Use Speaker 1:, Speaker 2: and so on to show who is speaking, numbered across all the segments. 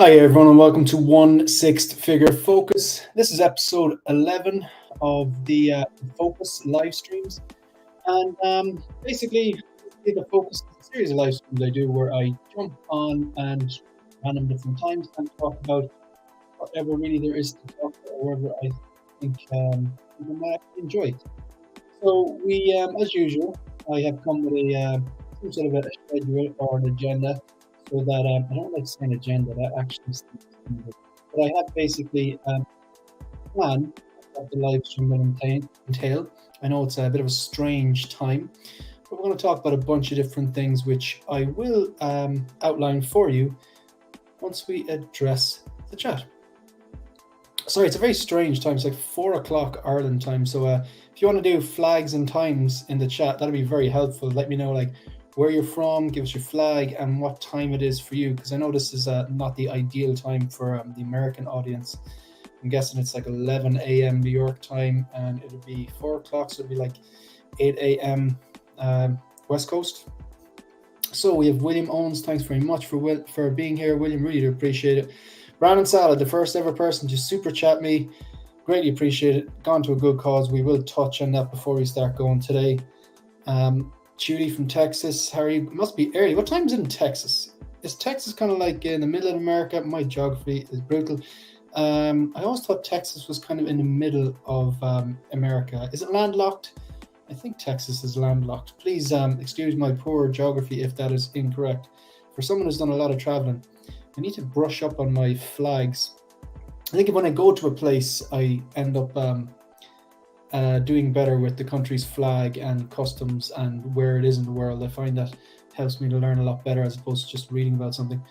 Speaker 1: Hi everyone and welcome to 1/6 Figure Focus. This is episode 11 of the Focus live streams. And basically, the Focus is a series of live streams I do where I jump on and random different times and talk about whatever really there is to talk about or whatever I think people might enjoy it. So we, as usual, I have come with some sort of a schedule or an agenda so that I don't like saying agenda, that actually seems stupid. But I have basically plan what the live stream will entail. I know it's a bit of a strange time, but we're going to talk about a bunch of different things which I will outline for you once we address the chat. Sorry, it's a very strange time. It's like 4 o'clock Ireland time. So if you want to do flags and times in the chat, that'll be very helpful. Let me know like where you're from, give us your flag and what time it is for you. Because I know this is not the ideal time for the American audience. I'm guessing it's like 11 a.m. New York time and it'll be 4 o'clock. So it'll be like 8 a.m. West Coast. So we have William Owens. Thanks very much for being here, William. Really do appreciate it. Brandon Salad, the first ever person to super chat me. Greatly appreciate it. Gone to a good cause. We will touch on that before we start going today. Judy from Texas. How are you? It must be early. What time is it in Texas? Is Texas kind of like in the middle of America? My geography is brutal. I always thought Texas was kind of in the middle of America. Is it landlocked? I think Texas is landlocked. Please excuse my poor geography if that is incorrect. For someone who's done a lot of traveling, I need to brush up on my flags. I think when I go to a place, I end up doing better with the country's flag and customs and where it is in the world. I find that helps me to learn a lot better as opposed to just reading about something.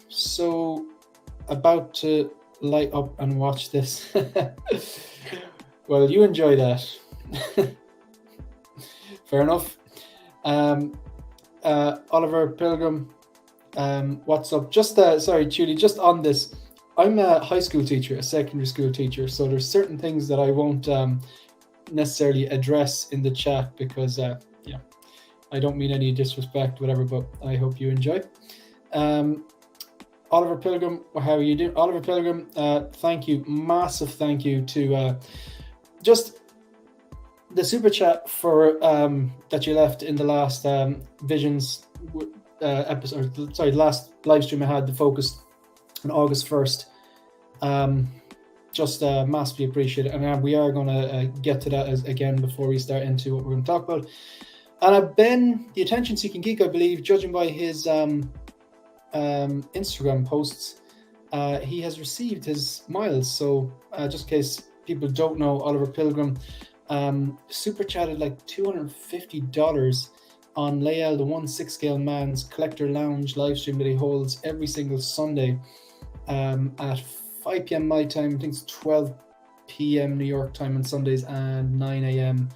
Speaker 1: So about to light up and watch this. Well, you enjoy that. Fair enough. Oliver Pilgrim. What's up? Just sorry, Julie, just on this, I'm a high school teacher, a secondary school teacher, so there's certain things that I won't necessarily address in the chat because yeah, I don't mean any disrespect, whatever, but I hope you enjoy. Oliver Pilgrim, how are you doing? Oliver Pilgrim, thank you, massive thank you to just the super chat for that you left in the last Visions episode, sorry, last live stream I had, the Focus on August 1st. Just massively appreciate it. And we are going to get to that again before we start into what we're going to talk about. And Ben, the Attention Seeking Geek, I believe, judging by his Instagram posts, he has received his miles. So just in case people don't know, Oliver Pilgrim super chatted like $250 on Lael, the 1/6 scale man's collector lounge live stream that he holds every single Sunday at 5 p.m. my time. I think it's 12 p.m. New York time on Sundays and 9 a.m.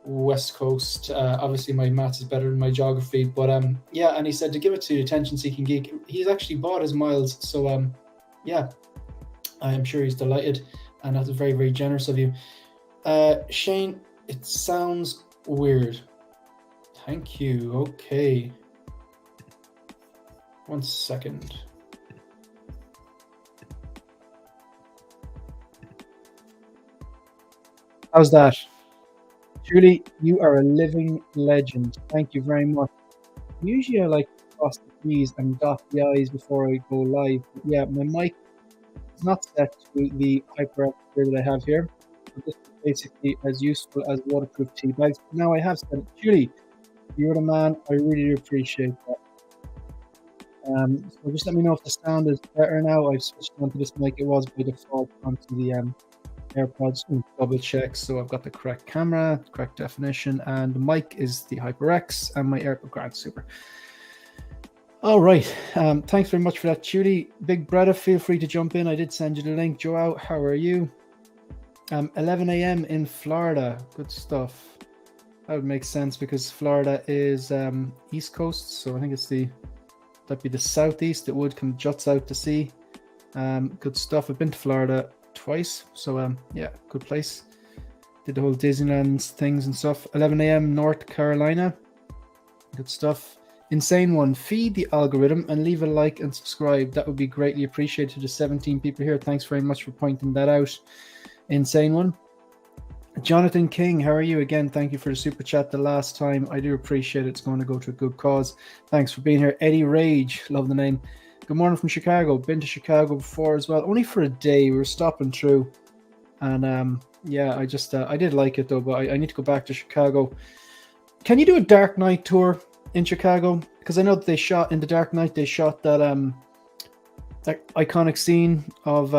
Speaker 1: West Coast. Obviously my maths is better than my geography, but yeah, and he said to give it to Attention Seeking Geek. He's actually bought his miles, so yeah, I'm sure he's delighted, and that's very, very generous of you. Shane, it sounds weird. Thank you. Okay. 1 second. How's that? Julie, you are a living legend. Thank you very much. Usually I like to cross the T's and dot the I's before I go live. But yeah, my mic is not set to the HyperX that I have here. So this is basically as useful as waterproof tea bags. Now I have said, Julie, you're the man. I really do appreciate that. So just let me know if the sound is better now. I've switched onto this mic. It was by default onto the AirPods. Double check. So I've got the correct camera, correct definition, and the mic is the HyperX, and my AirPod Grand Super. All right. Thanks very much for that, Judy. Big Brother, feel free to jump in. I did send you the link. Joao, how are you? 11 a.m. in Florida. Good stuff. That would make sense because Florida is East Coast, so I think that'd be the southeast. It would come juts out to sea. Good stuff. I've been to Florida twice, so yeah, good place. Did the whole Disneyland things and stuff. 11 a.m. North Carolina. Good stuff. Insane One, feed the algorithm and leave a like and subscribe. That would be greatly appreciated to the 17 people here. Thanks very much for pointing that out. Insane One. Jonathan King, how are you? Again, thank you for the super chat the last time. I do appreciate it. It's going to go to a good cause. Thanks for being here. Eddie Rage, love the name. Good morning from Chicago. Been to Chicago before as well, only for a day. We were stopping through, and yeah, I just I did like it though, but I need to go back to Chicago. Can you do a Dark Knight tour in Chicago? Because I know that they shot in the Dark Knight. They shot that that iconic scene of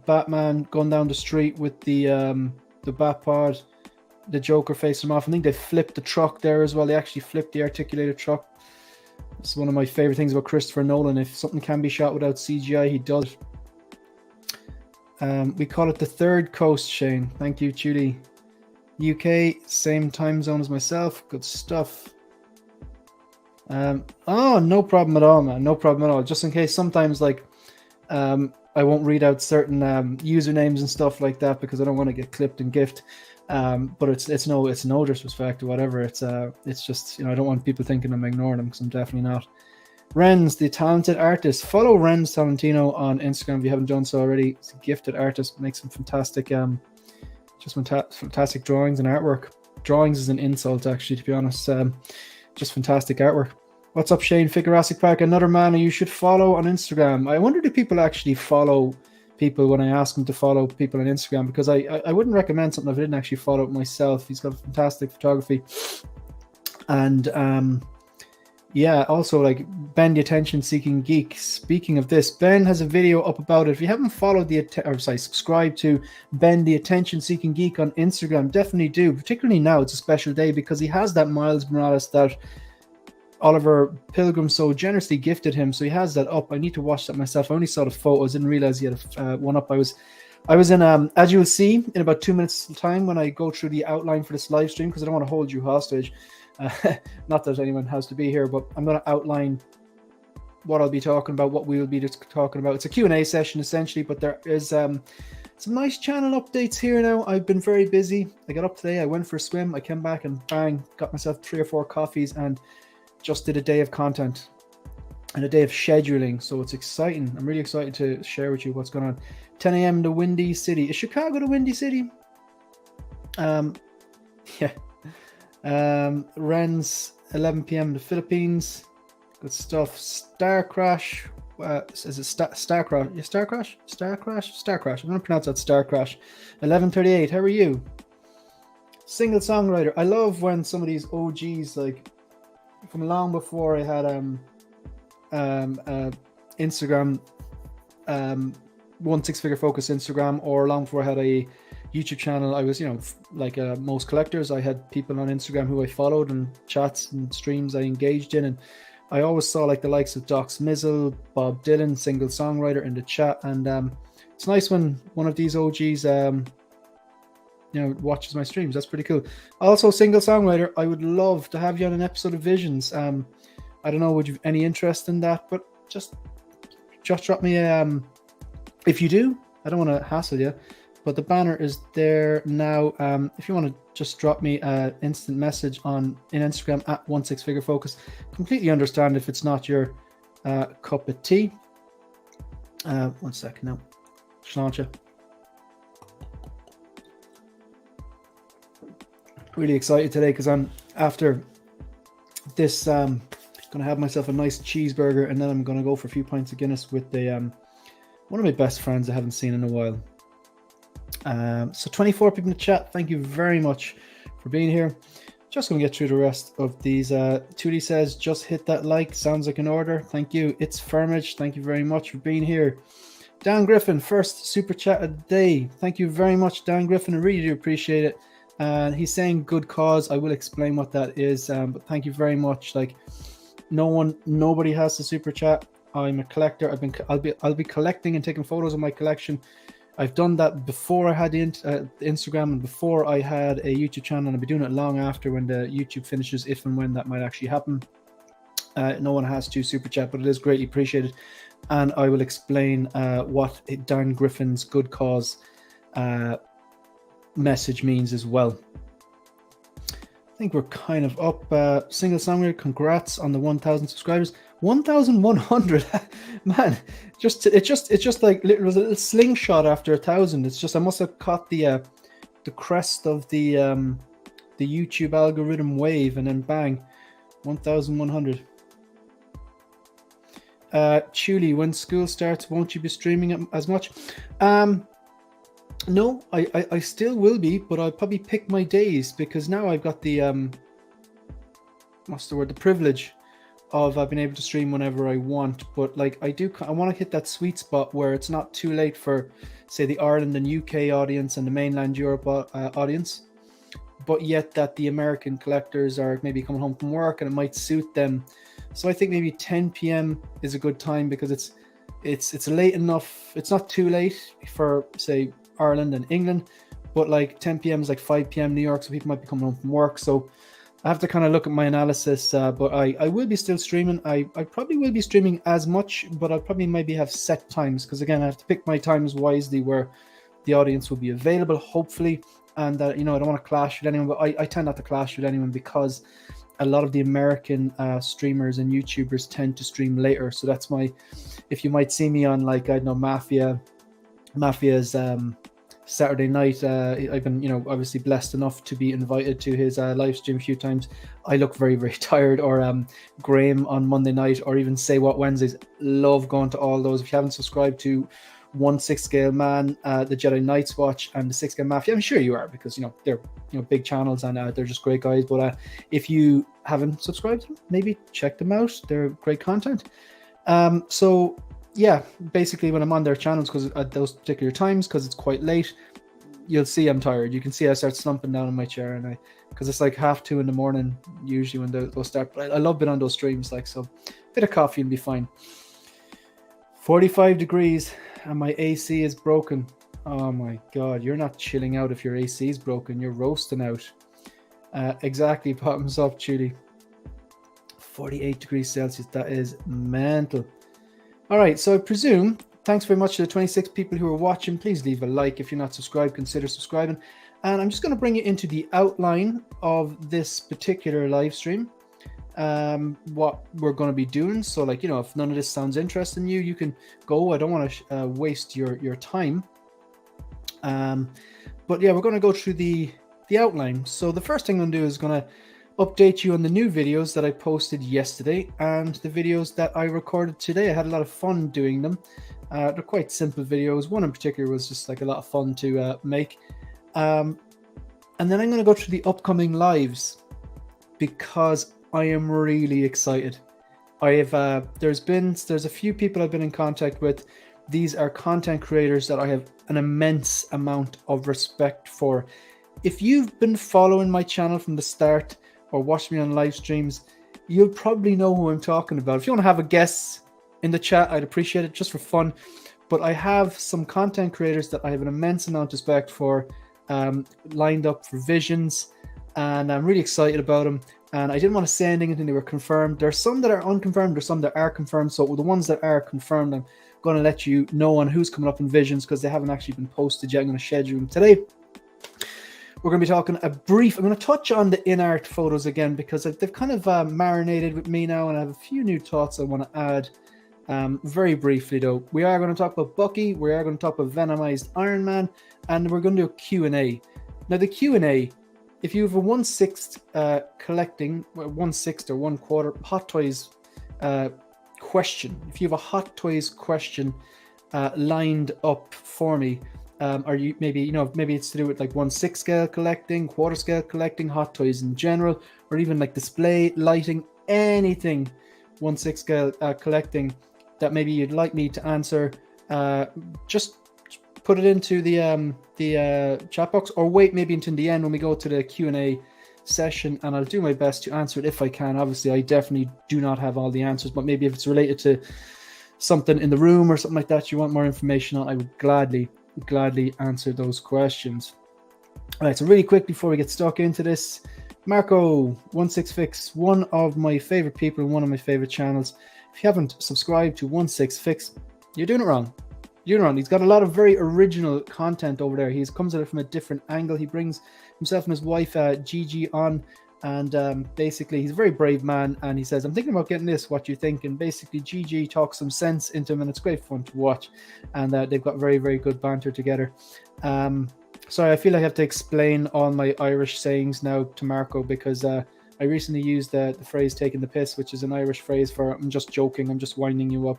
Speaker 1: Batman going down the street with the Batpod, the Joker facing him off. I think they flipped the truck there as well. They actually flipped the articulated truck. It's one of my favorite things about Christopher Nolan. If something can be shot without CGI, he does. We call it the third coast, Shane. Thank you, Judy. UK, same time zone as myself. Good stuff. Oh, no problem at all, man. No problem at all. Just in case, sometimes like I won't read out certain usernames and stuff like that because I don't want to get clipped and gift. But it's no disrespect or whatever. It's just, you know, I don't want people thinking I'm ignoring them because I'm definitely not. Renz, the talented artist. Follow Renz Talentino on Instagram if you haven't done so already. He's a gifted artist, makes some fantastic fantastic drawings and artwork. Drawings is an insult, actually, to be honest. Just fantastic artwork. What's up, Shane? Figurassic Park, another man who you should follow on Instagram. I wonder, do people actually follow people when I ask them to follow people on Instagram? Because I wouldn't recommend something if I didn't actually follow it myself. He's got fantastic photography. And yeah, also like Ben the Attention Seeking Geek. Speaking of this, Ben has a video up about it. If you haven't followed subscribe to Ben the Attention Seeking Geek on Instagram, definitely do. Particularly now, it's a special day because he has that Miles Morales that Oliver Pilgrim so generously gifted him, so he has that up. I need to watch that myself. I only saw the photos, didn't realize he had one up. I was in as you will see in about 2 minutes time when I go through the outline for this live stream, because I don't want to hold you hostage. Not that anyone has to be here, but I'm going to outline what I'll be talking about, what we will be talking about. It's a Q&A session essentially, but there is some nice channel updates here now. I've been very busy. I got up today, I went for a swim, I came back and bang, got myself 3 or 4 coffees and just did a day of content and a day of scheduling. So it's exciting. I'm really excited to share with you what's going on. 10 a.m. the Windy City. Is Chicago the Windy City? Yeah. Renz, 11 p.m. the Philippines. Good stuff. Star Crash. Is it Star Crash? Yeah, Star Crash? Star Crash? Star Crash. I'm going to pronounce that Star Crash. 11:38. How are you? Single songwriter. I love when some of these OGs, like from long before I had Instagram, 1-6-figure focus Instagram, or long before I had a YouTube channel. I was, you know, like most collectors, I had people on Instagram who I followed and chats and streams I engaged in, and I always saw like the likes of Doc Smizzle, Bob Dylan, single songwriter in the chat, and it's nice when one of these OGs you know, watches my streams. That's pretty cool. Also, single songwriter, I would love to have you on an episode of Visions. I don't know, would you have any interest in that? But just drop me a if you do. I don't want to hassle you, but the banner is there now. If you want to just drop me an instant message in Instagram at 1-6-figure focus. Completely understand if it's not your cup of tea. 1 second now. Sláinte. Really excited today because I'm after this gonna have myself a nice cheeseburger, and then I'm gonna go for a few pints of Guinness with the one of my best friends I haven't seen in a while. So 24 people in the chat. Thank you very much for being here. Just gonna get through the rest of these. Tootie says just hit that like. Sounds like an order. Thank you. It's Firmage. Thank you very much for being here. Dan Griffin, first super chat of the day. Thank you very much, Dan Griffin. I really do appreciate it. And he's saying good cause. I will explain what that is, but thank you very much. Like, nobody has to super chat. I'm a collector. I'll be collecting and taking photos of my collection. I've done that before I had the Instagram and before I had a YouTube channel, and I'll be doing it long after when the YouTube finishes, if and when that might actually happen. No one has to super chat, but it is greatly appreciated, and I will explain what Dan Griffin's good cause message means as well. I think we're kind of up. Single songwriter, congrats on the 1,000 subscribers. 1,100, man. It's just like it was a little slingshot after 1,000. It's just I must have caught the crest of the YouTube algorithm wave, and then bang, 1,100. Chuli, when school starts, won't you be streaming it as much? No, I still will be, but I'll probably pick my days, because now I've got the what's the word? The privilege of being able to stream whenever I want. But like I want to hit that sweet spot where it's not too late for, say, the Ireland and UK audience and the mainland Europe audience, but yet that the American collectors are maybe coming home from work and it might suit them. So I think maybe 10 p.m. is a good time, because it's late enough. It's not too late for, say, Ireland and England, but like 10 p.m. is like 5 p.m. New York, so people might be coming home from work. So I have to kind of look at my analysis, but I will be still streaming. I probably will be streaming as much, but I'll probably maybe have set times, because again, I have to pick my times wisely where the audience will be available, hopefully. And I don't want to clash with anyone, but I tend not to clash with anyone, because a lot of the American streamers and YouTubers tend to stream later. So that's if you might see me on, like, I don't know, Mafia's Saturday night, I've been, obviously blessed enough to be invited to his live stream a few times. I look very, very tired. Or Graham on Monday night, or even Say What Wednesdays. Love going to all those. If you haven't subscribed to 1/6 Scale Man, the Jedi Knights Watch, and the 6 Scale Mafia, I'm sure you are, because they're big channels, and they're just great guys. But if you haven't subscribed to them, maybe check them out. They're great content. So yeah, basically when I'm on their channels, because at those particular times, because it's quite late, you'll see I'm tired. You can see I start slumping down in my chair, and because it's like 2:30 in the morning usually when they'll start. But I love being on those streams, like, so a bit of coffee and be fine. 45 degrees and my AC is broken. Oh my god, you're not chilling out if your AC is broken, you're roasting out. Exactly, bottoms up, Judy. 48 degrees Celsius, that is mental. All right, so I presume, thanks very much to the 26 people who are watching. Please leave a like. If you're not subscribed, consider subscribing. And I'm just going to bring you into the outline of this particular live stream. What we're going to be doing. So, like, if none of this sounds interesting to you, you can go. I don't want to waste your time. But yeah, we're going to go through the outline. So the first thing I'm going to do is going to update you on the new videos that I posted yesterday and the videos that I recorded today. I had a lot of fun doing them. They're quite simple videos. One in particular was just like a lot of fun to make. And then I'm going to go through the upcoming lives, because I am really excited. I have there's a few people I've been in contact with. These are content creators that I have an immense amount of respect for. If you've been following my channel from the start or watched me on live streams, you'll probably know who I'm talking about. If you want to have a guess in the chat, I'd appreciate it, just for fun. But I have some content creators that I have an immense amount of respect for, lined up for visions, and I'm really excited about them. And I didn't want to say anything until they were confirmed. There's some that are unconfirmed, there's some that are confirmed. So with the ones that are confirmed, I'm going to let you know on who's coming up in visions, because they haven't actually been posted yet. I'm going to schedule them today. We're going to be talking I'm going to touch on the in-art photos again, because they've kind of marinated with me now, and I have a few new thoughts I want to add. Very briefly though, we are going to talk about Bucky, we are going to talk about Venomized Iron Man, and we're going to do a Q&A. Now the Q&A, if you have a 1/6 collecting, 1/6 or 1/4 Hot Toys question, if you have a Hot Toys question lined up for me, or you maybe it's to do with like 1/6 scale collecting, quarter scale collecting, Hot Toys in general, or even like display lighting, anything 1/6 scale collecting that maybe you'd like me to answer, just put it into the chat box, or wait maybe until the end when we go to the Q&A session, and I'll do my best to answer it if I can. Obviously, I definitely do not have all the answers, but maybe if it's related to something in the room or something like that you want more information on, I would gladly answer those questions. All right, so really quick before we get stuck into this, Marco 16Fix, one of my favorite people, one of my favorite channels. If you haven't subscribed to 16Fix, you're doing it wrong. He's got a lot of very original content over there. He comes at it from a different angle. He brings himself and his wife Gigi on, And basically, he's a very brave man, and he says, I'm thinking about getting this, what do you think? And basically, GG talks some sense into him, and it's great fun to watch. And they've got very, very good banter together. Sorry, I feel I have to explain all my Irish sayings now to Marco, because I recently used the phrase taking the piss, which is an Irish phrase for I'm just joking, I'm just winding you up.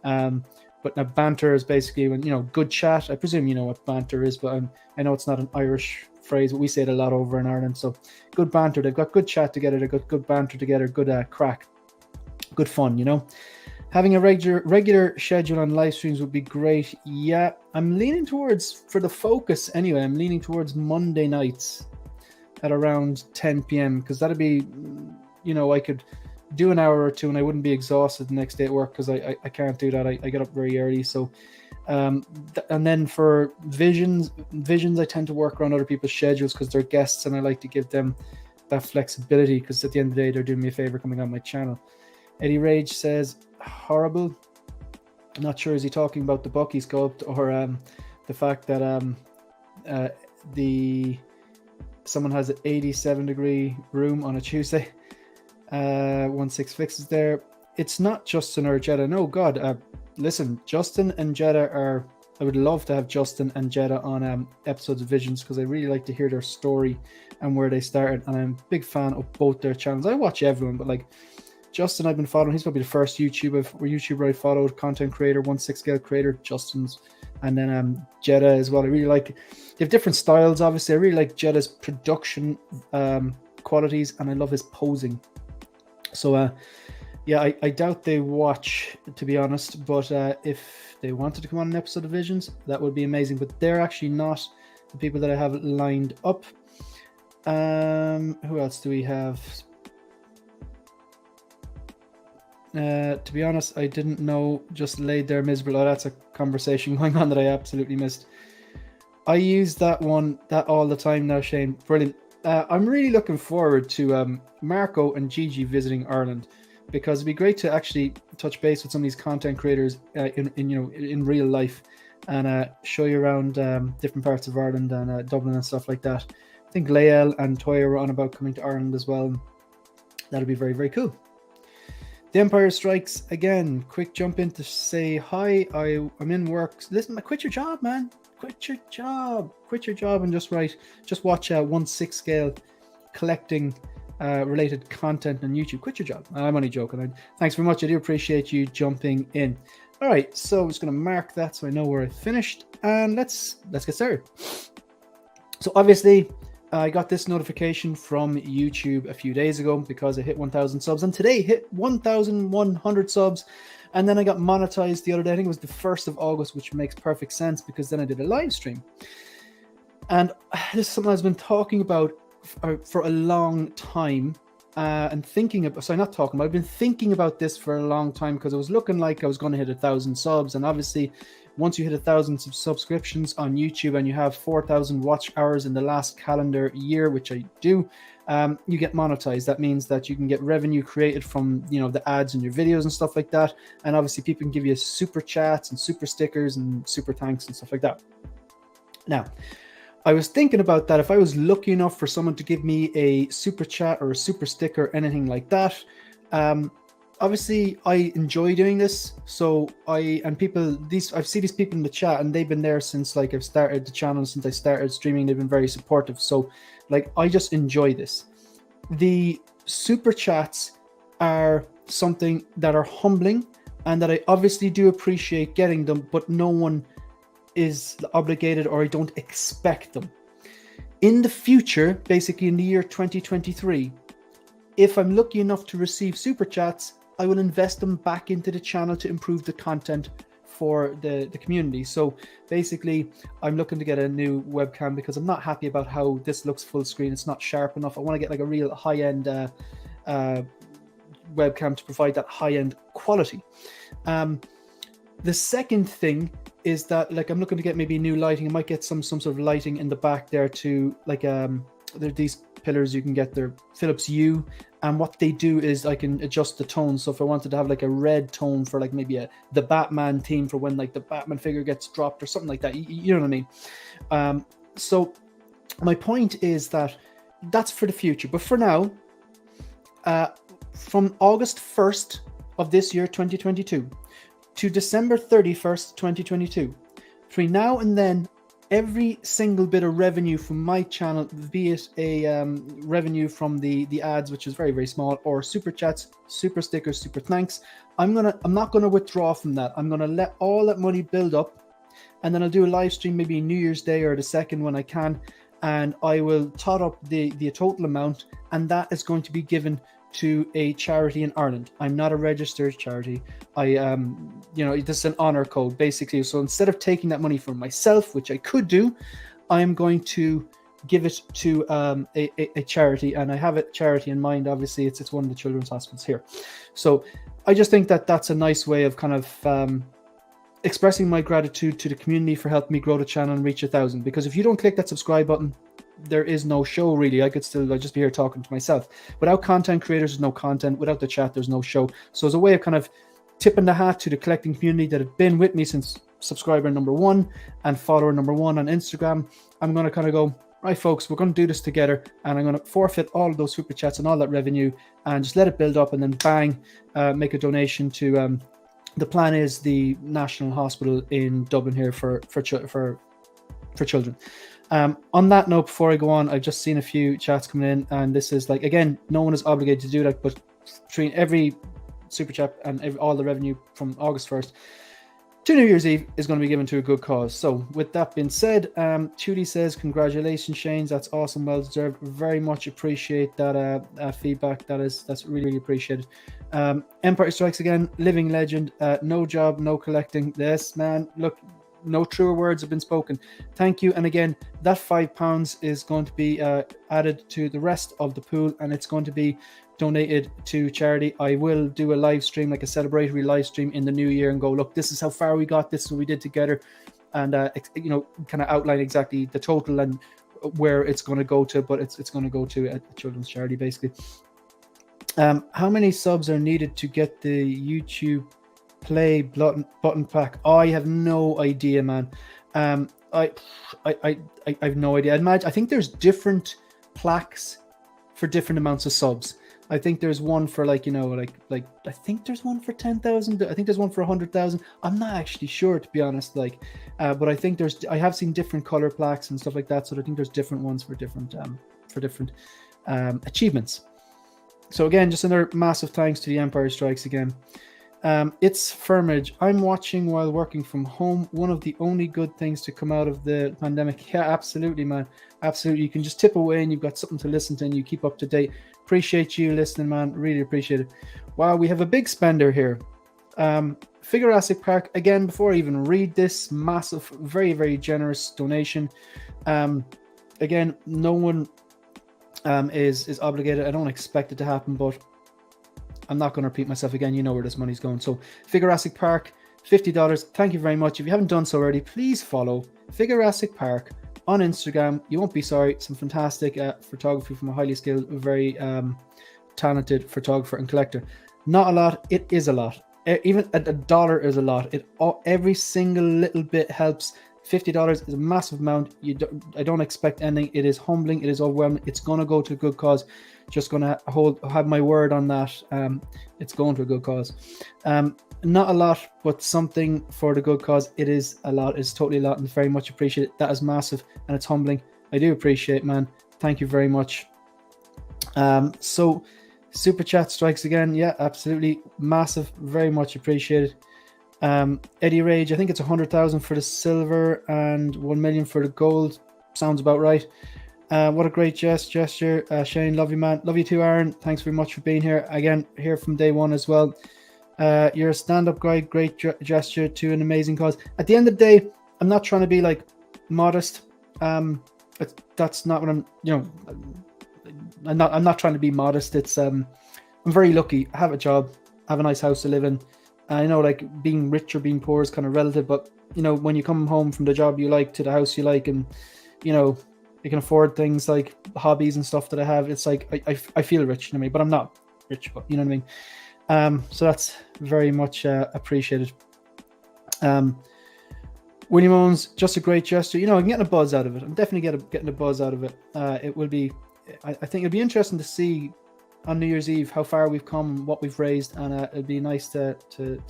Speaker 1: But now banter is basically when, good chat. I presume you know what banter is, but I know it's not an Irish phrase, but we say it a lot over in Ireland. So good banter. They've got good chat together. They've got good banter together. Good crack. Good fun, Having a regular schedule on live streams would be great. Yeah, I'm leaning towards, for the focus anyway, I'm leaning towards Monday nights at around 10 p.m. because that'd be, I could do an hour or two and I wouldn't be exhausted the next day at work, because I can't do that. I get up very early. So and then for visions I tend to work around other people's schedules because they're guests, and I like to give them that flexibility, because at the end of the day they're doing me a favor coming on my channel. Eddie Rage says horrible. I'm not sure, is he talking about the Bucky sculpt or the fact that someone has an 87-degree room on a Tuesday. 16 fixes there. It's not Justin or Jeddah. No, God. Listen, Justin and Jeddah I would love to have Justin and Jeddah on episodes of Visions, because I really like to hear their story and where they started. And I'm a big fan of both their channels. I watch everyone, but like Justin, I've been following. He's probably the first YouTuber I followed, content creator, 1/6 scale creator, Justin's. And then Jeddah as well. I really like, they have different styles, obviously. I really like Jeddah's production qualities, and I love his posing. So, yeah, I doubt they watch, to be honest. But if they wanted to come on an episode of Visions, that would be amazing. But they're actually not the people that I have lined up. Who else do we have? To be honest, I didn't know. Just laid there miserable. Oh, that's a conversation going on that I absolutely missed. I use that all the time now, Shane. Brilliant. I'm really looking forward to Marco and Gigi visiting Ireland, because it'd be great to actually touch base with some of these content creators in real life, and show you around different parts of Ireland and Dublin and stuff like that. I think Lael and Toya were on about coming to Ireland as well. That'll be very, very cool. The Empire Strikes again. Quick jump in to say hi. I'm in work. Listen, quit your job, man. Quit your job and just watch 1/6 scale collecting related content on YouTube. Quit your job. I'm only joking. Thanks very much. I do appreciate you jumping in. All right, so I'm just going to mark that so I know where I finished, and let's get started. So obviously, I got this notification from YouTube a few days ago because I hit 1,000 subs, and today hit 1,100 subs. And then I got monetized the other day. I think it was the 1st of August, which makes perfect sense because then I did a live stream. And this is something I've been talking about for a long time and thinking about. So I'm not talking about, I've been thinking about this for a long time, because it was looking like I was going to hit 1,000 subs. And obviously, once you hit 1,000 subscriptions on YouTube and you have 4,000 watch hours in the last calendar year, which I do, you get monetized. That means that you can get revenue created from the ads in your videos and stuff like that. And obviously people can give you super chats and super stickers and super thanks and stuff like that. Now, I was thinking about that. If I was lucky enough for someone to give me a super chat or a super sticker, anything like that, obviously I enjoy doing this. So I've seen these people in the chat, and they've been there since like I've started the channel, since I started streaming. They've been very supportive. So like, I just enjoy this. The super chats are something that are humbling, and that I obviously do appreciate getting them, but no one is obligated, or I don't expect them. In the future, basically in the year 2023, if I'm lucky enough to receive super chats, I will invest them back into the channel to improve the content for the community. So basically, I'm looking to get a new webcam because I'm not happy about how this looks full screen. It's not sharp enough. I want to get like a real high-end webcam to provide that high-end quality. The second thing is that like I'm looking to get maybe new lighting. I might get some sort of lighting in the back there to like there are these pillars you can get. They're Philips Hue, and what they do is I can adjust the tone. So if I wanted to have like a red tone for like maybe the Batman theme for when like the Batman figure gets dropped or something like that, you know what I mean? So my point is that that's for the future, but for now from August 1st of this year, 2022, to December 31st, 2022, between now and then, every single bit of revenue from my channel, be it a revenue from the ads, which is very, very small, or super chats, super stickers, super thanks, I'm not gonna withdraw from that. I'm gonna let all that money build up, and then I'll do a live stream maybe New Year's Day or the second when I can, and I will tot up the total amount, and that is going to be given to a charity in Ireland. I'm not a registered charity. This is an honor code basically. So instead of taking that money for myself, which I could do, I'm going to give it to a charity, and I have a charity in mind. Obviously, it's one of the children's hospitals here. So I just think that that's a nice way of kind of expressing my gratitude to the community for helping me grow the channel and reach 1,000. Because if you don't click that subscribe button, there is no show really. I'd just be here talking to myself. Without content creators, there's no content. Without the chat, there's no show. So as a way of kind of tipping the hat to the collecting community that have been with me since subscriber number 1 and follower number 1 on Instagram, I'm going to kind of go, right, folks, we're going to do this together, and I'm going to forfeit all of those super chats and all that revenue and just let it build up, and then bang, make a donation to the plan is the National Hospital in Dublin here for children. On that note, before I go on, I've just seen a few chats coming in, and this is like, again, no one is obligated to do that, but between every super chat and all the revenue from August 1st to New Year's Eve is going to be given to a good cause. So with that being said, Tudy says, congratulations, Shanes. That's awesome. Well deserved. Very much appreciate that feedback. That's really, really appreciated. Empire Strikes Again, living legend. No job, no collecting. Yes, man. Look, no truer words have been spoken. Thank you. And again, that £5 is going to be added to the rest of the pool, and it's going to be donated to charity. I will do a live stream, like a celebratory live stream in the new year, and go, look, this is how far we got, this is what we did together, and kind of outline exactly the total and where it's going to go to, but it's going to go to a children's charity basically. How many subs are needed to get the YouTube play button pack? I have no idea, man. I have no idea. I think there's different plaques for different amounts of subs. I think there's one for I think there's one for 10,000. I think there's one for 100,000. I'm not actually sure, to be honest. But I think I have seen different color plaques and stuff like that. So I think there's different ones for different achievements. So again, just another massive thanks to the Empire Strikes Again. It's Firmage. I'm watching while working from home. One of the only good things to come out of the pandemic. Yeah, absolutely, man. Absolutely. You can just tip away and you've got something to listen to and you keep up to date. Appreciate you listening, man. Really appreciate it. Wow, we have a big spender here. Figurassic Park. Again, before I even read this, massive, very, very generous donation. Again, no one is obligated. I don't expect it to happen, but I'm not going to repeat myself again. You know where this money's going. So Figurassic Park, $50. Thank you very much. If you haven't done so already, please follow Figurassic Park on Instagram. You won't be sorry. Some fantastic photography from a highly skilled, very talented photographer and collector. Not a lot. It is a lot. Even $1 is a lot. Every single little bit helps. $50 is a massive amount. I don't expect anything. It is humbling. It is overwhelming. It's going to go to a good cause. Just going to have my word on that. It's going to a good cause. Not a lot, but something for the good cause. It is a lot. It's totally a lot, and very much appreciate it. That is massive, and it's humbling. I do appreciate it, man. Thank you very much. So Super Chat Strikes Again. Yeah, absolutely. Massive. Very much appreciated. Eddie Rage, I think it's 100,000 for the silver and 1 million for the gold. Sounds about right. What a great gesture. Shane, love you, man. Love you too, Aaron. Thanks very much for being here. Again, here from day one as well. You're a stand-up guy. Great gesture to an amazing cause. At the end of the day, I'm not trying to be modest. That's not what I'm not trying to be modest. It's I'm very lucky. I have a job. I have a nice house to live in. I know being rich or being poor is kind of relative, but when you come home from the job you like to the house you like, and you can afford things like hobbies and stuff that I have, it's like I feel rich, but I'm not rich, but you know what I mean. So that's very much appreciated. William Owens, just a great gesture. I'm getting a buzz out of it. I'm definitely getting a buzz out of it. It will be, I think it'll be interesting to see on New Year's Eve how far we've come, what we've raised, and it'd be nice to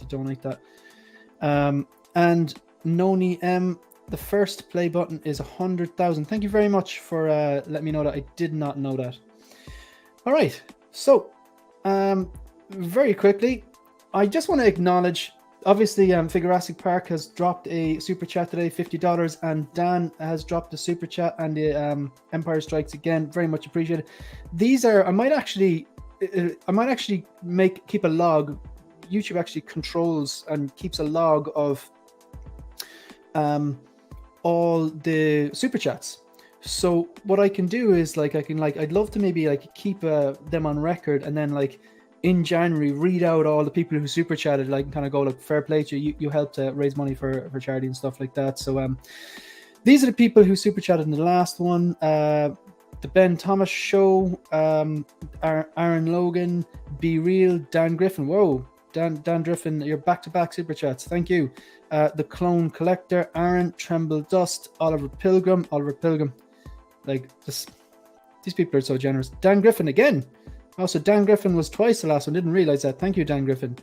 Speaker 1: donate that. And Noni M, the first play button is 100,000. Thank you very much for letting me know that. I did not know that. All right, so very quickly, I just want to acknowledge, obviously, Figurassic Park has dropped a super chat today, $50, and Dan has dropped a super chat, and the Empire Strikes Again, very much appreciated. These are, I might actually keep a log. YouTube actually controls and keeps a log of all the super chats. So what I can do is I'd love to maybe keep them on record, and then in January read out all the people who super chatted, kind of go fair play to you. You helped raise money for charity and stuff like that. So these are the people who super chatted in the last one. The Ben Thomas Show, Aaron Logan, Be Real, Dan Griffin. Whoa, Dan Griffin, you're back-to-back super chats. Thank you. The Clone Collector, Aaron, Tremble Dust, Oliver Pilgrim. These people are so generous. Dan Griffin again. Also, Dan Griffin was twice the last one. Didn't realize that. Thank you, Dan Griffin.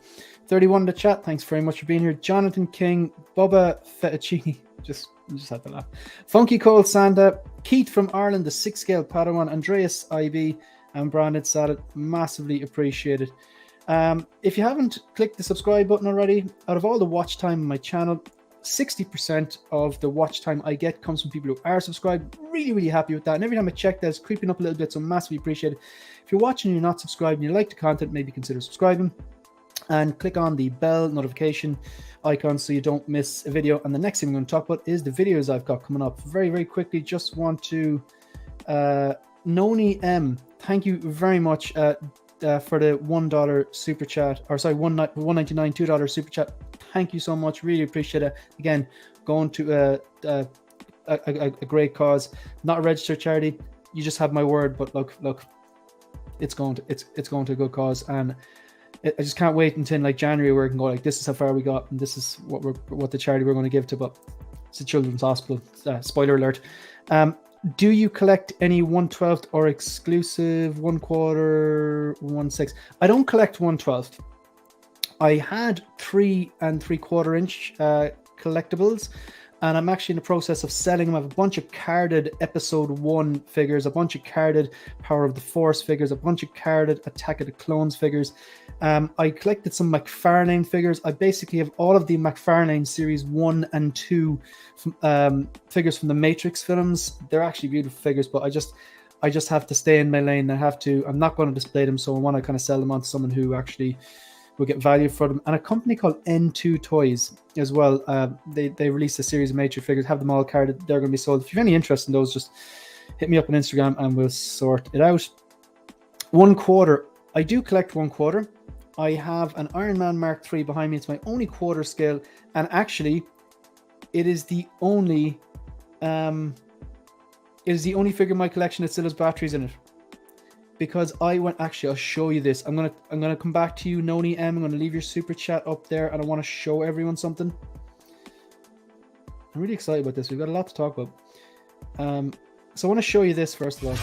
Speaker 1: 31 in the chat. Thanks very much for being here. Jonathan King, Bubba Fettuccini. Just had to laugh. Funky Cole Sanda, Keith from Ireland, the 6-scale Padawan, Andreas IB, and Brandon Sadat. Massively appreciated. If you haven't clicked the subscribe button already, out of all the watch time on my channel, 60% of the watch time I get comes from people who are subscribed. Really, really happy with that. And every time I check that, it's creeping up a little bit, so massively appreciated. If you're watching and you're not subscribed and you like the content, maybe consider subscribing. And click on the bell notification icon so you don't miss a video. And the next thing I'm going to talk about is the videos I've got coming up. Very, very quickly, just want to... Noni M, thank you very much for the $1 super chat. Or sorry, $1.99, $2 super chat. Thank you so much. Really appreciate it. Again, going to a great cause. Not a registered charity. You just have my word. But look, it's going to a good cause, and I just can't wait until January where I can go this is how far we got, and this is what the charity we're going to give to. But it's a children's hospital. Spoiler alert. Do you collect any 1/12 or exclusive 1/4, 1/6? I don't collect 1/12. I had 3 3/4 inch collectibles, and I'm actually in the process of selling them. I have a bunch of carded Episode 1 figures, a bunch of carded Power of the Force figures, a bunch of carded Attack of the Clones figures. I collected some McFarlane figures. I basically have all of the McFarlane Series 1 and 2 figures from the Matrix films. They're actually beautiful figures, but I just have to stay in my lane. I'm not going to display them, so I want to kind of sell them on to someone who actually will get value for them. And a company called N2 Toys as well. They released a series of Matrix figures, have them all carded. They're going to be sold. If you have any interest in those, just hit me up on Instagram and we'll sort it out. 1/4. I do collect 1/4. I have an Iron Man Mark III behind me. It's my only quarter scale, and actually, it is the only figure in my collection that still has batteries in it. Because I'll show you this. I'm gonna come back to you, Noni M. I'm gonna leave your super chat up there, and I want to show everyone something. I'm really excited about this. We've got a lot to talk about. So I want to show you this first of all.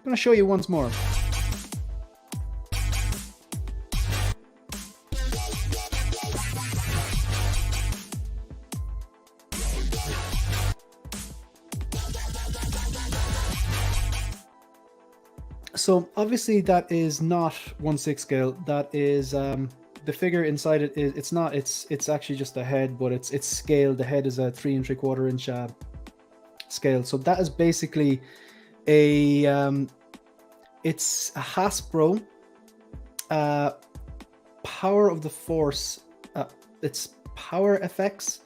Speaker 1: I'm going to show you once more. So obviously that is not 1/6 scale. That is the figure inside it is it's actually just a head, but it's scaled. The head is a 3 3/4 inch scale. So that is basically it's a Hasbro Power of the Force. It's Power FX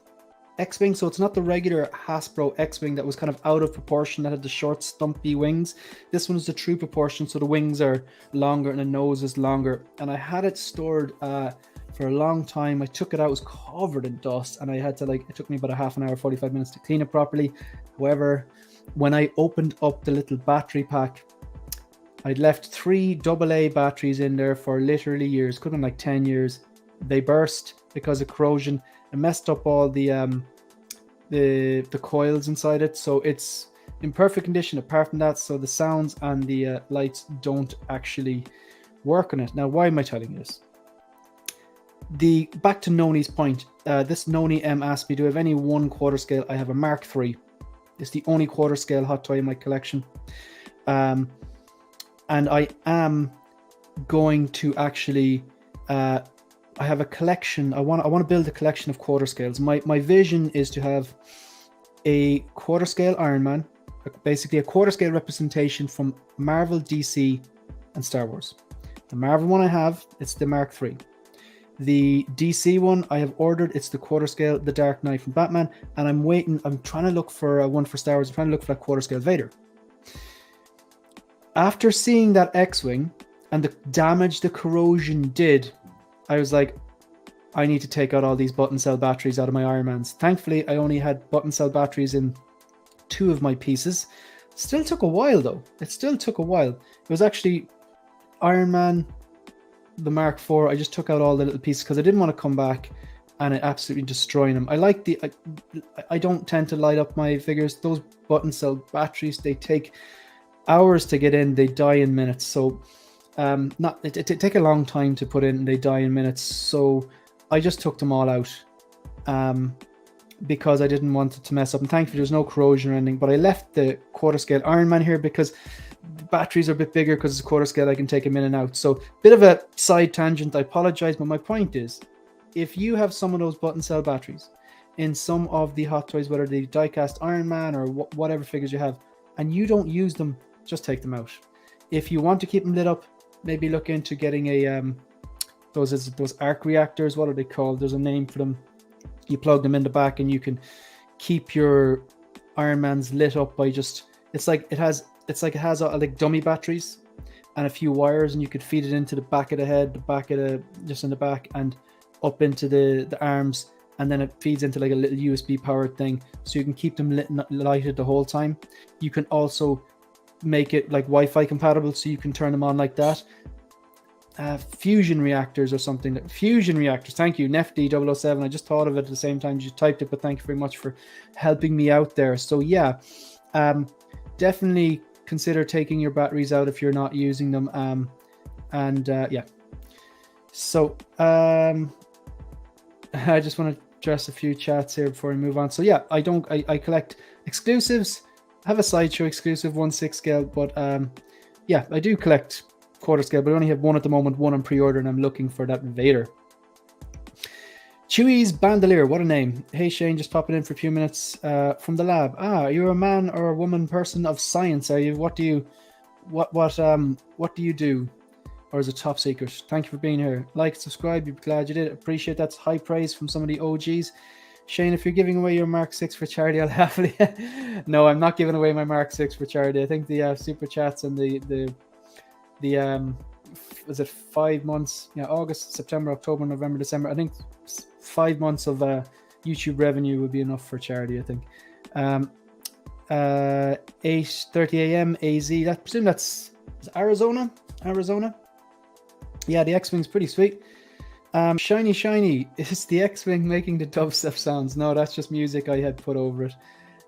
Speaker 1: X-Wing, so it's not the regular Hasbro X-Wing that was kind of out of proportion, that had the short stumpy wings. This one is the true proportion, so the wings are longer and the nose is longer. And I had it stored for a long time. I took it out, it was covered in dust, and I had to it took me about a half an hour, 45 minutes to clean it properly. However, when I opened up the little battery pack, I'd left 3 AA batteries in there for literally years, could have been like 10 years. They burst because of corrosion and messed up all the coils inside it. So it's in perfect condition apart from that. So the sounds and the lights don't actually work on it. Now, why am I telling you this? Back to Noni's point. This Noni M asked me, do I have any 1/4 scale? I have a Mark III. It's the only 1/4 scale hot toy in my collection. And I am going to actually, I have a collection. I want to build a collection of 1/4 scales. My vision is to have a 1/4 scale Iron Man, basically a 1/4 scale representation from Marvel, DC, and Star Wars. The Marvel one I have, it's the Mark III. The DC one I have ordered, it's the 1/4 scale, the Dark Knight from Batman, and I'm waiting. I'm trying to look for one for Star Wars. I'm trying to look for that 1/4 scale Vader. After seeing that X-Wing and the damage the corrosion did, I was like, I need to take out all these button cell batteries out of my Iron Mans. Thankfully, I only had button cell batteries in 2 of my pieces. Still took a while though. It still took a while. It was actually Iron Man, the Mark IV. I just took out all the little pieces because I didn't want to come back and it absolutely destroying them. I like I don't tend to light up my figures. Those button cell batteries, they take hours to get in, they die in minutes. So it take a long time to put in, and they die in minutes. So I just took them all out because I didn't want it to mess up. And thankfully there's no corrosion or anything, but I left the 1/4 scale Iron Man here because the batteries are a bit bigger because it's 1/4 scale. I can take them in and out. So bit of a side tangent, I apologize, but my point is, if you have some of those button cell batteries in some of the hot toys, whether they die-cast Iron Man or whatever figures you have, and you don't use them, just take them out. If you want to keep them lit up, maybe look into getting a those arc reactors. What are they called? There's a name for them. You plug them in the back and you can keep your Iron Mans lit up by just, it's like it has like dummy batteries and a few wires, and you could feed it into the back of the head, just in the back and up into the arms, and then it feeds into like a little USB powered thing, so you can keep them lighted the whole time. You can also make it like Wi-Fi compatible, so you can turn them on like that. Fusion reactors or something. Fusion reactors. Thank you, Nefty007. I just thought of it at the same time as you typed it, but thank you very much for helping me out there. So yeah, definitely consider taking your batteries out if you're not using them. Yeah. So I just want to address a few chats here before we move on. So yeah, I collect exclusives. I have a Sideshow exclusive 1/6 scale, but yeah, I do collect 1/4 scale, but I only have one at the moment, one on pre-order, and I'm looking for that Vader. Chewy's Bandolier, what a name. Hey Shane, just popping in for a few minutes from the lab. You're a man or a woman person of science, are you? What do you do? Or is it top secret? Thank you for being here. Like, subscribe, you'd be glad you did. Appreciate that's high praise from some of the OGs. Shane, if you're giving away your Mark 6 for charity, I'll happily. No, I'm not giving away my Mark 6 for charity. I think the super chats and the was it 5 months? Yeah, August, September, October, November, December. I think 5 months of YouTube revenue would be enough for charity, I think. 8:30 a.m. AZ. I presume that's Arizona. Yeah, the X-Wing's pretty sweet. Shiny. Is the X-Wing making the dubstep sounds? No, that's just music I had put over it.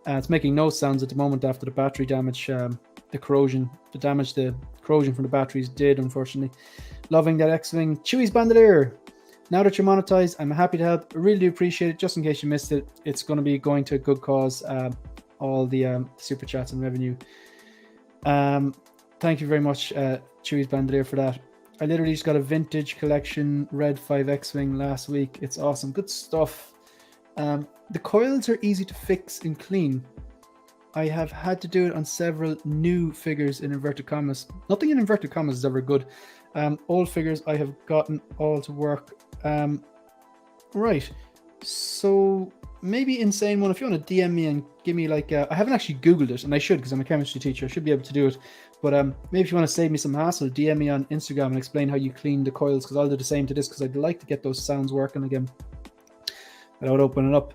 Speaker 1: It's making no sounds at the moment after the battery damage, the corrosion from the batteries did, unfortunately. Loving that X-Wing. Chewy's Bandolier. Now that you're monetized, I'm happy to help. I really do appreciate it. Just in case you missed it, it's going to be going to a good cause. All the super chats and revenue. Thank you very much, Chewy's Bandolier, for that. I literally just got a vintage collection Red 5 X-Wing last week. It's awesome. Good stuff. The coils are easy to fix and clean. I have had to do it on several new figures in inverted commas. Nothing in inverted commas is ever good. Old figures I have gotten all to work. Right. So maybe Insane One, if you want to DM me and give me like, I haven't actually Googled it, and I should because I'm a chemistry teacher. I should be able to do it. But maybe if you want to save me some hassle, DM me on Instagram and explain how you clean the coils, because I'll do the same to this, because I'd like to get those sounds working again. But I would open it up.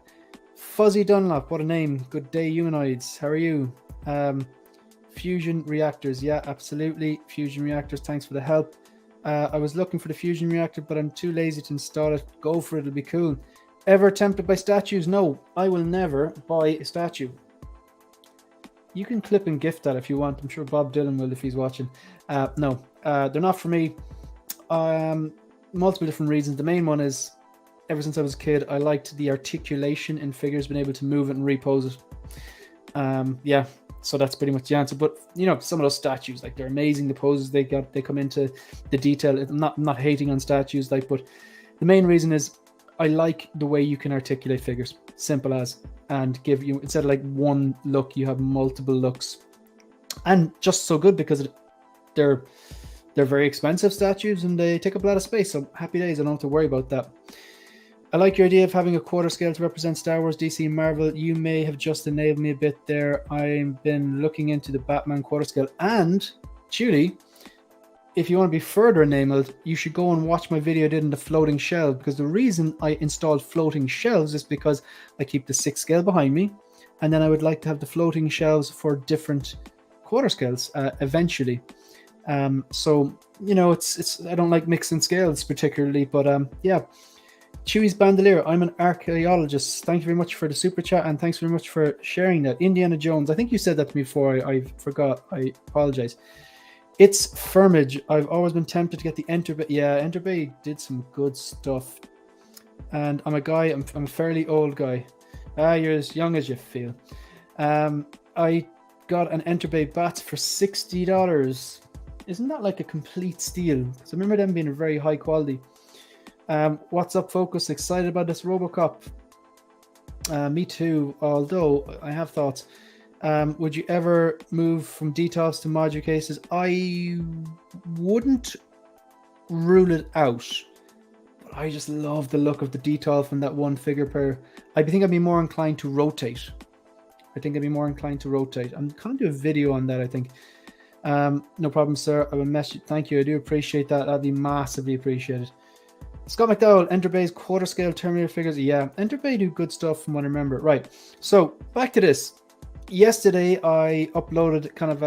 Speaker 1: Fuzzy Dunlop, what a name. Good day, humanoids. How are you? fusion reactors. Yeah, absolutely. Fusion reactors. Thanks for the help. I was looking for the fusion reactor, but I'm too lazy to install it. Go for it. It'll be cool. Ever tempted by statues? No, I will never buy a statue. You can clip and gift that if you want. I'm sure Bob Dylan will if he's watching. No, they're not for me. Multiple different reasons. The main one is, ever since I was a kid, I liked the articulation in figures, being able to move it and repose it. Yeah, so that's pretty much the answer. But you know, some of those statues, like, they're amazing. The poses they got, they come into the detail. I'm not hating on statues, like, but the main reason is I like the way you can articulate figures, simple as, and give you, instead of like one look, you have multiple looks, and just so good because they're very expensive statues and they take up a lot of space. So happy days, I don't have to worry about that. I like your idea of having a quarter scale to represent Star Wars, DC, and Marvel. You may have just enabled me a bit there. I've been looking into the Batman quarter scale. And, Julie, if you want to be further enabled, you should go and watch my video I did in the floating shelf, because the reason I installed floating shelves is because I keep the 6 scale behind me, and then I would like to have the floating shelves for different quarter scales eventually. So, you know, it's I don't like mixing scales particularly, but yeah. Chewie's Bandolier, I'm an archaeologist. Thank you very much for the super chat, and thanks very much for sharing that. Indiana Jones, I think you said that to me before. I forgot. I apologize. It's Firmage. I've always been tempted to get the Enter Bay. Yeah, Enter Bay did some good stuff. And I'm a guy, I'm a fairly old guy. You're as young as you feel. I got an Enter Bay Bats for $60. Isn't that like a complete steal? Because I remember them being very high quality. What's up, Focus? Excited about this Robocop? Me too, although I have thoughts. Would you ever move from details to module cases? I wouldn't rule it out. But I just love the look of the detail from that one figure pair. I think I'd be more inclined to rotate. I'm going to do a video on that, I think. No problem, sir. I will message you. Thank you. I do appreciate that. That'd be massively appreciated. Scott McDowell, Enter Bay's quarter scale Terminator figures. Yeah, Enter Bay do good stuff from what I remember. Right. So back to this. Yesterday I uploaded kind of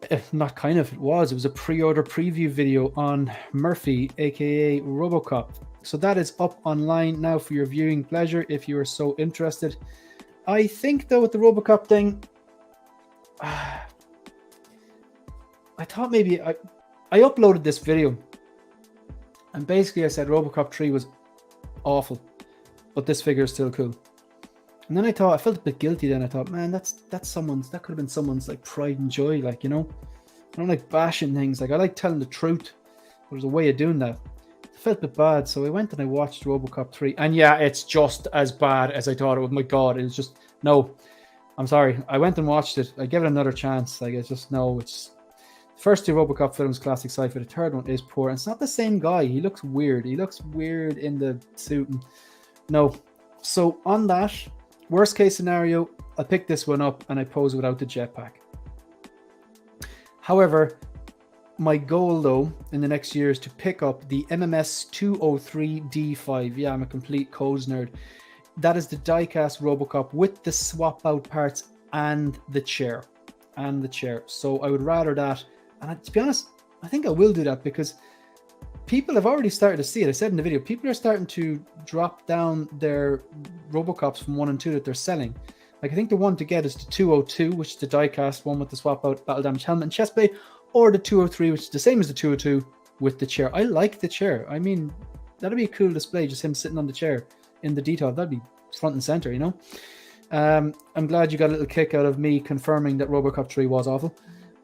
Speaker 1: it was a pre-order preview video on Murphy, aka Robocop. So that is up online now for your viewing pleasure if you are so interested. I think though with the Robocop thing, I thought maybe I uploaded this video. And basically I said Robocop 3 was awful, but this figure is still cool. And then I felt a bit guilty then. I thought, man, that could have been someone's like pride and joy, like, you know. I don't like bashing things. Like, I like telling the truth. There's a way of doing that. I felt a bit bad, so I went and I watched Robocop 3. And yeah, it's just as bad as I thought it was. My God, it was just, no. I'm sorry. I went and watched it. I gave it another chance. Like, it's just, no, it's... First 2 Robocop films, classic sci-fi. The third one is poor. And it's not the same guy. He looks weird. He looks weird in the suit. And no. So on that, worst case scenario, I pick this one up and I pose without the jetpack. However, my goal though in the next year is to pick up the MMS 203D5. Yeah, I'm a complete codes nerd. That is the diecast Robocop with the swap out parts and the chair. So I would rather that. And to be honest, I think I will do that because people have already started to see it. I said in the video, people are starting to drop down their Robocops from 1 and 2 that they're selling. Like, I think the one to get is the 202, which is the die-cast one with the swap-out battle damage helmet and chest plate, or the 203, which is the same as the 202 with the chair. I like the chair. I mean, that'd be a cool display, just him sitting on the chair in the detail. That'd be front and center, you know? I'm glad you got a little kick out of me confirming that Robocop 3 was awful.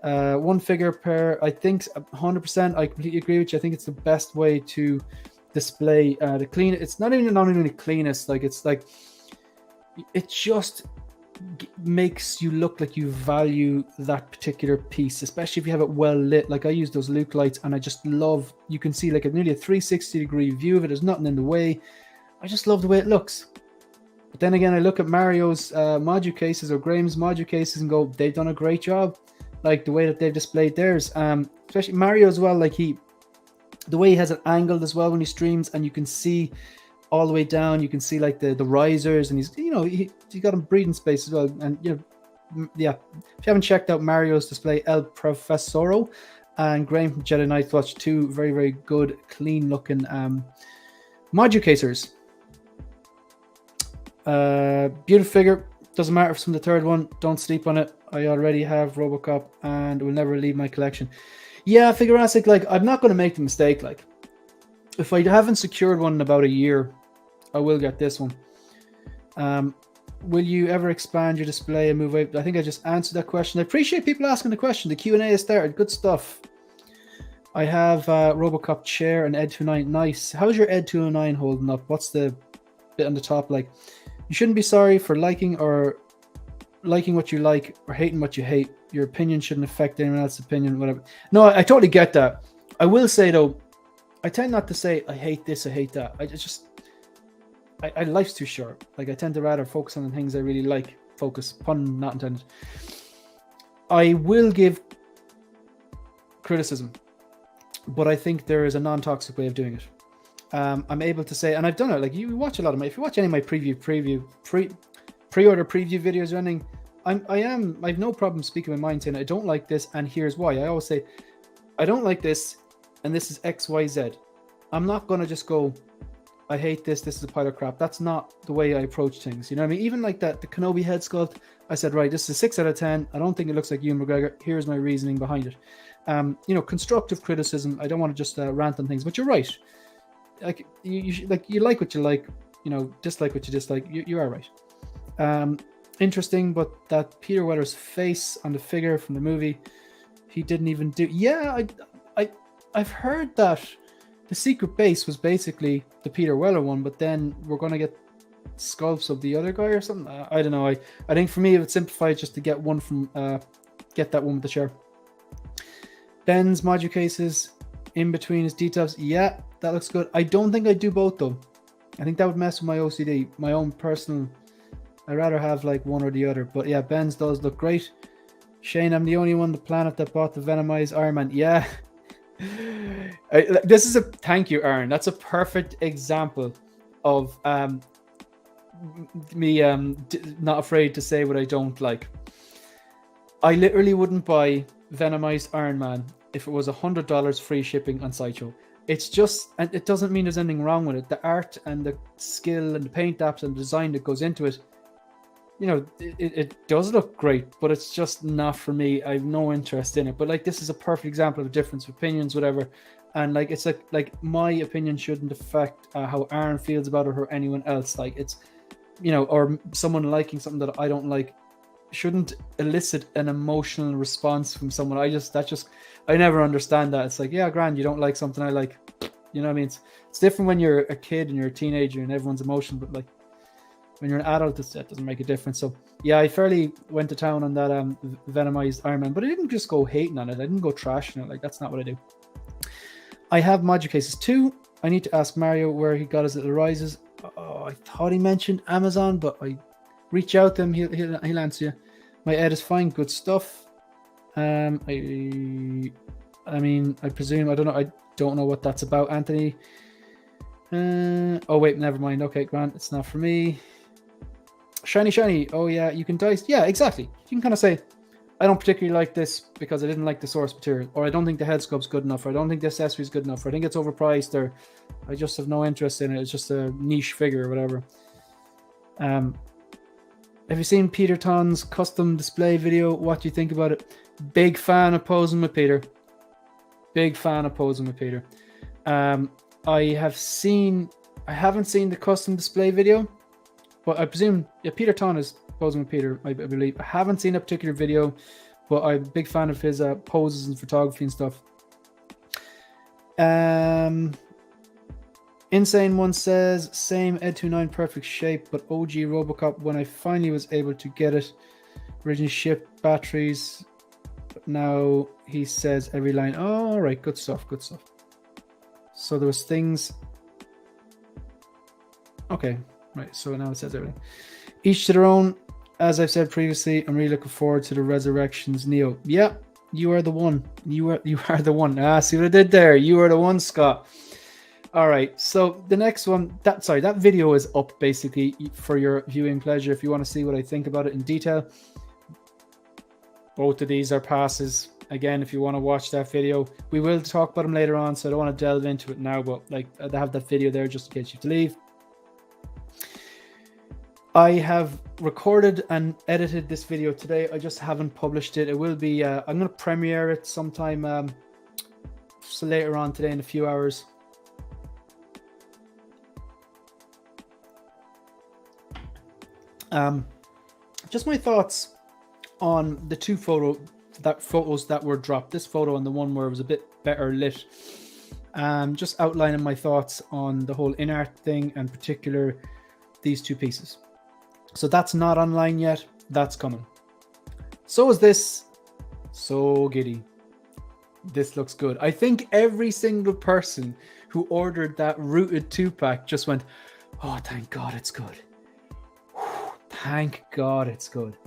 Speaker 1: One figure per, I think 100%. I completely agree with you. I think it's the best way to display the clean. It's not even the cleanest. Like, it's like it just makes you look like you value that particular piece, especially if you have it well lit. Like, I use those Luke lights, and I just love. You can see like nearly a 360-degree view of it. There's nothing in the way. I just love the way it looks. But then again, I look at Mario's module cases or Graham's module cases and go, they've done a great job. Like the way that they've displayed theirs, especially Mario as well. Like the way he has it angled as well when he streams, and you can see all the way down. You can see like the risers, and he's got him breathing space as well. And yeah, if you haven't checked out Mario's display, El Profesoro and Graham from Jedi Knight Watch, two very, very good, clean looking moducasers. Beautiful figure. Doesn't matter if it's from the third one. Don't sleep on it. I already have Robocop and will never leave my collection. Yeah, Figurastic, like, I'm not going to make the mistake. Like, if I haven't secured one in about a year, I will get this one. Will you ever expand your display and move away? I think I just answered that question. I appreciate people asking the question. The Q&A has started. Good stuff. I have Robocop chair and Ed 209. Nice. How's your Ed 209 holding up? What's the bit on the top like? You shouldn't be sorry for liking what you like or hating what you hate. Your opinion shouldn't affect anyone else's opinion, whatever. No, I totally get that. I will say, though, I tend not to say, I hate this, I hate that. Life's too short. Like, I tend to rather focus on the things I really like. Focus, pun not intended. I will give criticism, but I think there is a non-toxic way of doing it. I'm able to say, and I've done it, like, you watch a lot of my, if you watch any of my pre-order preview videos or anything, I have no problem speaking my mind saying I don't like this and here's why. I always say I don't like this and this is XYZ. I'm not going to just go, I hate this is a pile of crap. That's not the way I approach things. You know what I mean? Even like that, the Kenobi head sculpt, I said, right, this is a 6 out of 10. I don't think it looks like Ewan McGregor. Here's my reasoning behind it. Constructive criticism. I don't want to just rant on things, but you're right. Like you like what you like, dislike what you dislike. You are right. Interesting, but that Peter Weller's face on the figure from the movie, he didn't even do. Yeah, I've heard that the secret base was basically the Peter Weller one, but then we're going to get sculpts of the other guy or something. I don't know. I think for me it would simplify just to get one from get that one with the chair. Ben's module cases in between his details. Yeah, that looks good. I don't think I'd do both though. I think that would mess with my OCD, my own personal. I'd rather have like one or the other. But yeah, Ben's does look great. Shane, I'm the only one on the planet that bought the Venomized Iron Man. Yeah. This is a thank you, Aaron. That's a perfect example of me not afraid to say what I don't like. I literally wouldn't buy Venomized Iron Man if it was $100 free shipping on Sideshow. It's just, and it doesn't mean there's anything wrong with it. The art and the skill and the paint apps and the design that goes into it, it does look great, but it's just not for me. I have no interest in it. But like, this is a perfect example of difference of opinions, whatever. And like, it's like my opinion shouldn't affect how Aaron feels about it or anyone else. Like, it's, or someone liking something that I don't like shouldn't elicit an emotional response from someone. I never understand that. It's like, yeah, grand, you don't like something I like. You know what I mean? It's different when you're a kid and you're a teenager and everyone's emotional, but like when you're an adult, that doesn't make a difference. So yeah, I fairly went to town on that Venomized Iron Man, but I didn't just go hating on it. I didn't go trashing it. Like, that's not what I do. I have module cases too. I need to ask Mario where he got his little rises. Oh, I thought he mentioned Amazon, but I reach out to him. He'll answer you. My Ed is fine. Good stuff. I mean, I presume, I don't know what that's about, Anthony. Oh wait, never mind. Okay, Grant, it's not for me. Shiny. Oh yeah, you can dice. Yeah, exactly. You can kind of say, I don't particularly like this because I didn't like the source material, or I don't think the head sculpt's good enough, or I don't think the accessory is good enough, or I think it's overpriced, or I just have no interest in it. It's just a niche figure or whatever. Have you seen Peter Ton's custom display video? What do you think about it? Big fan of posing with Peter. I haven't seen the custom display video, but I presume Peter Ton is posing with Peter, I believe. I haven't seen a particular video, but I'm a big fan of his poses and photography and stuff. Insane One says, same Ed29 perfect shape, but OG Robocop when I finally was able to get it. Originally shipped batteries, but now he says every line. Oh, all right, good stuff. So there was things. Okay, right. So now it says everything. Each to their own. As I've said previously, I'm really looking forward to the Resurrections Neo. Yeah, you are the one. You are the one. See what I did there? You are the one, Scott. All right, so the next one, that video is up basically for your viewing pleasure if you want to see what I think about it in detail.
Speaker 2: Both of these are passes. Again, if you want to watch that video, we will talk about them later on, so I don't want to delve into it now, but like I have that video there just in case you have to leave. I have recorded and edited this video today. I just haven't published it. It will be, I'm going to premiere it sometime so later on today in a few hours. Just my thoughts on the two photos that were dropped. This photo and the one where it was a bit better lit. Just outlining my thoughts on the whole in-art thing, and particular these two pieces. So that's not online yet. That's coming. So is this. So giddy. This looks good. I think every single person who ordered that rooted 2-pack just went, oh, thank God it's good. Thank God it's good.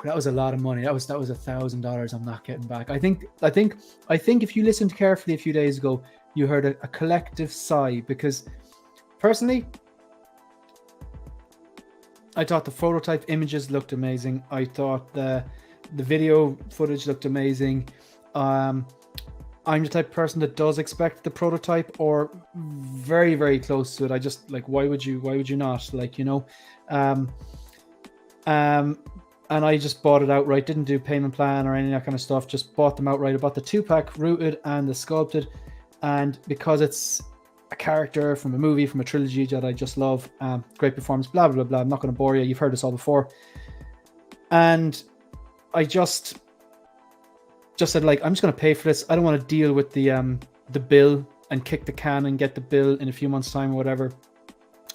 Speaker 2: That was a lot of money. That was $1,000 I'm not getting back. I think if you listened carefully a few days ago, you heard a collective sigh, because personally, I thought the prototype images looked amazing. I thought the video footage looked amazing. I'm the type of person that does expect the prototype or very, very close to it. I just like, why would you not? Like, you know, and I just bought it outright. Didn't do payment plan or any of that kind of stuff. Just bought them outright. I bought the 2-pack rooted and the sculpted, and because it's a character from a movie, from a trilogy that I just love, great performance, blah blah blah. I'm not going to bore you. You've heard this all before, and I just said, like, I'm just going to pay for this. I don't want to deal with the bill and kick the can and get the bill in a few months' time or whatever.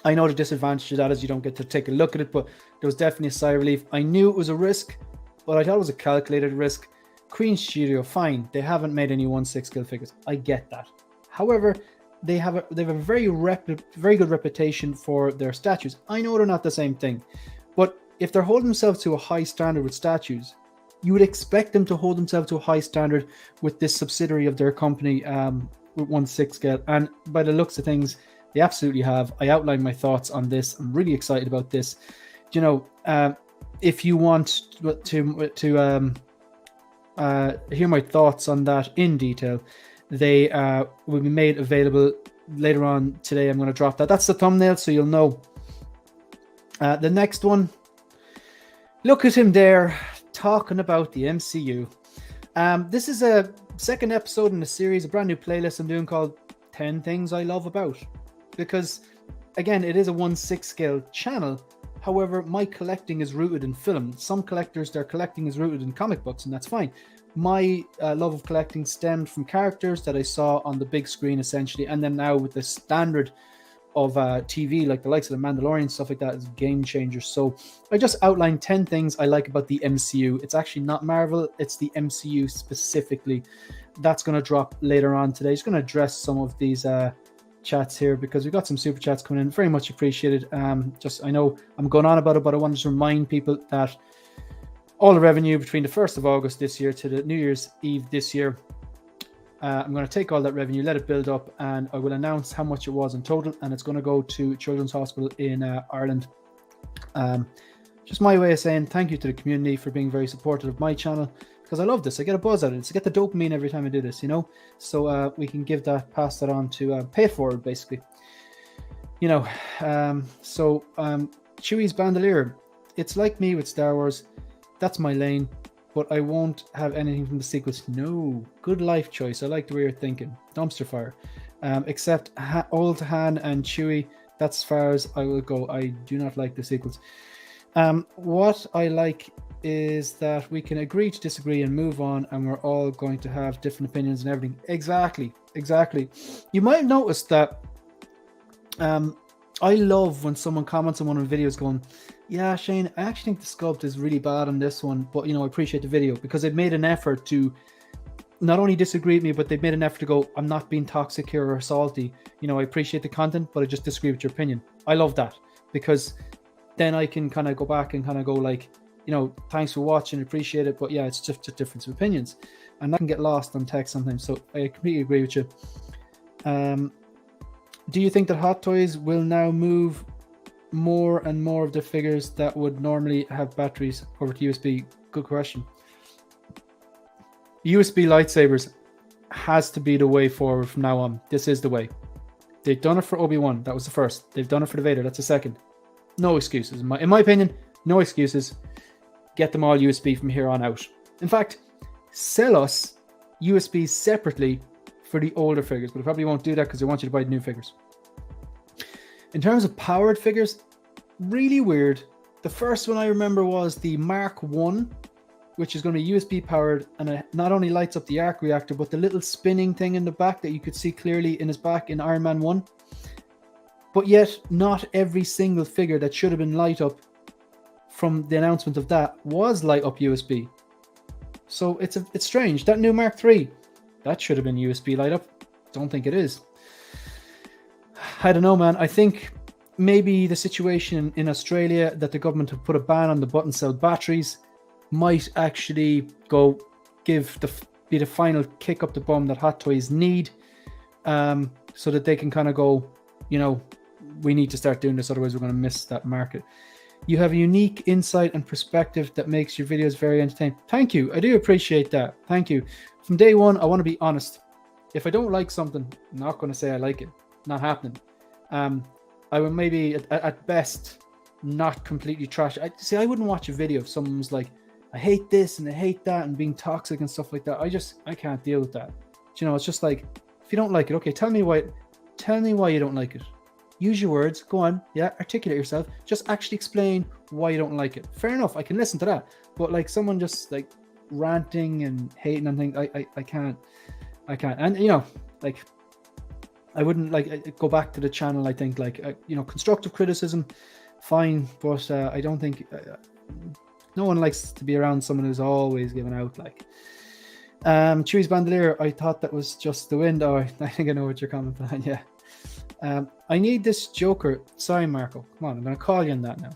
Speaker 2: I know the disadvantage of that is you don't get to take a look at it, but there was definitely a sigh of relief. I knew it was a risk, but I thought it was a calculated risk. Queen Studio, fine. They haven't made any 1/6 scale figures. I get that. However, they have a very good reputation for their statues. I know they're not the same thing, but if they're holding themselves to a high standard with statues, you would expect them to hold themselves to a high standard with this subsidiary of their company with 1/6 scale. And by the looks of things, they absolutely have. I outlined my thoughts on this. I'm really excited about this. You know, if you want to hear my thoughts on that in detail, they will be made available later on today. I'm going to drop that. That's the thumbnail, so you'll know. The next one, look at him there talking about the MCU. This is a second episode in a series, a brand new playlist I'm doing called 10 Things I Love About. Because, again, it is a 1/6 scale channel. However, my collecting is rooted in film. Some collectors, their collecting is rooted in comic books, and that's fine. My love of collecting stemmed from characters that I saw on the big screen, essentially, and then now with the standard of TV, like the likes of The Mandalorian, stuff like that, is game changer. So I just outlined 10 things I like about the MCU. It's actually not Marvel, it's the MCU specifically. That's going to drop later on today. Just going to address some of these chats here because we've got some super chats coming in. Very much appreciated. I know I'm going on about it, but I wanted to remind people that all the revenue between the 1st of August this year to the New Year's Eve this year, I'm going to take all that revenue, let it build up, and I will announce how much it was in total, and it's going to go to Children's Hospital in Ireland. Just my way of saying thank you to the community for being very supportive of my channel, because I love this. I get a buzz out of it. I get the dopamine every time I do this, you know? So we can pass that on to pay it forward, basically. You know, Chewie's Bandolier. It's like me with Star Wars. That's my lane, but I won't have anything from the sequels. No, good life choice. I like the way you're thinking. Dumpster fire. Except old Han and Chewie, that's as far as I will go. I do not like the sequels. What I like is that we can agree to disagree and move on, and we're all going to have different opinions and everything. Exactly. You might have noticed that I love when someone comments on one of the videos going, yeah, Shane, I actually think the sculpt is really bad on this one, but, you know, I appreciate the video, because they've made an effort to not only disagree with me, but they've made an effort to go, I'm not being toxic here or salty. You know, I appreciate the content, but I just disagree with your opinion. I love that, because then I can kind of go back and kind of go like, you know, thanks for watching, appreciate it, but yeah, it's just a difference of opinions. And that can get lost on text sometimes, so I completely agree with you. Do you think that Hot Toys will now move more and more of the figures that would normally have batteries over to USB? Good question. USB lightsabers has to be the way forward from now on. This is the way. They've done it for Obi-Wan. That was the first. They've done it for the Vader. That's the second. No excuses. In my opinion, no excuses. Get them all USB from here on out. In fact, sell us USB separately for the older figures, but they probably won't do that because they want you to buy the new figures. In terms of powered figures, really weird. The first one I remember was the Mark 1, which is going to be USB powered, and it not only lights up the arc reactor, but the little spinning thing in the back that you could see clearly in his back in Iron Man 1. But yet, not every single figure that should have been light up from the announcement of that was light up USB. So it's strange. That new Mark 3, that should have been USB light up. Don't think it is. I don't know, man. I think maybe the situation in Australia that the government have put a ban on the button cell batteries might actually be the final kick up the bum that Hot Toys need, so that they can kind of go, we need to start doing this, otherwise we're going to miss that market. You have a unique insight and perspective that makes your videos very entertaining. Thank you. I do appreciate that. Thank you. From day one, I want to be honest. If I don't like something, I'm not going to say I like it. Not happening. I would maybe at best not completely trash. I wouldn't watch a video if someone was like, I hate this and I hate that and being toxic and stuff like that. I can't deal with that. It's just like, if you don't like it, okay, tell me why you don't like it. Use your words. Go on. Yeah, articulate yourself. Just actually explain why you don't like it. Fair enough. I can listen to that. But like someone just like ranting and hating and things, I can't. And like I wouldn't like go back to the channel. I think like constructive criticism, fine, but I don't think no one likes to be around someone who's always giving out like. Chewie's Bandolier, I thought that was just the wind. Oh, I think I know what you're commenting on. Yeah. I need this Joker. Sorry, Marco. Come on, I'm going to call you on that now.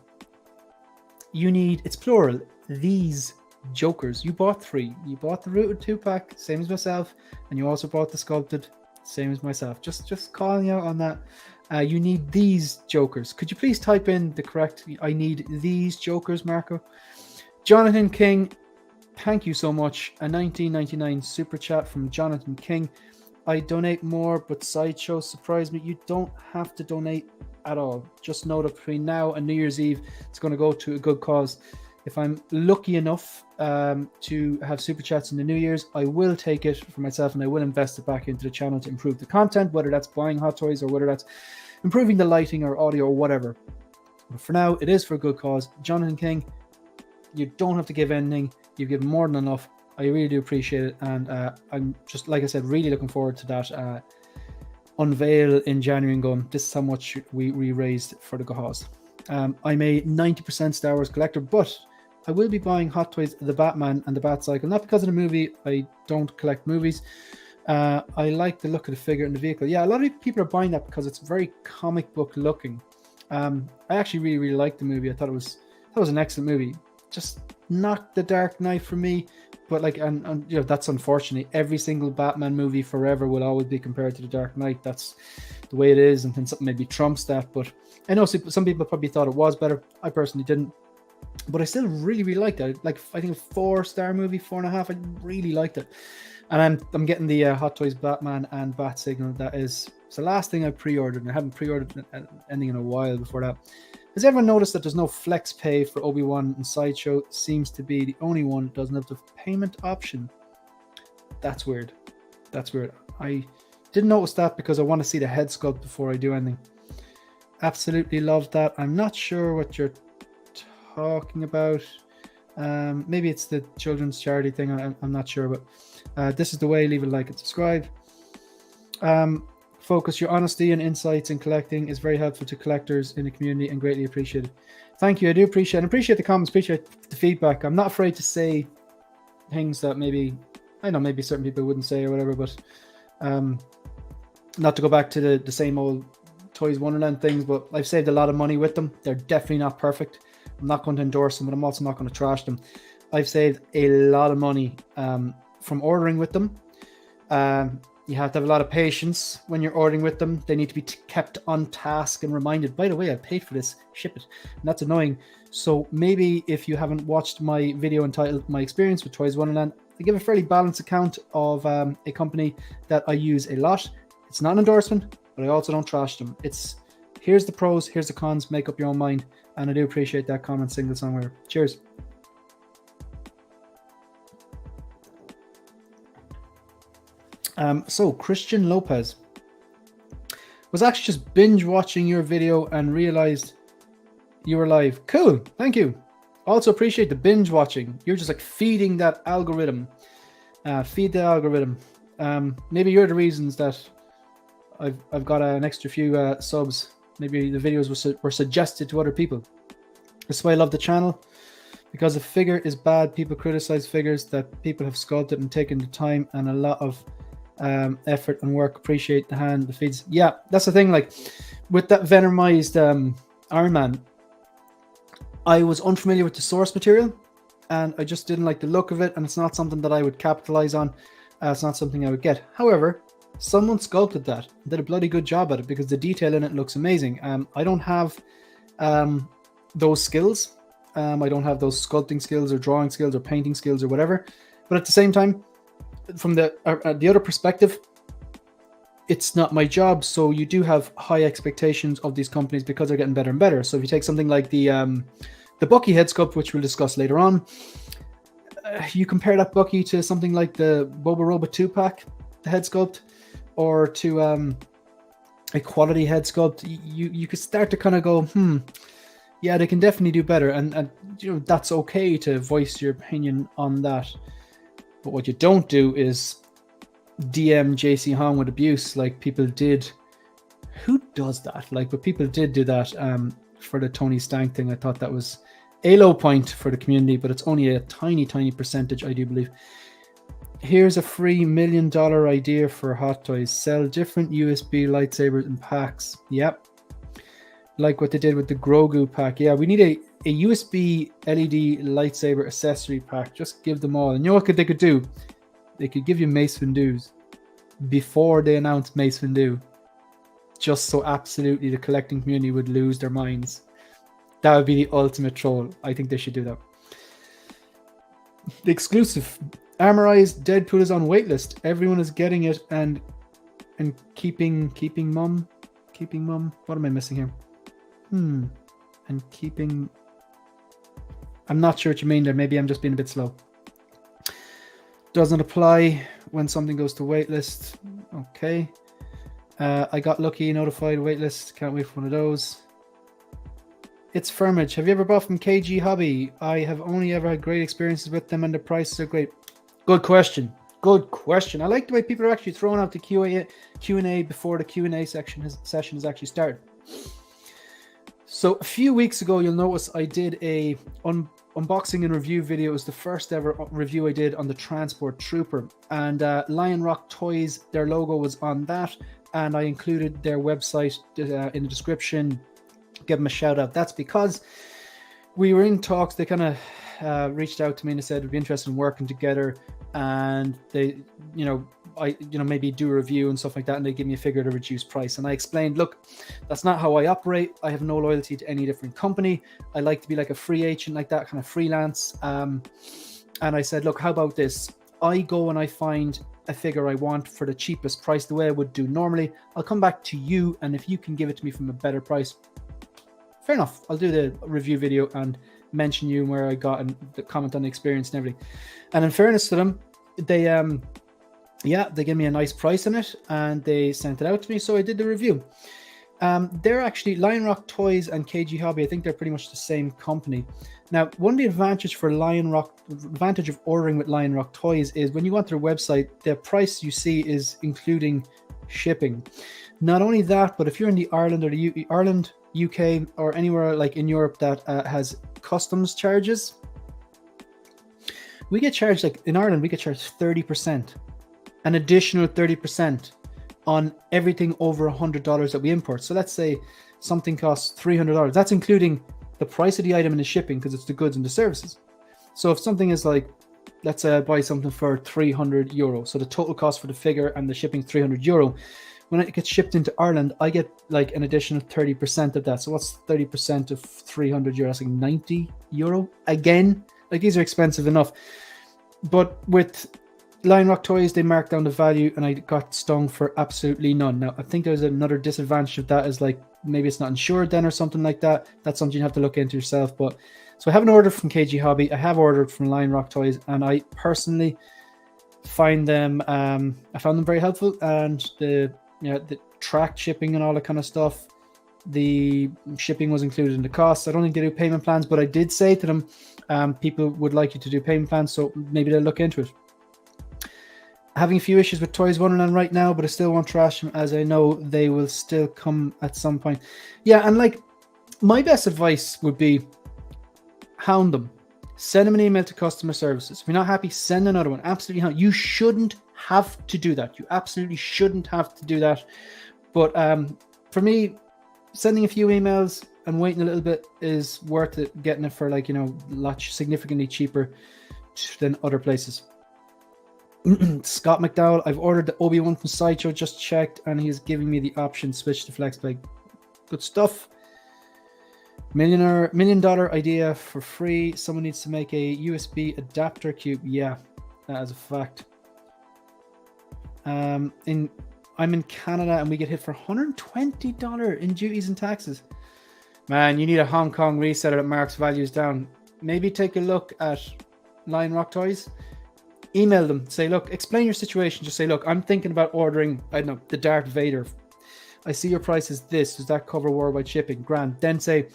Speaker 2: You need, it's plural, these Jokers. You bought 3. You bought the rooted 2-pack, same as myself, and you also bought the sculpted, same as myself. Just calling you out on that. You need these Jokers. Could you please type in the correct, I need these Jokers, Marco? Jonathan King, thank you so much. A 1999 super chat from Jonathan King. I donate more, but Sideshow surprised me. You don't have to donate at all. Just know that between now and New Year's Eve, it's going to go to a good cause. If I'm lucky enough to have super chats in the New Year's, I will take it for myself and I will invest it back into the channel to improve the content, whether that's buying Hot Toys or whether that's improving the lighting or audio or whatever. But for now, it is for a good cause. Jonathan King, you don't have to give anything. You've given more than enough. I really do appreciate it, and I'm just, like I said, really looking forward to that unveil in January and going, this is how much we raised for the cause. I'm a 90% Star Wars collector, but I will be buying Hot Toys, the Batman and the Batcycle, not because of the movie. I don't collect movies. I like the look of the figure and the vehicle. Yeah, a lot of people are buying that because it's very comic book looking. I actually really, really liked the movie. I thought it was an excellent movie. Just not the Dark Knight for me. But like, and that's unfortunate. Every single Batman movie forever will always be compared to the Dark Knight. That's the way it is, and then something maybe trumps that. But I know some people probably thought it was better. I personally didn't, but I still really, really liked it. Like, I think a 4-star movie, 4.5. I really liked it, and I'm getting the Hot Toys Batman and Bat Signal. That is, it's the last thing I pre-ordered, and I haven't pre-ordered anything in a while before that. Has everyone noticed that there's no flex pay for Obi-Wan and Sideshow? Seems to be the only one that doesn't have the payment option. That's weird. I didn't notice that because I want to see the head sculpt before I do anything. Absolutely love that. I'm not sure what you're talking about. Maybe it's the children's charity thing. I'm not sure, but this is the way. Leave a like and subscribe. Focus. Your honesty and insights in collecting is very helpful to collectors in the community and greatly appreciated. Thank you. I do appreciate the comments, appreciate the feedback. I'm not afraid to say things that maybe certain people wouldn't say or whatever, but not to go back to the same old Toys Wonderland things, but I've saved a lot of money with them. They're definitely not perfect. I'm not going to endorse them, but I'm also not going to trash them. I've saved a lot of money from ordering with them. You have to have a lot of patience when you're ordering with them. They need to be kept on task and reminded, by the way, I paid for this, ship it. And that's annoying. So maybe if you haven't watched my video entitled My Experience with Toys Wonderland, I give a fairly balanced account of a company that I use a lot. It's not an endorsement, but I also don't trash them. It's here's the pros, here's the cons, make up your own mind. And I do appreciate that comment, Single Songwriter. Cheers. So Christian Lopez was actually just binge watching your video and realized you were live. Cool, thank you. Also appreciate the binge watching. You're just like feeding that algorithm. Feed the algorithm. Maybe you're the reasons that I've got an extra few subs. Maybe the videos were suggested to other people. That's why I love the channel. Because a figure is bad, people criticize figures that people have sculpted and taken the time and a lot of effort and work. Appreciate the hand, the feeds. Yeah, that's the thing. Like with that Venomized Iron Man, I was unfamiliar with the source material and I just didn't like the look of it, and it's not something that I would capitalize on. It's not something I would get. However, someone sculpted that, did a bloody good job at it because the detail in it looks amazing. I don't have those skills. I don't have those sculpting skills or drawing skills or painting skills or whatever. But at the same time, from the other perspective, it's not my job. So you do have high expectations of these companies because they're getting better and better. So if you take something like the Bucky head sculpt, which we'll discuss later on, you compare that Bucky to something like the Boba Roba 2-pack, the head sculpt, or to a quality head sculpt, you could start to kind of go, yeah, they can definitely do better. And you know, that's okay to voice your opinion on that. But what you don't do is DM JC Hong with abuse like people did. Who does that? Like, but people did do that for the Tony Stank thing. I thought that was a low point for the community, but it's only a tiny percentage, I do believe. Here's a free $1 million idea for Hot Toys. Sell different USB lightsabers in packs. Yep. Like what they did with the Grogu pack. Yeah, we need a USB LED lightsaber accessory pack. Just give them all. And you know what they could do? They could give you Mace Windu's before they announce Mace Windu. Just so absolutely the collecting community would lose their minds. That would be the ultimate troll. I think they should do that. The exclusive. Armorized Deadpool is on waitlist. Everyone is getting it and keeping mum. What am I missing here? And keeping. I'm not sure what you mean there. Maybe I'm just being a bit slow. Doesn't apply when something goes to waitlist. Okay. I got lucky, notified waitlist. Can't wait for one of those. It's Firmage. Have you ever bought from KG Hobby? I have only ever had great experiences with them and the prices are great. Good question. Good question. I like the way people are actually throwing out the Q&A before the Q&A session has actually started. So a few weeks ago, you'll notice I did a unboxing and review video. It was the first ever review I did on the Transport Trooper. And Lion Rock Toys, their logo was on that. And I included their website in the description. Give them a shout out. That's because we were in talks. They kind of reached out to me and they said we'd be interested in working together. And they, maybe do a review and stuff like that, and they give me a figure at a reduced price. And I explained, look, that's not how I operate. I have no loyalty to any different company. I like to be like a free agent, like that, kind of freelance. And I said, look, how about this? I go and I find a figure I want for the cheapest price, the way I would do normally. I'll come back to you, and if you can give it to me from a better price, fair enough. I'll do the review video and mention you and where I got and the comment on the experience and everything. And in fairness to them, they gave me a nice price on it and they sent it out to me, so I did the review. They're actually Lion Rock Toys and KG Hobby. I think they're pretty much the same company. Now, one of the advantage of ordering with Lion Rock Toys is when you go onto their website, the price you see is including shipping. Not only that, but if you're in the Ireland or the Ireland, UK, or anywhere like in Europe that has customs charges, we get charged, like in Ireland, we get charged 30%, an additional 30% on everything over $100 that we import. So let's say something costs $300. That's including the price of the item and the shipping, because it's the goods and the services. So if something is like let's buy something for €300. So the total cost for the figure and the shipping is €300. When it gets shipped into Ireland, I get like an additional 30% of that. So what's 30% of €300? That's like €90. Again, like these are expensive enough. But with Lion Rock Toys, they marked down the value and I got stung for absolutely none. Now, I think there's another disadvantage of that is like maybe it's not insured then or something like that. That's something you have to look into yourself. But so I haven't ordered from KG Hobby. I have ordered from Lion Rock Toys, and I personally find them, I found them very helpful, and the tracked shipping and all that kind of stuff. The shipping was included in the cost. I don't think they do payment plans, but I did say to them, people would like you to do payment plans, so maybe they'll look into it. Having a few issues with Toys Wonderland right now, but I still won't trash them as I know they will still come at some point. Yeah, and like my best advice would be hound them. Send them an email to customer services. If you're not happy, send another one. Absolutely not. You shouldn't have to do that. You absolutely shouldn't have to do that. But for me, sending a few emails and waiting a little bit is worth it, getting it for like, lot significantly cheaper than other places. Scott McDowell, I've ordered the Obi-Wan from Sideshow, just checked, and he's giving me the option switch to FlexPay. Good stuff. $1 million idea for free. Someone needs to make a USB adapter cube. Yeah, that is a fact. I'm in Canada and we get hit for $120 in duties and taxes. Man, you need a Hong Kong reseller that marks values down. Maybe take a look at Lion Rock Toys. Email them. Say, look, explain your situation. Just say, look, I'm thinking about ordering, I don't know, the Darth Vader. I see your price is this. Does that cover worldwide shipping? Grand. Then say,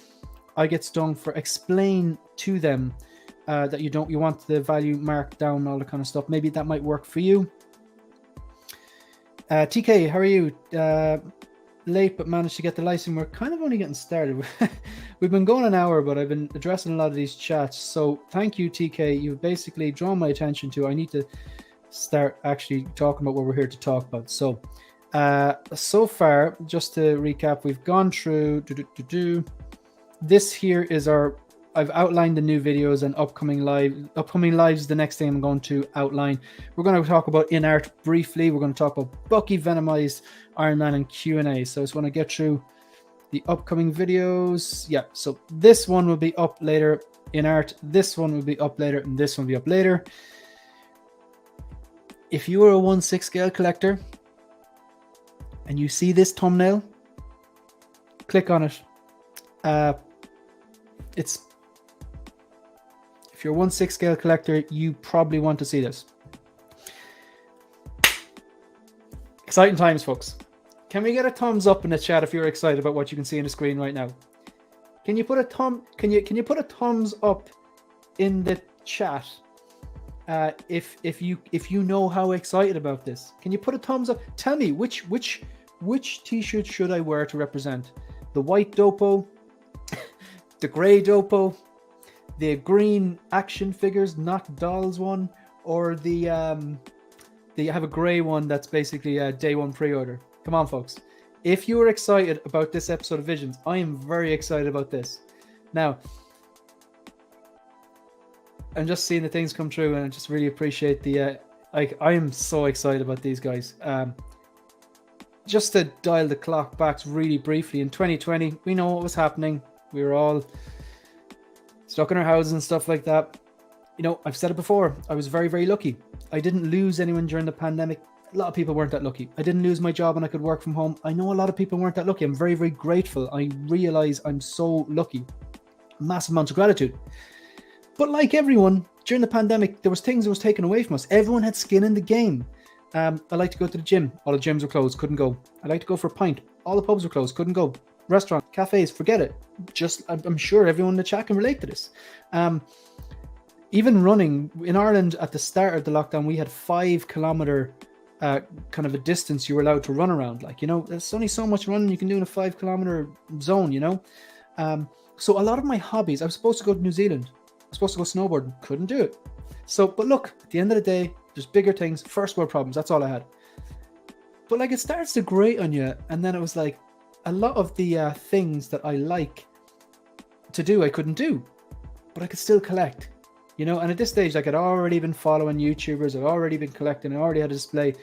Speaker 2: I get stung for, explain to them that you want the value marked down, all that kind of stuff. Maybe that might work for you. TK, how are you? Late, but managed to get the live stream. We're kind of only getting started. We've been going an hour, but I've been addressing a lot of these chats. So thank you, TK. You've basically drawn my attention to, I need to start actually talking about what we're here to talk about. So, so far, just to recap, we've gone through, this here is I've outlined the new videos and upcoming lives. The next thing I'm going to outline. We're going to talk about in art briefly. We're going to talk about Bucky, Venomized, Iron Man, and Q&A. So I just want to get through the upcoming videos. Yeah, so this one will be up later in art. This one will be up later, and this one will be up later. If you are a 1/6 scale collector and you see this thumbnail, click on it. If you're a 1/6 scale collector, you probably want to see this. Exciting times, folks. Can we get a thumbs up in the chat if you're excited about what you can see on the screen right now? Can you put a can you put a thumbs up in the chat if you know how excited about this? Can you put a thumbs up? Tell me which t-shirt should I wear to represent? The white Dopo, the grey Dopo, the green action figures, not dolls one, or the have a grey one that's basically a day one pre-order. Come on, folks. If you are excited about this episode of Visions, I am very excited about this. Now, I'm just seeing the things come through, and I just really appreciate the I am so excited about these guys. Just to dial the clock back really briefly, in 2020, we know what was happening. We were all stuck in our houses and stuff like that. I've said it before. I was very, very lucky. I didn't lose anyone during the pandemic. A lot of people weren't that lucky. I didn't lose my job and I could work from home. I know a lot of people weren't that lucky. I'm very, very grateful. I realize I'm so lucky. Massive amounts of gratitude. But like everyone, during the pandemic, there was things that was taken away from us. Everyone had skin in the game. I like to go to the gym. All the gyms were closed. Couldn't go. I like to go for a pint. All the pubs were closed. Couldn't go. Restaurants, cafes, forget it. I'm sure everyone in the chat can relate to this. Even running in Ireland at the start of the lockdown, we had 5 kilometer kind of a distance you were allowed to run around. There's only so much running you can do in a 5 kilometer zone, So a lot of my hobbies, I was supposed to go to New Zealand. I was supposed to go snowboarding. Couldn't do it. But look, at the end of the day, there's bigger things, first world problems. That's all I had. But it starts to grate on you. And then it was like a lot of the things that I like to do, I couldn't do, but I could still collect. you know. And at this stage, like, I'd already been following YouTubers, I'd already been collecting, I already had a display.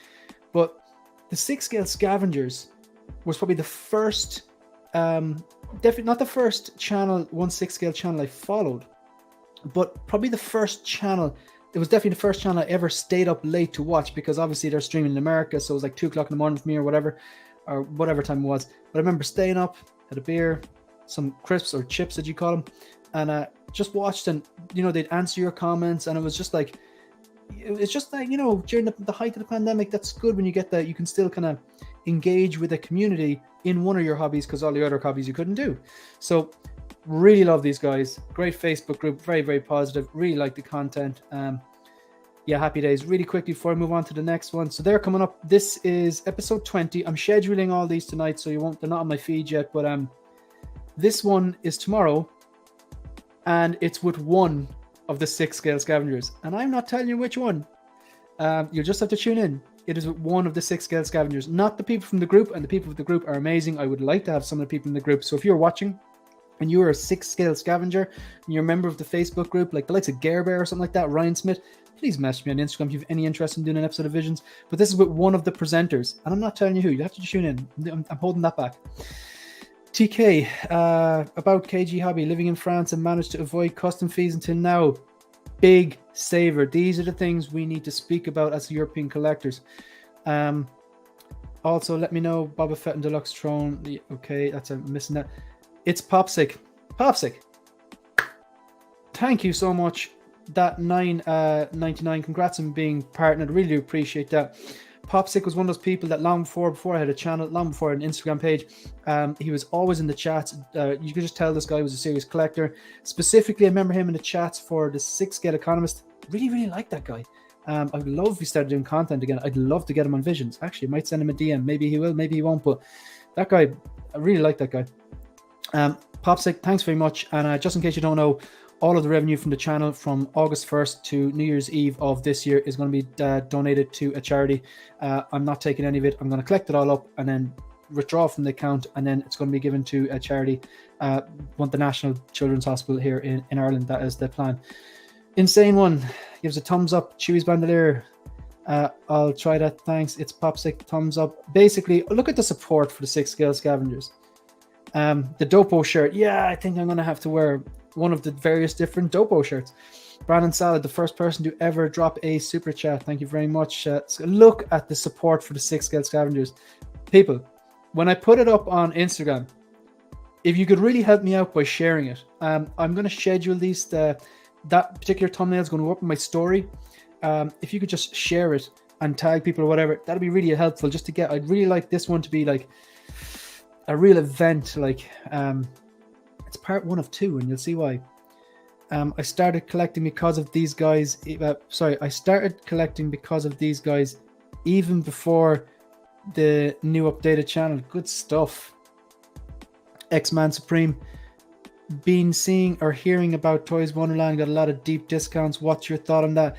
Speaker 2: But the 6-scale scavengers was probably the first, definitely not the first channel, 1/6-scale channel I followed, but probably the first channel. It was definitely the first channel I ever stayed up late to watch, because obviously they're streaming in America, so it was like 2 o'clock in the morning for me or whatever time it was. But I remember staying up, had a beer, some crisps or chips, as you call them, and just watched, and you know, they'd answer your comments, and it was just like, it's just like, you know, during the height of the pandemic, that's good when you get that you can still kind of engage with the community in one of your hobbies, because all the other hobbies you couldn't do. So really love these guys. Great Facebook group, very, very positive. Really like the content. Yeah, happy days. Really quickly before I move on to the next one. So they're coming up. This is episode 20. I'm scheduling all these tonight, so they're not on my feed yet, but this one is tomorrow, and it's with one of the 6-scale scavengers, and I'm not telling you which one. You'll just have to tune in. It is with one of the 6-scale scavengers, not the people from the group, and the people of the group are amazing. I would like to have some of the people in the group. So if you're watching and you are a 6-scale scavenger and you're a member of the Facebook group, like the likes of Gare Bear or something like that, Ryan Smith, please message me on Instagram if you have any interest in doing an episode of Visions. But this is with one of the presenters, and I'm not telling you who. You have to tune in. I'm holding that back. TK, about KG Hobby, living in France and managed to avoid custom fees until now. Big saver. These are the things we need to speak about as European collectors. Also, let me know Boba Fett and Deluxe Throne. Okay, I'm missing that. It's Popsick. Popsick, thank you so much. That $9.99. Congrats on being partnered. Really do appreciate that. Popsick was one of those people that long before I had a channel, long before an Instagram page, he was always in the chats. You could just tell this guy was a serious collector. Specifically, I remember him in the chats for the 6-scale Economist. Really, really like that guy. I would love if he started doing content again. I'd love to get him on Visions. Actually, I might send him a DM. Maybe he will, maybe he won't. But that guy, I really like that guy. Popsick, thanks very much. And just in case you don't know, all of the revenue from the channel from August 1st to New Year's Eve of this year is going to be donated to a charity. I'm not taking any of it. I'm going to collect it all up and then withdraw from the account, and then it's going to be given to a charity, the National Children's Hospital here in Ireland. That is the plan. Insane One gives a thumbs up. Chewy's Bandolier. I'll try that. Thanks. It's Popsick. Thumbs up. Basically, look at the support for the 6-scale scavengers. The Dopo shirt. Yeah, I think I'm going to have to wear one of the various different Dopo shirts. Brandon Salad, the first person to ever drop a super chat. Thank you very much. Look at the support for the 6-scale scavengers. People, when I put it up on Instagram, if you could really help me out by sharing it, I'm going to schedule these. That particular thumbnail is going to go up in my story. If you could just share it and tag people or whatever, that'd be really helpful. Just to get, I'd really like this one to be like a real event. Like, it's part 1 of 2, and you'll see why. I started collecting because of these guys. I started collecting because of these guys even before the new updated channel. Good stuff. X-Man Supreme. Been seeing or hearing about Toys Wonderland, got a lot of deep discounts. What's your thought on that?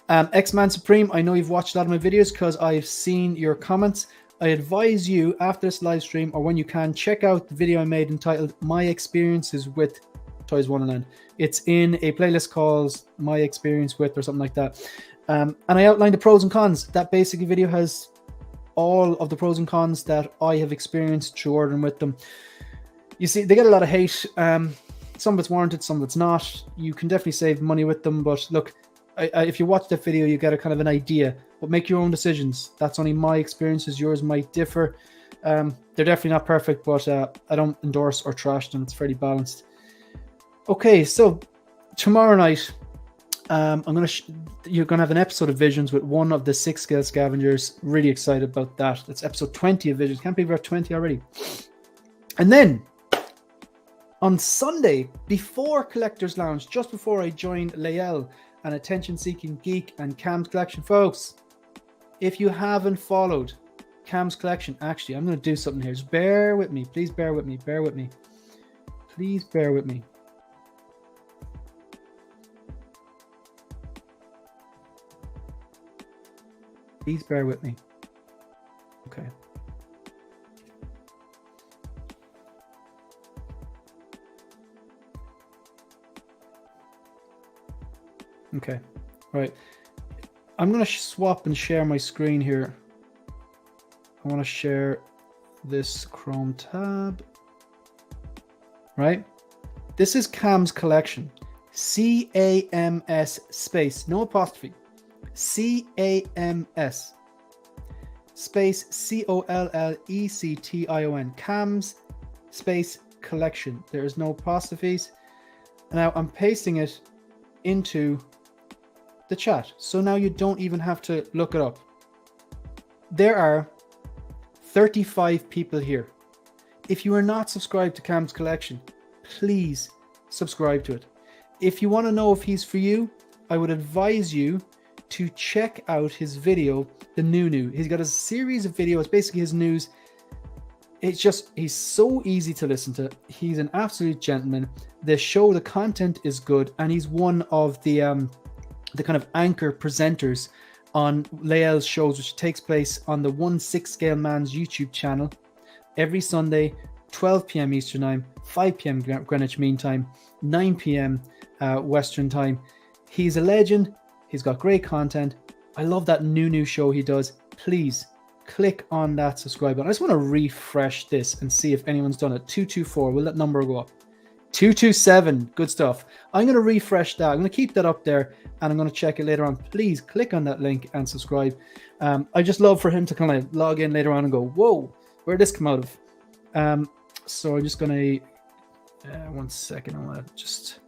Speaker 2: X-Man Supreme, I know you've watched a lot of my videos because I've seen your comments. I advise you after this live stream, or when you can, check out the video I made entitled My Experiences with Toys Wonderland. It's in a playlist called My Experience With or something like that. And I outlined the pros and cons. That basically video has all of the pros and cons that I have experienced through ordering with them. You see, they get a lot of hate. Some of it's warranted, some of it's not. You can definitely save money with them, but look, if you watch that video, you get a kind of an idea, but make your own decisions. That's only my experiences. Yours might differ. They're definitely not perfect, but I don't endorse or trash them. It's fairly balanced. Okay, so tomorrow night, you're gonna have an episode of Visions with one of the 6-scale scavengers. Really excited about that. That's episode 20 of Visions. Can't believe we're at 20 already. And then on Sunday, before Collector's Lounge, just before I joined Layel, an attention-seeking geek and Cam's Collection, folks, if you haven't followed Cam's Collection, actually, I'm going to do something here. Just bear with me. Please bear with me. Bear with me. Please bear with me. Please bear with me. Okay. Okay, right. I'm going to swap and share my screen here. I want to share this Chrome tab. Right? This is Cam's collection. C-A-M-S space, no apostrophe. C-A-M-S space C-O-L-L-E-C-T-I-O-N. Cam's space collection. There is no apostrophes. Now I'm pasting it into the chat. So now you don't even have to look it up. There are 35 people here. If you are not subscribed to Cam's collection, please subscribe to it. If you want to know if he's for you, I would advise you to check out his video, the new. He's got a series of videos, basically his news. He's so easy to listen to. He's an absolute gentleman. The content is good, and he's one of the kind of anchor presenters on Lael's shows, which takes place on the 1/6 Scale Man's YouTube channel every Sunday, 12 p.m. Eastern Time, 5 p.m. Greenwich Mean Time, 9 p.m. Western Time. He's a legend. He's got great content. I love that new show he does. Please click on that subscribe button. I just want to refresh this and see if anyone's done it. 224. Will that number go up? 227. Good stuff. I'm going to refresh that. I'm going to keep that up there, and I'm going to check it later on. Please click on that link and subscribe. I just love for him to kind of log in later on and go, whoa, where did this come out of? So I'm just going to, 1 second, I want to just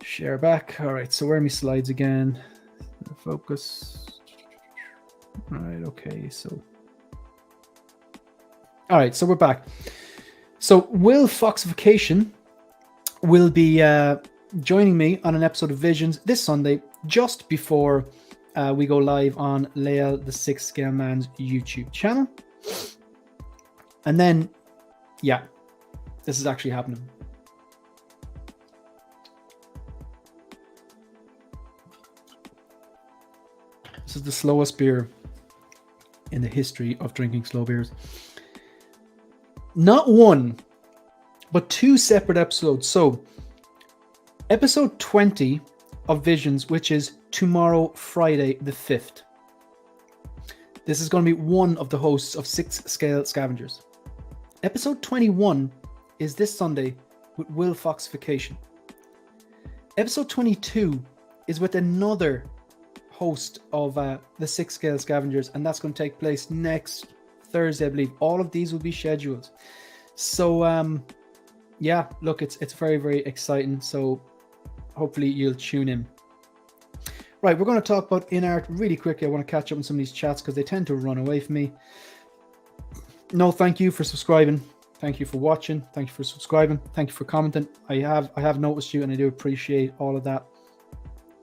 Speaker 2: share back. All right, so where are my slides again? Focus. All right, okay, so. All right, so we're back. So Will Foxification will be joining me on an episode of Visions this Sunday, just before we go live on Lael the 6th Scale Man's YouTube channel. And then, yeah, this is actually happening. This is the slowest beer in the history of drinking slow beers. Not one, but 2 separate episodes. So, episode 20 of Visions, which is tomorrow, Friday the 5th. This is going to be one of the hosts of 6 Scale Scavengers. Episode 21 is this Sunday with Will Foxification. Episode 22 is with another host of the 6 Scale Scavengers, and that's going to take place next Thursday, I believe. All of these will be scheduled. So, yeah, look, it's very, very exciting. So hopefully you'll tune in. Right, we're going to talk about InArt really quickly. I want to catch up on some of these chats because they tend to run away from me. No, thank you for subscribing. Thank you for watching. Thank you for subscribing. Thank you for commenting. I have noticed you, and I do appreciate all of that.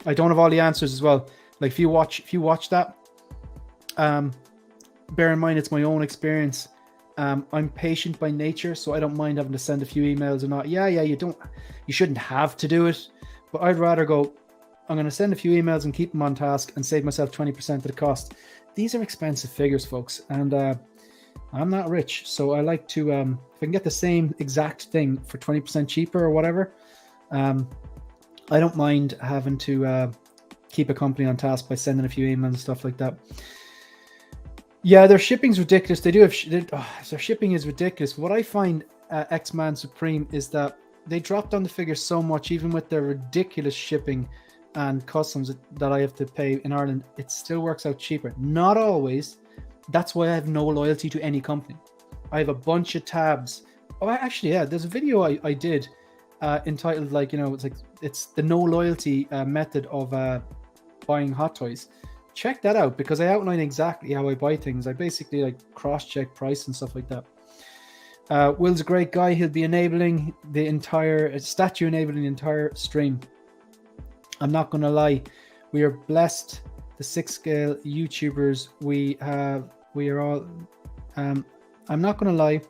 Speaker 2: I don't have all the answers as well. Like if you watch that, bear in mind it's my own experience. I'm patient by nature, so I don't mind having to send a few emails or not. Yeah, you shouldn't have to do it, but I'd rather go, I'm going to send a few emails and keep them on task and save myself 20% of the cost. These are expensive figures, folks, and I'm not rich, so I like to, if I can get the same exact thing for 20% cheaper or whatever, I don't mind having to keep a company on task by sending a few emails and stuff like that. Yeah, their shipping's ridiculous. They do have their shipping is ridiculous. What I find X-Man Supreme is that they dropped down the figure so much, even with their ridiculous shipping and customs that I have to pay in Ireland. It still works out cheaper. Not always. That's why I have no loyalty to any company. I have a bunch of tabs. Oh, actually, yeah, there's a video I did entitled, like, it's the no loyalty method of buying hot toys. Check that out because I outline exactly how I buy things. I basically cross-check price and stuff like that. Will's a great guy. He'll be enabling the entire stream. I'm not going to lie. We are blessed. The 6 Scale YouTubers we are all, I'm not going to lie.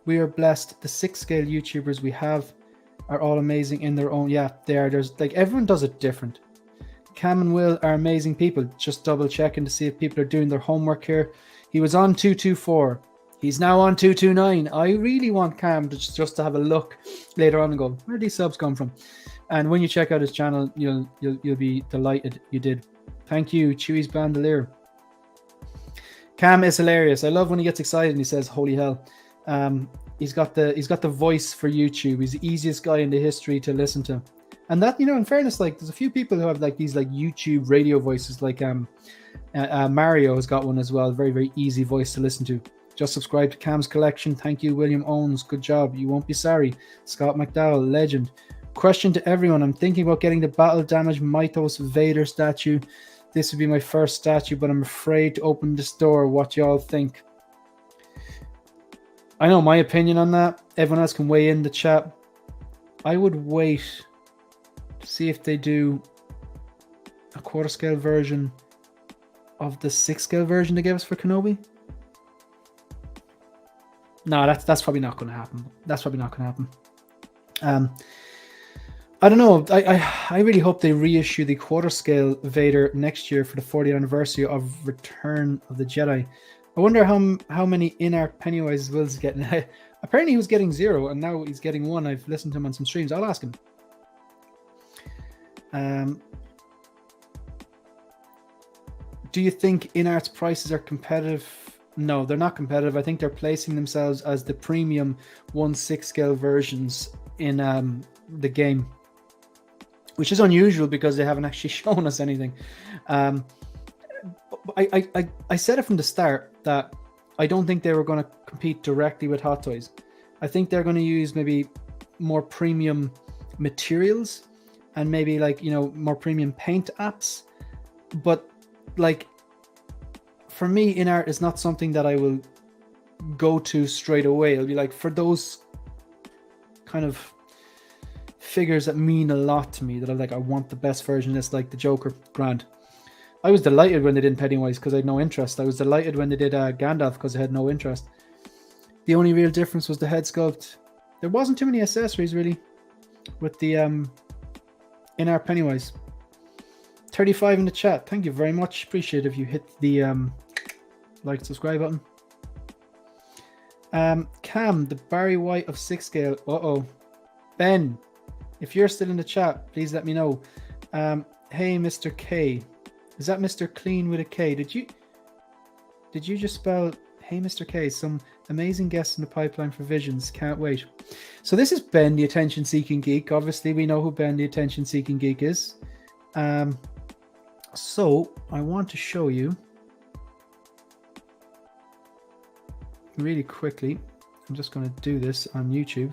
Speaker 2: We are blessed. The 6 Scale YouTubers we have are all amazing in their own. Yeah, they are. There's everyone does it different. Cam and Will are amazing people. Just double checking to see if people are doing their homework here. He was on 224. He's now on 229. I really want Cam to just to have a look later on and go, where these subs come from? And when you check out his channel, you'll be delighted you did. Thank you, Chewy's Bandolier. Cam is hilarious. I love when he gets excited and he says, "Holy hell!" He's got the voice for YouTube. He's the easiest guy in the history to listen to. And that, in fairness, like there's a few people who have like these like YouTube radio voices. Like Mario has got one as well. Very, very easy voice to listen to. Just subscribe to Cam's collection. Thank you, William Owens. Good job. You won't be sorry. Scott McDowell, legend. Question to everyone. I'm thinking about getting the battle damaged Mythos Vader statue. This would be my first statue, but I'm afraid to open this door. What y'all think? I know my opinion on that. Everyone else can weigh in the chat. I would wait to see if they do a quarter scale version of the 6 scale version they gave us for Kenobi. No, that's probably not going to happen. That's probably not going to happen. I don't know. I really hope they reissue the quarter scale Vader next year for the 40th anniversary of Return of the Jedi. I wonder how many in-art Pennywise Will's getting. Apparently he was getting 0 and now he's getting 1. I've listened to him on some streams. I'll ask him. Do you think in-art's prices are competitive? No, they're not competitive. I think they're placing themselves as the premium 1/6 scale versions in the game, which is unusual because they haven't actually shown us anything. I said it from the start that I don't think they were going to compete directly with Hot Toys. I think they're going to use maybe more premium materials and maybe like, more premium paint apps. But like, for me, in-art is not something that I will go to straight away. It'll be like for those kind of figures that mean a lot to me, that I'm like, I want the best version of this, like the Joker, grand. I was delighted when they did Pennywise because I had no interest. I was delighted when they did Gandalf because I had no interest. The only real difference was the head sculpt. There wasn't too many accessories really with the in-art Pennywise. 35 in the chat. Thank you very much. Appreciate it if you hit the like subscribe button. Cam, the Barry White of 6 scale. Ben, if you're still in the chat, please let me know. Hey, Mr. K. Is that Mr. Clean with a K? Did you just spell hey, Mr. K? Some amazing guests in the pipeline for Visions. Can't wait. So this is Ben, the attention-seeking geek. Obviously, we know who Ben, the attention-seeking geek is. So I want to show you really quickly. I'm just going to do this on YouTube.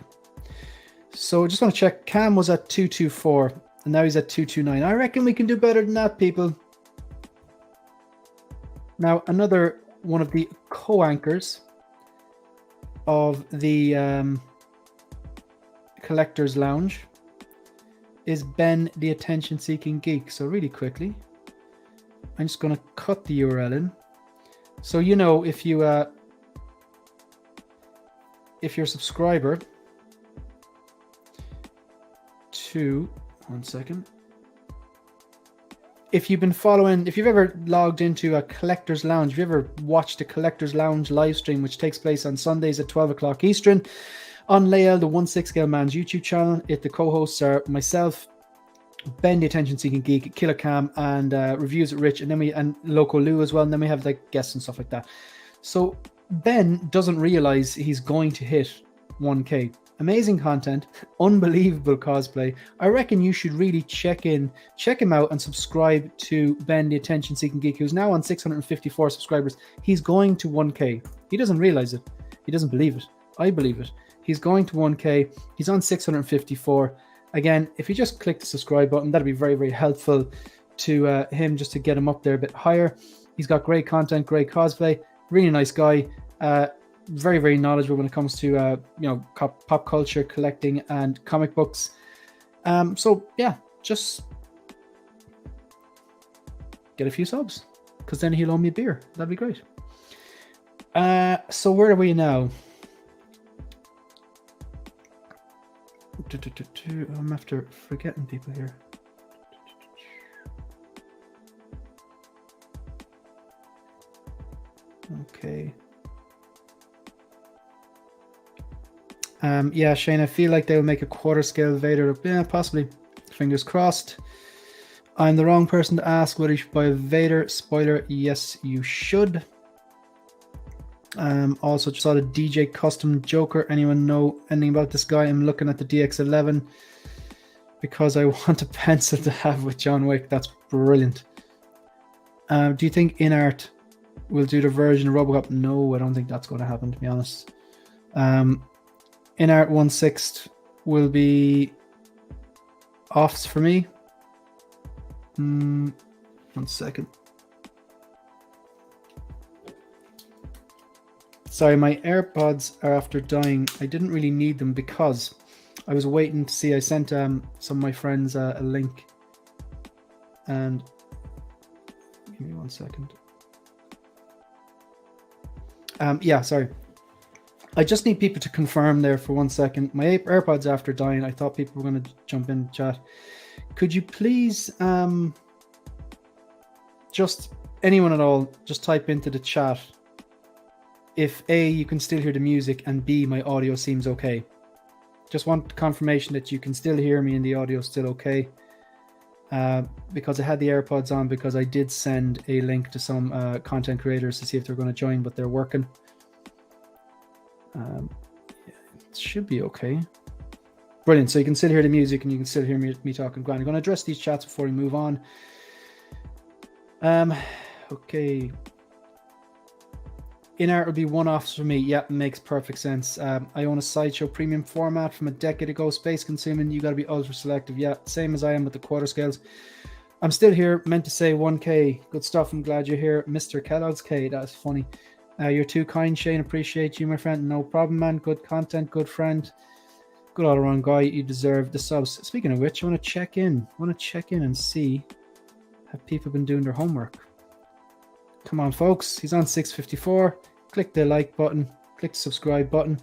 Speaker 2: So I just want to check. Cam was at 224 and now he's at 229. I reckon we can do better than that, people. Now, another one of the co-anchors of the Collector's Lounge is Ben, the attention-seeking geek. So really quickly, I'm just going to cut the URL in. So if you're a subscriber to, one second. If you've ever logged into a Collector's Lounge, if you ever watched a Collector's Lounge live stream, which takes place on Sundays at 12 o'clock Eastern on Lael, the 1/6 Scale Man's YouTube channel, the co-hosts are myself, Ben, the attention-seeking geek, Killer Cam, and Reviews at Rich, and then and Loco Lou as well, and then we have like guests and stuff like that. So Ben doesn't realize he's going to hit 1K. Amazing content, unbelievable cosplay. I reckon you should really check him out and subscribe to Ben, the attention-seeking geek, who's now on 654 subscribers. He's going to 1K. He doesn't realize it. He doesn't believe it. I believe it. He's going to 1K. He's on 654. Again, if you just click the subscribe button, that'd be very, very helpful to him, just to get him up there a bit higher. He's got great content, great cosplay, really nice guy. Very, very knowledgeable when it comes to pop culture, collecting, and comic books. So yeah, just get a few subs, because then he'll owe me a beer. That'd be great. So where are we now? I'm after forgetting people here. Okay. Yeah, Shane, I feel like they'll make a quarter scale Vader. Yeah, possibly. Fingers crossed. I'm the wrong person to ask whether you should buy a Vader. Spoiler, yes, you should. Also, just saw the DJ Custom Joker. Anyone know anything about this guy? I'm looking at the DX11 because I want a pencil to have with John Wick. That's brilliant. Do you think InArt will do the version of Robocop? No, I don't think that's going to happen, to be honest. InArt 1/6 will be offs for me. 1 second. Sorry, my AirPods are after dying. I didn't really need them because I was waiting to see. I sent some of my friends a link. And give me 1 second. Yeah, sorry. I just need people to confirm there for 1 second. My AirPods are after dying. I thought people were going to jump in chat. Could you please, just anyone at all, just type into the chat if A, you can still hear the music, and B, my audio seems okay. Just want confirmation that you can still hear me and the audio is still okay. Because I had the AirPods on because I did send a link to some content creators to see if they're going to join, but they're working. It should be okay. Brilliant. So you can still hear the music and you can still hear me talking. I'm going to address these chats before we move on. Okay. InArt would be one-offs for me. Yeah, makes perfect sense. I own a Sideshow premium format from a decade ago. Space consuming. You got to be ultra selective. Yeah, same as I am with the quarter scales. I'm still here. Meant to say 1K. Good stuff. I'm glad you're here. Mr. Kellogg's K. That's funny. You're too kind, Shane. Appreciate you, my friend. No problem, man. Good content. Good friend. Good all-around guy. You deserve the subs. Speaking of which, I want to check in. And see, have people been doing their homework? Come on, folks. He's on 654. Click the like button. Click the subscribe button.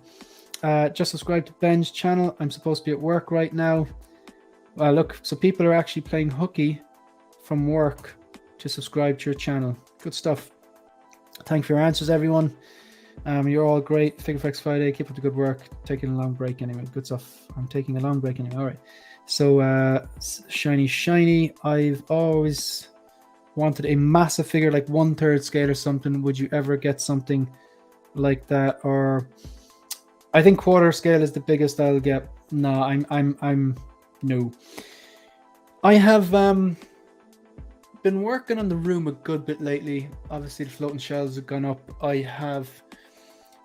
Speaker 2: Just subscribe to Ben's channel. I'm supposed to be at work right now. Well, look. So people are actually playing hooky from work to subscribe to your channel. Good stuff. Thanks for your answers, everyone. You're all great. FigureFX Friday. Keep up the good work. Taking a long break anyway. Good stuff. I'm taking a long break anyway. All right. So shiny. I've always wanted a massive figure, like 1/3 scale or something. Would you ever get something like that? Or I think quarter scale is the biggest I'll get. No, I'm no. I have been working on the room a good bit lately. Obviously the floating shelves have gone up. I have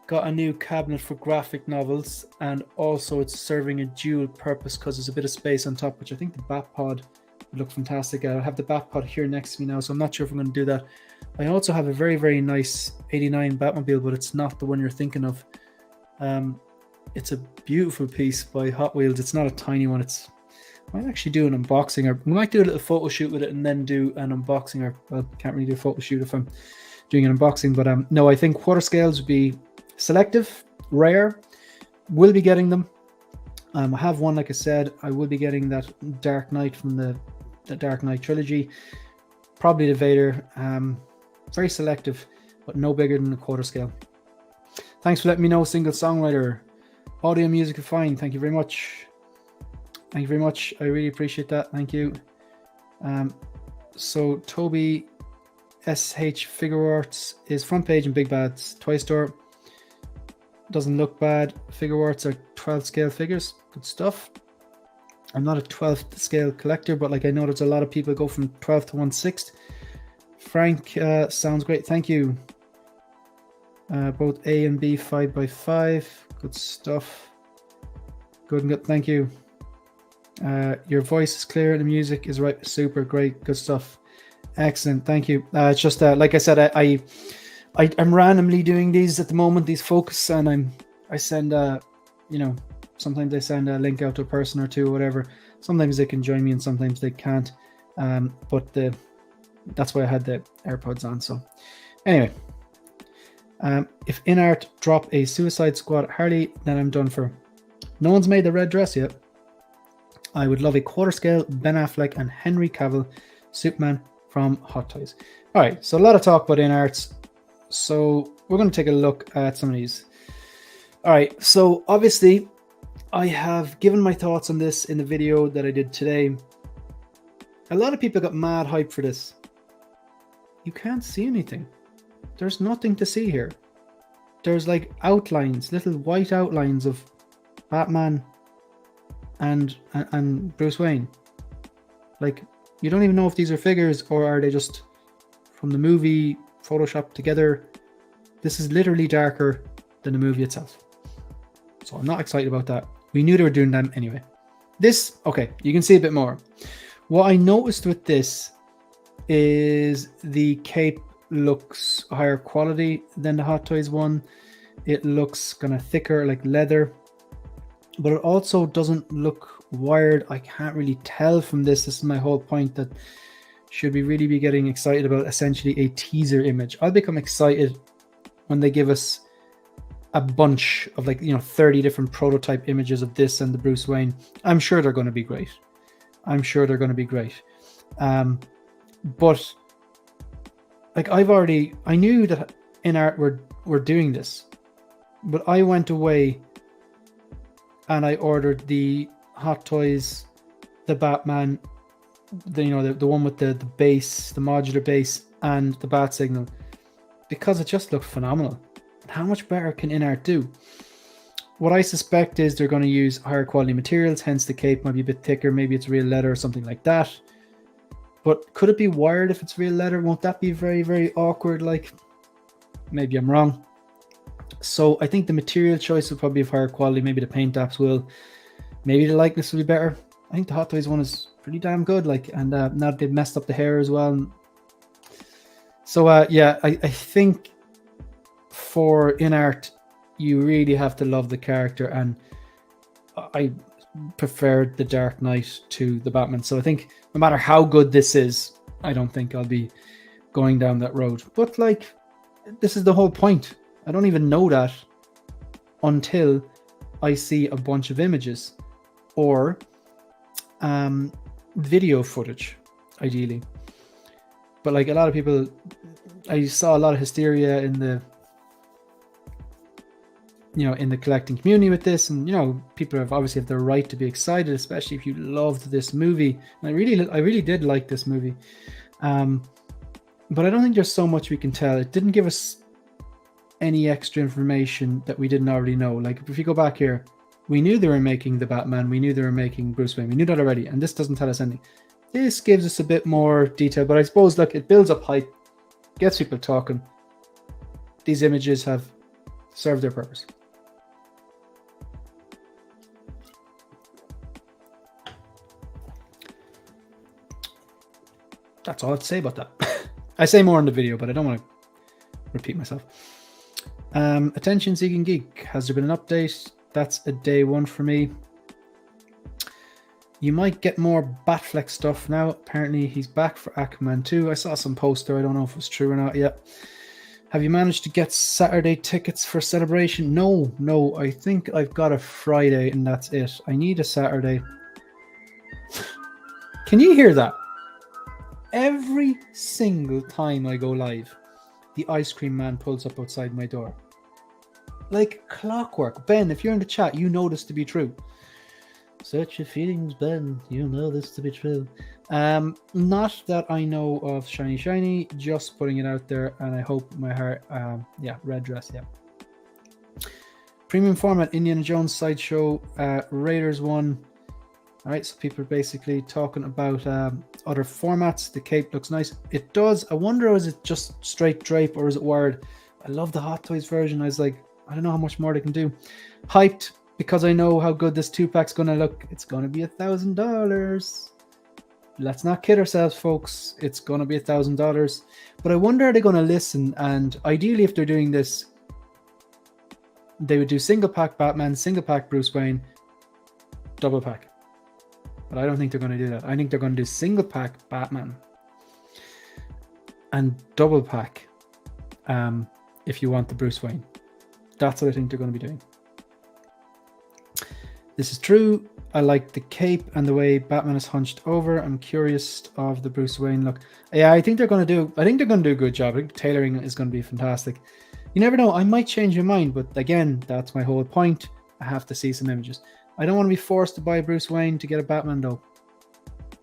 Speaker 2: got a new cabinet for graphic novels, and also it's serving a dual purpose because there's a bit of space on top, which I think the bat pod would look fantastic. I have the bat pod here next to me now, so I'm not sure if I'm going to do that. I also have a very, very nice 89 Batmobile, but it's not the one you're thinking of. It's a beautiful piece by Hot Wheels. It's not a tiny one. I might actually do an unboxing, or we might do a little photo shoot with it and then do an unboxing, or well, can't really do a photo shoot if I'm doing an unboxing, but no, I think quarter scales would be selective, rare. Will be getting them. I have one, like I said. I will be getting that Dark Knight from the Dark Knight trilogy, probably the Vader. Very selective, but no bigger than a quarter scale. Thanks for letting me know, single songwriter. Audio music is fine. Thank you very much. I really appreciate that. Thank you. So Toby SH Figure Arts is front page in Big Bad's Toy Store. Doesn't look bad. Figure Arts are 12 scale figures. Good stuff. I'm not a 12th scale collector, but like I know there's a lot of people go from 12 to 1/6. Frank, sounds great. Thank you. Both A and B 5x5. Good stuff. Good and good. Thank you. Your voice is clear. The music is right. Super great. Good stuff. Excellent. Thank you. It's just like I said, I'm randomly doing these at the moment, these focus, and I send sometimes I send a link out to a person or two or whatever. Sometimes they can join me and sometimes they can't. But that's why I had the AirPods on. So anyway, if InArt drop a Suicide Squad Harley, then I'm done for. No one's made the red dress yet. I would love a quarter scale Ben Affleck and Henry Cavill Superman from Hot Toys. All right, so a lot of talk about InArts. So we're going to take a look at some of these. All right, so obviously I have given my thoughts on this in the video that I did today. A lot of people got mad hype for this. You can't see anything. There's nothing to see here. There's like outlines, little white outlines of Batman and Bruce Wayne. Like, you don't even know if these are figures or are they just from the movie photoshopped together. This is literally darker than the movie itself. So I'm not excited about that. We knew they were doing them anyway. This, okay, you can see a bit more. What I noticed with this is the cape looks higher quality than the Hot Toys one. It looks kind of thicker, like leather, but it also doesn't look wired. I can't really tell from this. This is my whole point, that should we really be getting excited about essentially a teaser image? I'll become excited when they give us a bunch of 30 different prototype images of this and the Bruce Wayne. I'm sure they're going to be great. I'm sure they're going to be great. But like I knew that in art we're doing this, but I went away and I ordered the Hot Toys, the Batman, the one with the base, the modular base, and the bat signal, because it just looked phenomenal. How much better can InArt do? What I suspect is they're going to use higher quality materials, hence the cape might be a bit thicker. Maybe it's real leather or something like that. But could it be wired if it's real leather? Won't that be very, very awkward? Like, maybe I'm wrong. So I think the material choice will probably have higher quality. Maybe the paint apps will. Maybe the likeness will be better. I think the Hot Toys one is pretty damn good. And now that they've messed up the hair as well. So yeah, I think for InArt, you really have to love the character, and I preferred the Dark Knight to the Batman. So I think no matter how good this is, I don't think I'll be going down that road. But this is the whole point. I don't even know that until I see a bunch of images or video footage, ideally. But a lot of people, I saw a lot of hysteria in the collecting community with this, and people obviously have the right to be excited, especially if you loved this movie. And I really did like this movie, but I don't think there's so much we can tell. It didn't give us any extra information that we didn't already know. If you go back here, we knew they were making the Batman, we knew they were making Bruce Wayne, we knew that already, and this doesn't tell us anything. This gives us a bit more detail, but I suppose it builds up hype, gets people talking. These images have served their purpose. That's all I'd say about that. I say more in the video, but I don't want to repeat myself. Attention Seeking Geek, has there been an update? That's a day one for me. You might get more Batfleck stuff now. Apparently he's back for Aquaman 2. I saw some poster. I don't know if it's true or not yet. Have you managed to get Saturday tickets for Celebration? No. I think I've got a Friday and that's it. I need a Saturday. Can you hear that? Every single time I go live, the ice cream man pulls up outside my door. Like clockwork. Ben, if you're in the chat, you know this to be true. Search your feelings, Ben. You know this to be true. Not that I know of Shiny, just putting it out there, and I hope my heart, yeah, red dress, yeah. Premium format, Indiana Jones sideshow, Raiders 1. All right, so people are basically talking about other formats. The cape looks nice. It does. I wonder, is it just straight drape or is it wired? I love the Hot Toys version. I was like, I don't know how much more they can do. Hyped because I know how good this 2-pack's going to look. It's going to be $1,000. Let's not kid ourselves, folks. It's going to be $1,000. But I wonder, are they going to listen? And ideally, if they're doing this, they would do single pack Batman, single pack Bruce Wayne, double pack. But I don't think they're going to do that. I think they're going to do single pack Batman and double pack if you want the Bruce Wayne. That's what I think they're going to be doing. This is true. I like the cape and the way Batman is hunched over. I'm curious of the Bruce Wayne look. Yeah, I think they're going to do a good job. I think tailoring is going to be fantastic. You never know. I might change your mind, but again, that's my whole point. I have to see some images. I don't want to be forced to buy Bruce Wayne to get a Batman, though.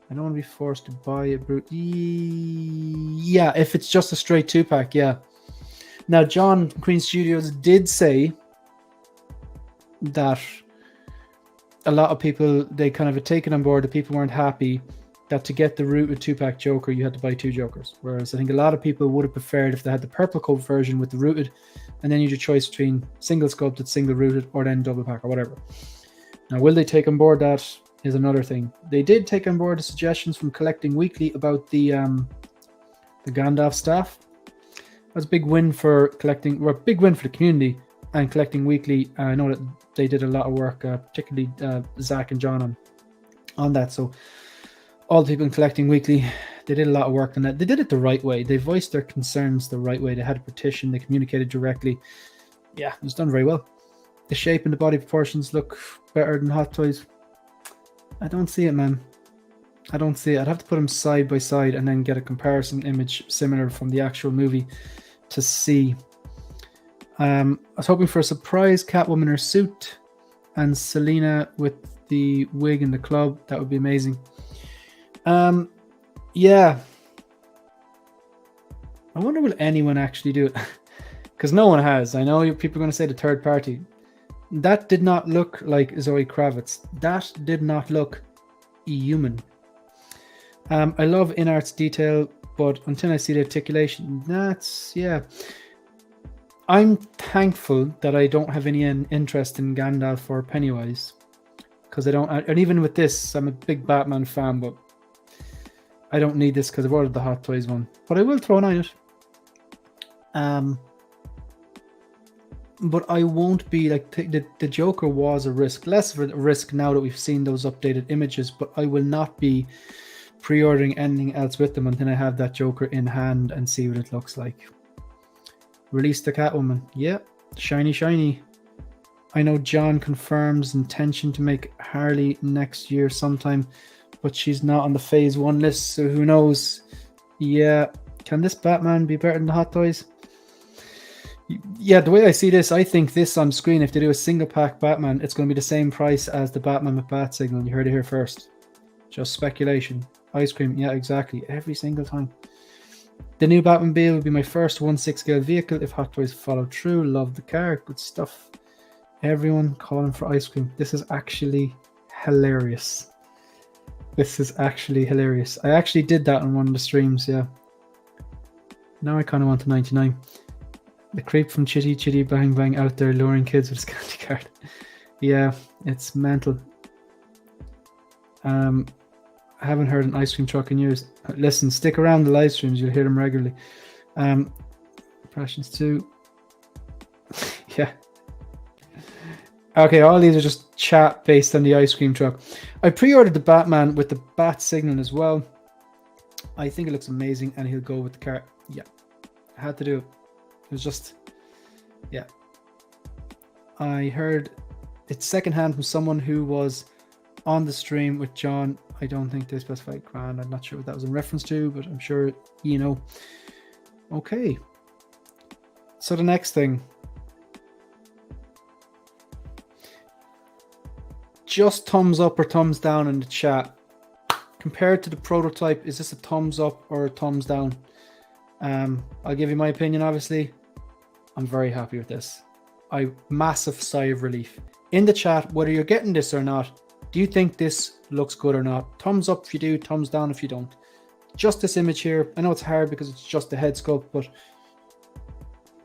Speaker 2: I don't want to be forced to buy a Bruce. Yeah, if it's just a straight 2-pack, yeah. Now, John from Queen Studios did say that a lot of people, they kind of had taken on board that people weren't happy that to get the rooted 2-pack Joker, you had to buy 2 Jokers. Whereas I think a lot of people would have preferred if they had the purple coat version with the rooted, and then you had your choice between single sculpted, single rooted, or then double pack or whatever. Now, will they take on board that is another thing. They did take on board the suggestions from Collecting Weekly about the Gandalf staff. That was a big win for Collecting, or a big win for the community and Collecting Weekly. I know that they did a lot of work, particularly Zach and John on that. So all the people in Collecting Weekly, they did a lot of work on that. They did it the right way. They voiced their concerns the right way. They had a petition. They communicated directly. Yeah, it was done very well. The shape and the body proportions look better than Hot Toys. I don't see it, man. I don't see it. I'd have to put them side by side and then get a comparison image similar from the actual movie to see. I was hoping for a surprise Catwoman in her suit and Selena with the wig in the club. That would be amazing. Yeah. I wonder will anyone actually do it? Because no one has. I know people are going to say the third party. That did not look like Zoe Kravitz. That did not look human. I love in-arts detail, but until I see the articulation, that's, yeah. I'm thankful that I don't have any interest in Gandalf or Pennywise. Because I don't, and even with this, I'm a big Batman fan, but I don't need this because I've ordered the Hot Toys one. But I will throw an eye on it. But I won't be like the Joker was a risk, less of a risk now that we've seen those updated images. But I will not be pre-ordering anything else with them until I have that Joker in hand and see what it looks like. Release the Catwoman, yeah, shiny, shiny. I know John confirms intention to make Harley next year sometime, but she's not on the Phase 1 list, so who knows? Yeah, can this Batman be better than the Hot Toys? Yeah, the way I see this, I think this on screen, if they do a single pack Batman, it's going to be the same price as the Batman with Bat Signal. You heard it here first. Just speculation. Ice cream, yeah, exactly. Every single time. The new Batmobile will be my first 1/6 scale vehicle if Hot Toys follow through. Love the car. Good stuff. Everyone calling for ice cream. This is actually hilarious. This is actually hilarious. I actually did that on one of the streams, yeah. Now I kind of want the 99. The creep from Chitty Chitty Bang Bang out there luring kids with his candy card. Yeah, it's mental. I haven't heard an ice cream truck in years. Listen, stick around the live streams, you'll hear them regularly. Impressions 2. Yeah. Okay, all these are just chat based on the ice cream truck. I pre-ordered the Batman with the Bat Signal as well. I think it looks amazing and he'll go with the car. Yeah, I had to do it. It was just, yeah. I heard it's secondhand from someone who was on the stream with John. I don't think they specified grand. I'm not sure what that was in reference to, but I'm sure you know. Okay. So the next thing. Just thumbs up or thumbs down in the chat. Compared to the prototype, is this a thumbs up or a thumbs down? I'll give you my opinion, obviously. I'm very happy with this. Massive sigh of relief. In the chat, whether you're getting this or not, do you think this looks good or not? Thumbs up if you do, thumbs down if you don't. Just this image here. I know it's hard because it's just the head sculpt, but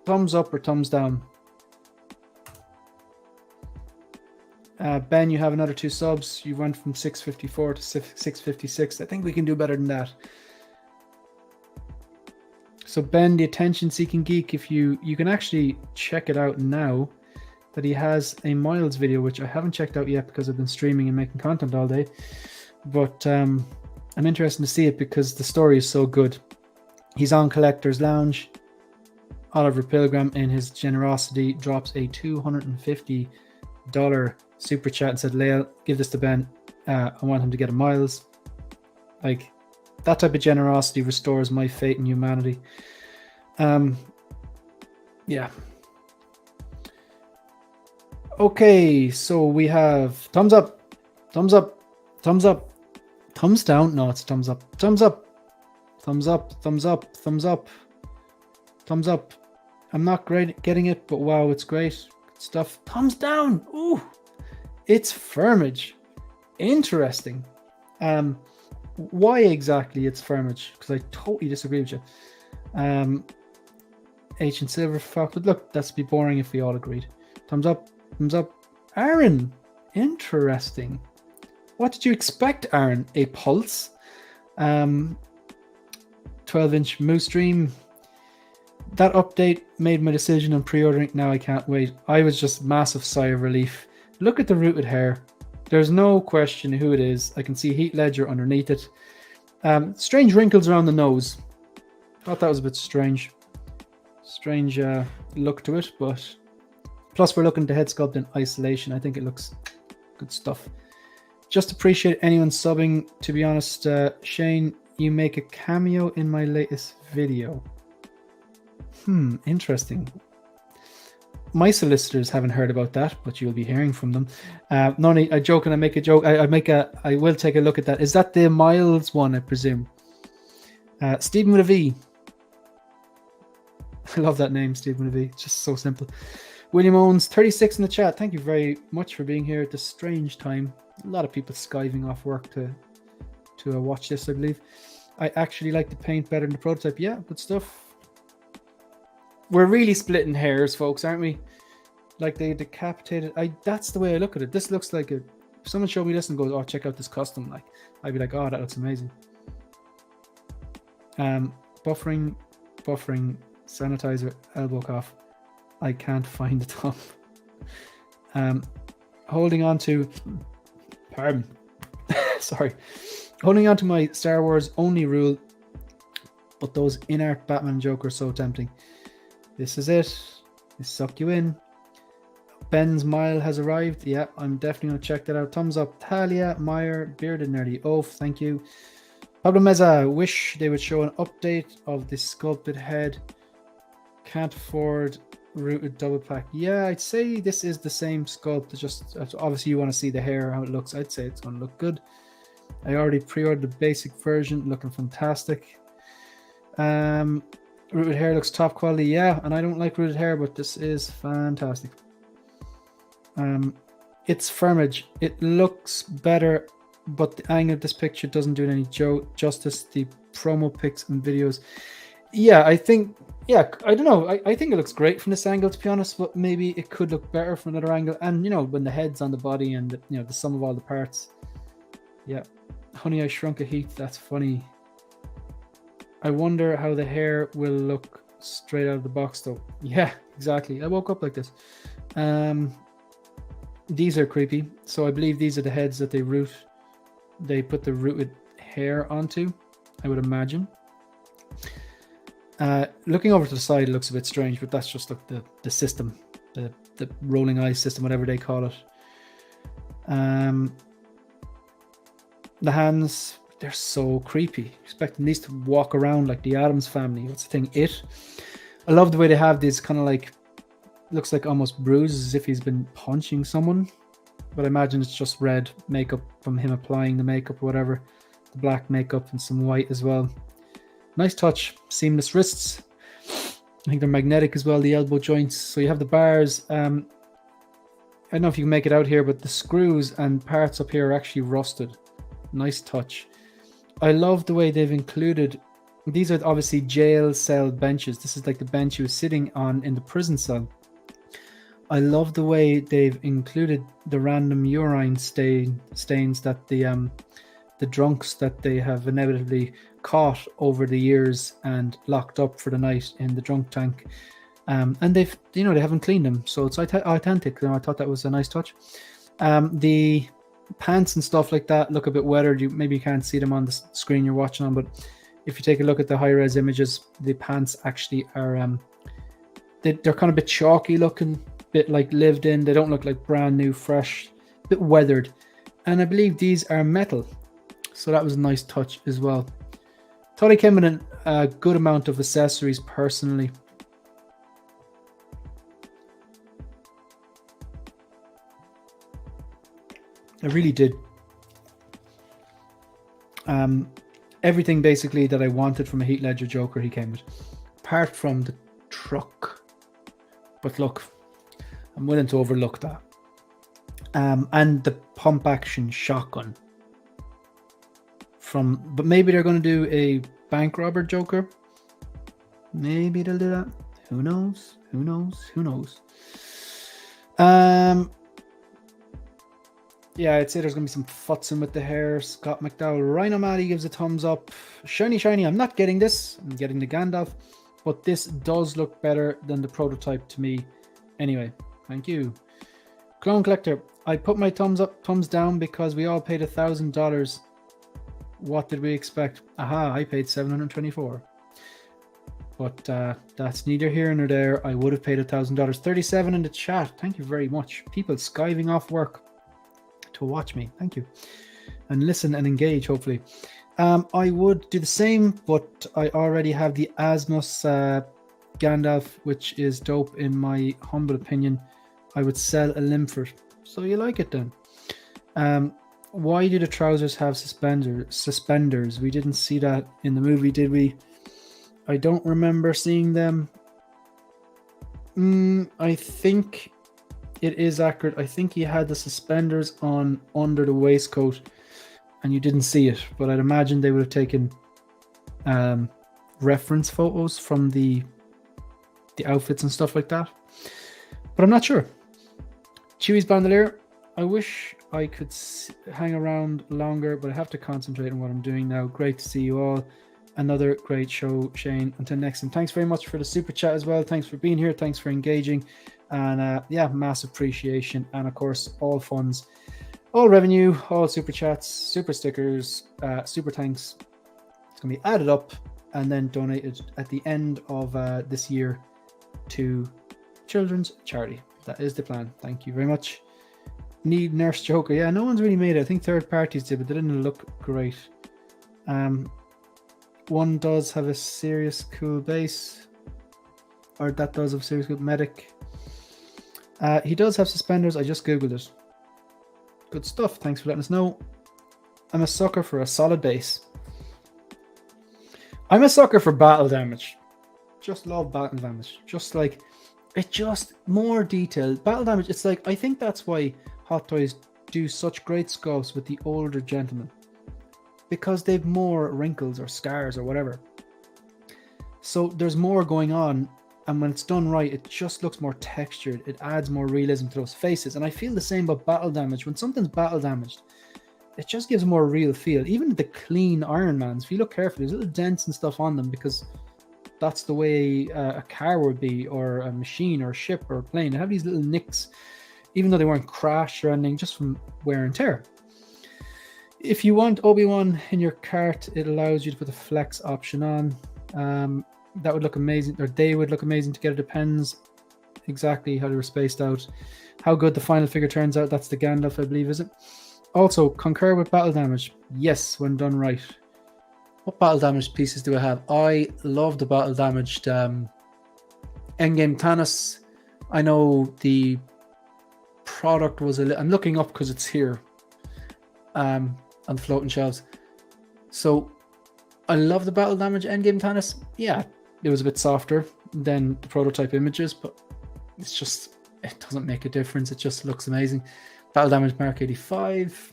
Speaker 2: thumbs up or thumbs down. Ben, you have another 2 subs. You went from 654 to 656. I think we can do better than that. So Ben, the attention-seeking geek, if you can actually check it out now, that he has a Miles video, which I haven't checked out yet because I've been streaming and making content all day. But I'm interested to see it because the story is so good. He's on Collector's Lounge. Oliver Pilgrim, in his generosity, drops a $250 super chat and said, Lael, give this to Ben. I want him to get a Miles. Like, that type of generosity restores my faith in humanity. Yeah. Okay, so we have thumbs up, thumbs up, thumbs up, thumbs down. No, it's thumbs up, thumbs up, thumbs up, thumbs up, thumbs up, thumbs up. I'm not great getting it, but wow, it's great. Good stuff. Thumbs down. Ooh, it's Firmage. Interesting. Why exactly it's Firmage? Because I totally disagree with you. Ancient Silver Fox. But look, that's be boring if we all agreed. Thumbs up. Thumbs up. Aaron. Interesting. What did you expect, Aaron? A pulse? 12-inch Moose Dream. That update made my decision on pre-ordering. Now I can't wait. I was just massive sigh of relief. Look at the rooted hair. There's no question who it is. I can see Heath Ledger underneath it. Strange wrinkles around the nose. Thought that was a bit strange. Strange look to it, but plus we're looking to head sculpt in isolation. I think it looks good stuff. Just appreciate anyone subbing. To be honest, Shane, you make a cameo in my latest video. Interesting. My solicitors haven't heard about that, but you'll be hearing from them. Noni, I joke and I make a joke. I will take a look at that. Is that the Miles one, I presume? Stephen with a V. I love that name, Stephen with a V. It's just so simple. William Owens, 36 in the chat. Thank you very much for being here at this strange time. A lot of people skiving off work to watch this, I believe. I actually like the paint better than the prototype. Yeah, good stuff. We're really splitting hairs, folks, aren't we? Like they decapitated. That's the way I look at it. This looks like if someone showed me this and goes, "Oh, check out this custom." Like I'd be like, "Oh, that looks amazing." Buffering, sanitizer, elbow cough. I can't find the top. Holding on to, pardon, sorry, holding on to my Star Wars only rule, but those in-art Batman and Joker are so tempting. This is it. They suck you in. Ben's Mile has arrived. Yeah, I'm definitely going to check that out. Thumbs up. Talia, Meyer, Bearded Nerdy Oaf, thank you. Pablo Meza, wish they would show an update of the sculpted head. Can't afford rooted double pack. Yeah, I'd say this is the same sculpt. It's just obviously you want to see the hair, how it looks. I'd say it's going to look good. I already pre-ordered the basic version, looking fantastic. Rooted hair looks top quality. Yeah, and I don't like rooted hair, but this is fantastic. It's Firmage. It looks better, but the angle of this picture doesn't do it any justice. The promo pics and videos. Yeah, I think. Yeah, I don't know. I think it looks great from this angle, to be honest, but maybe it could look better from another angle. And you know, when the head's on the body and the sum of all the parts. Yeah, Honey, I Shrunk a Heath. That's funny. I wonder how the hair will look straight out of the box, though. Yeah, exactly. I woke up like this. These are creepy. So I believe these are the heads that they put the rooted hair onto, I would imagine. Looking over to the side, it looks a bit strange, but that's just like the system, the rolling eye system, whatever they call it. The hands, they're so creepy. Expecting these to walk around like the Addams Family. What's the thing? It. I love the way they have these kind of like, looks like almost bruises as if he's been punching someone. But I imagine it's just red makeup from him applying the makeup or whatever. The black makeup and some white as well. Nice touch. Seamless wrists. I think they're magnetic as well, the elbow joints. So you have the bars. I don't know if you can make it out here, but the screws and parts up here are actually rusted. Nice touch. I love the way they've included, these are obviously jail cell benches. This is like the bench he was sitting on in the prison cell. I love the way they've included the random urine stains that the drunks that they have inevitably caught over the years and locked up for the night in the drunk tank. And they haven't cleaned them, so it's authentic. I thought that was a nice touch. The pants and stuff like that look a bit weathered. Maybe you can't see them on the screen you're watching on, but if you take a look at the high-res images, the pants actually are they're kind of a bit chalky looking, bit like lived in. They don't look like brand new, fresh, a bit weathered. And I believe these are metal, so that was a nice touch as well. Thought I came in a good amount of accessories personally. I really did. Everything basically that I wanted from a Heath Ledger Joker, he came with, apart from the truck. But look, I'm willing to overlook that. And the pump action shotgun. But maybe they're going to do a bank robber Joker. Maybe they'll do that. Who knows? Who knows? Who knows? Yeah, I'd say there's going to be some futzing with the hair. Scott McDowell. Rhino Maddie gives a thumbs up. Shiny, shiny. I'm not getting this. I'm getting the Gandalf. But this does look better than the prototype to me. Anyway, thank you. Clone Collector. I put my thumbs up, thumbs down because we all paid $1,000. What did we expect? Aha, I paid $724. But that's neither here nor there. I would have paid $1,000. 37 in the chat. Thank you very much. People skiving off work to watch me. Thank you. And listen and engage, hopefully. I would do the same, but I already have the Asmus Gandalf, which is dope in my humble opinion. I would sell a limb for it. So you like it then. Why do the trousers have suspenders? We didn't see that in the movie, did we? I don't remember seeing them. I think it is accurate. I think he had the suspenders on under the waistcoat and you didn't see it. But I'd imagine they would have taken reference photos from the outfits and stuff like that. But I'm not sure. Chewie's Bandolier. I wish I could hang around longer, but I have to concentrate on what I'm doing now. Great to see you all. Another great show, Shane. Until next time. Thanks very much for the super chat as well. Thanks for being here. Thanks for engaging. And yeah, mass appreciation. And of course, all funds, all revenue, all super chats, super stickers, super thanks. It's going to be added up and then donated at the end of this year to children's charity. That is the plan. Thank you very much. Need Nurse Joker. Yeah, no one's really made it. I think third parties did, but they didn't look great. One does have a serious cool base. Or that does have serious cool medic. He does have suspenders. I just googled it. Good stuff. Thanks for letting us know. I'm a sucker for a solid base. I'm a sucker for battle damage. Just love battle damage. Just like it, just more detailed battle damage. It's like, I think that's why Hot Toys do such great sculpts with the older gentlemen, because they've more wrinkles or scars or whatever. So there's more going on, and when it's done right, it just looks more textured. It adds more realism to those faces. And I feel the same about battle damage. When something's battle damaged, it just gives a more real feel. Even the clean Iron Mans, if you look carefully, there's little dents and stuff on them because that's the way a car would be, or a machine or a ship or a plane. They have these little nicks, even though they weren't crashed or anything, just from wear and tear. If you want Obi-Wan in your cart, it allows you to put the flex option on. That would look amazing, or they would look amazing together. Depends exactly how they were spaced out. How good the final figure turns out. That's the Gandalf, I believe, is it? Also, concur with battle damage. Yes, when done right. What battle damage pieces do I have? I love the battle damaged Endgame Thanos. I know the product was I'm looking up because it's here on the floating shelves. So I love the battle damage Endgame Thanos. Yeah, it was a bit softer than the prototype images, but it's just, it doesn't make a difference. It just looks amazing. Battle damage Mark 85.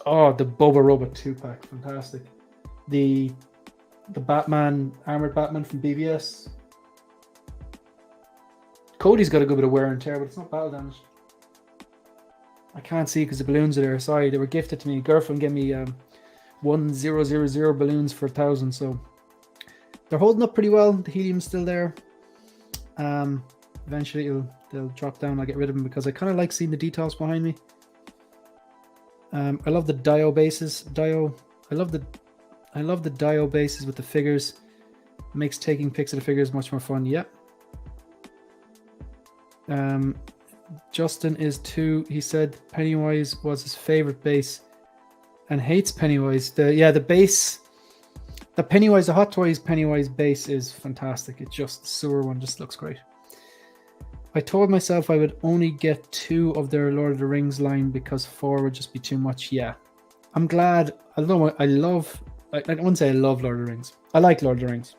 Speaker 2: Oh, the Boba Robot 2-pack, fantastic. The Batman, Armored Batman from BBS. Cody's got a good bit of wear and tear, but it's not battle damage. I can't see because the balloons are there. Sorry, they were gifted to me. Girlfriend gave me 1000 balloons for 1,000, so they're holding up pretty well. The helium's still there. Eventually they'll drop down. I'll get rid of them because I kind of like seeing the details behind me. I love the Dio bases. I love the Dio bases with the figures. Makes taking pics of the figures much more fun. Yep. Justin is too. He said Pennywise was his favorite base and hates Pennywise. The base, the Pennywise, the Hot Toys Pennywise base is fantastic. It just, the sewer one just looks great. I told myself I would only get 2 of their Lord of the Rings line because 4 would just be too much. Yeah, I'm glad. I don't know. I wouldn't say I love Lord of the Rings. I like Lord of the Rings,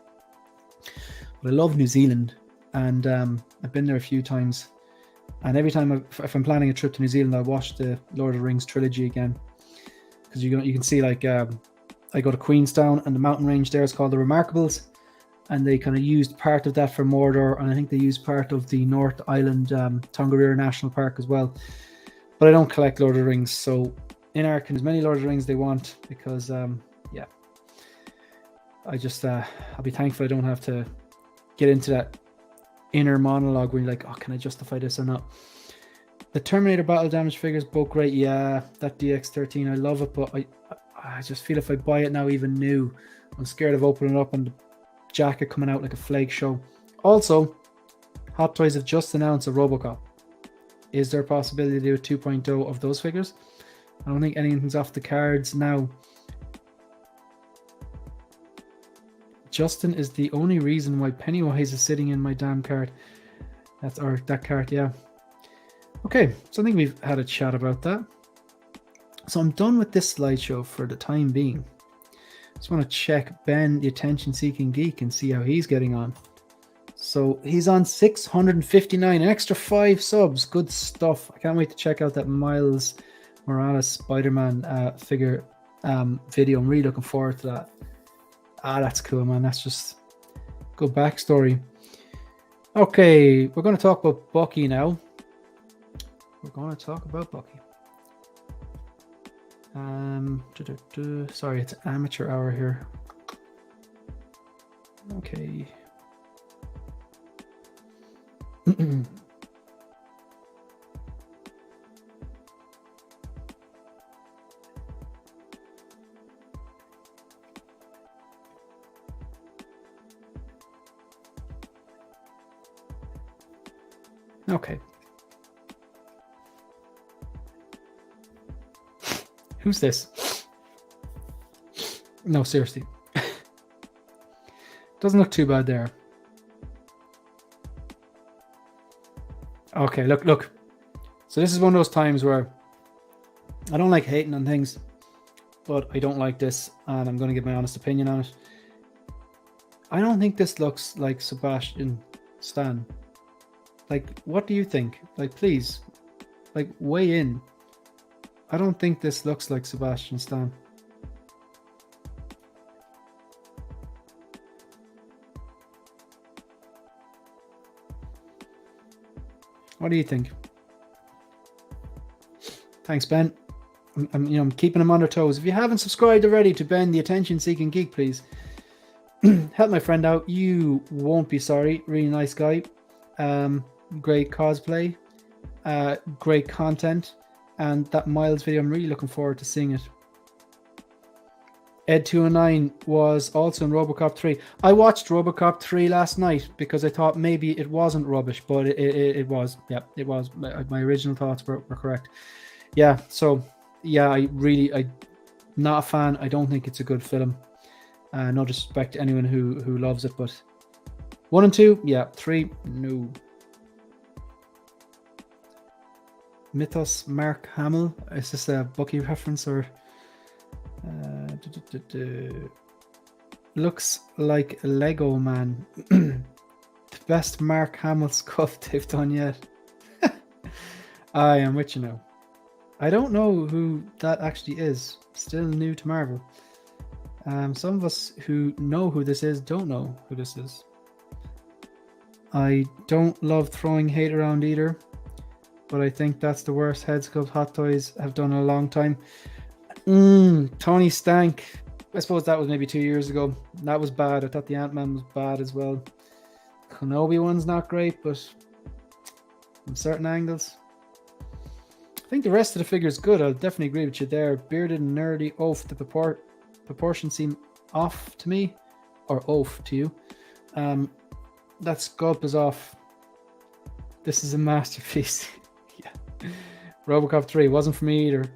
Speaker 2: but I love New Zealand, and I've been there a few times. And every time if I'm planning a trip to New Zealand, I'll watch the Lord of the Rings trilogy again, because you can see, like, I go to Queenstown, and the mountain range there is called the Remarkables, and they kind of used part of that for Mordor, and I think they used part of the North Island Tongariro National Park as well. But I don't collect Lord of the Rings, so Inark can as many Lord of the Rings they want, because yeah, I just I'll be thankful I don't have to get into that inner monologue where you're like, oh, can I justify this or not? The Terminator battle damage figures, both great. Yeah, that DX13, I love it, but I just feel if I buy it now, even new, I'm scared of opening it up and the jacket coming out like a flake show. Also, Hot Toys have just announced a Robocop. Is there a possibility to do a 2.0 of those figures? I don't think anything's off the cards now. Justin is the only reason why Pennywise is sitting in my damn cart. That cart, yeah. Okay, so I think we've had a chat about that. So I'm done with this slideshow for the time being. Just want to check Ben, the attention-seeking geek, and see how he's getting on. So he's on 659, an extra 5 subs. Good stuff. I can't wait to check out that Miles Morales Spider-Man figure video. I'm really looking forward to that. That's cool, man. That's just good backstory. Okay, we're going to talk about Bucky now. Sorry, it's amateur hour here. Okay. Okay. Who's this? No, seriously. Doesn't look too bad there. Okay, look. So this is one of those times where I don't like hating on things, but I don't like this, and I'm going to give my honest opinion on it. I don't think this looks like Sebastian Stan. Like, what do you think? Like, please, like, weigh in. I don't think this looks like Sebastian Stan. What do you think? Thanks, Ben. I'm keeping them on their toes. If you haven't subscribed already to Ben, the attention-seeking geek, please help my friend out. You won't be sorry. Really nice guy. Great cosplay. Great content. And that Miles video, I'm really looking forward to seeing it. Ed209 was also in Robocop 3. I watched Robocop 3 last night because I thought maybe it wasn't rubbish, but it was. Yeah, it was. My original thoughts were correct. Yeah, so, yeah, I'm not a fan. I don't think it's a good film. No disrespect to anyone who loves it, but 1 and 2, yeah. 3, no. Mythos Mark Hamill. Is this a Bucky reference or? Looks like a Lego man. The best Mark Hamill scuff they've done yet. I am with you now. I don't know who that actually is. Still new to Marvel. Some of us who know who this is don't know who this is. I don't love throwing hate around either, but I think that's the worst head sculpt Hot Toys have done in a long time. Tony Stank. I suppose that was maybe 2 years ago. That was bad. I thought the Ant-Man was bad as well. Kenobi one's not great, but from certain angles. I think the rest of the figure is good. I'll definitely agree with you there. Bearded and nerdy. Oaf. The proportions seem off to me. Or oaf to you. That sculpt is off. This is a masterpiece. Yeah. Robocop 3 wasn't for me either.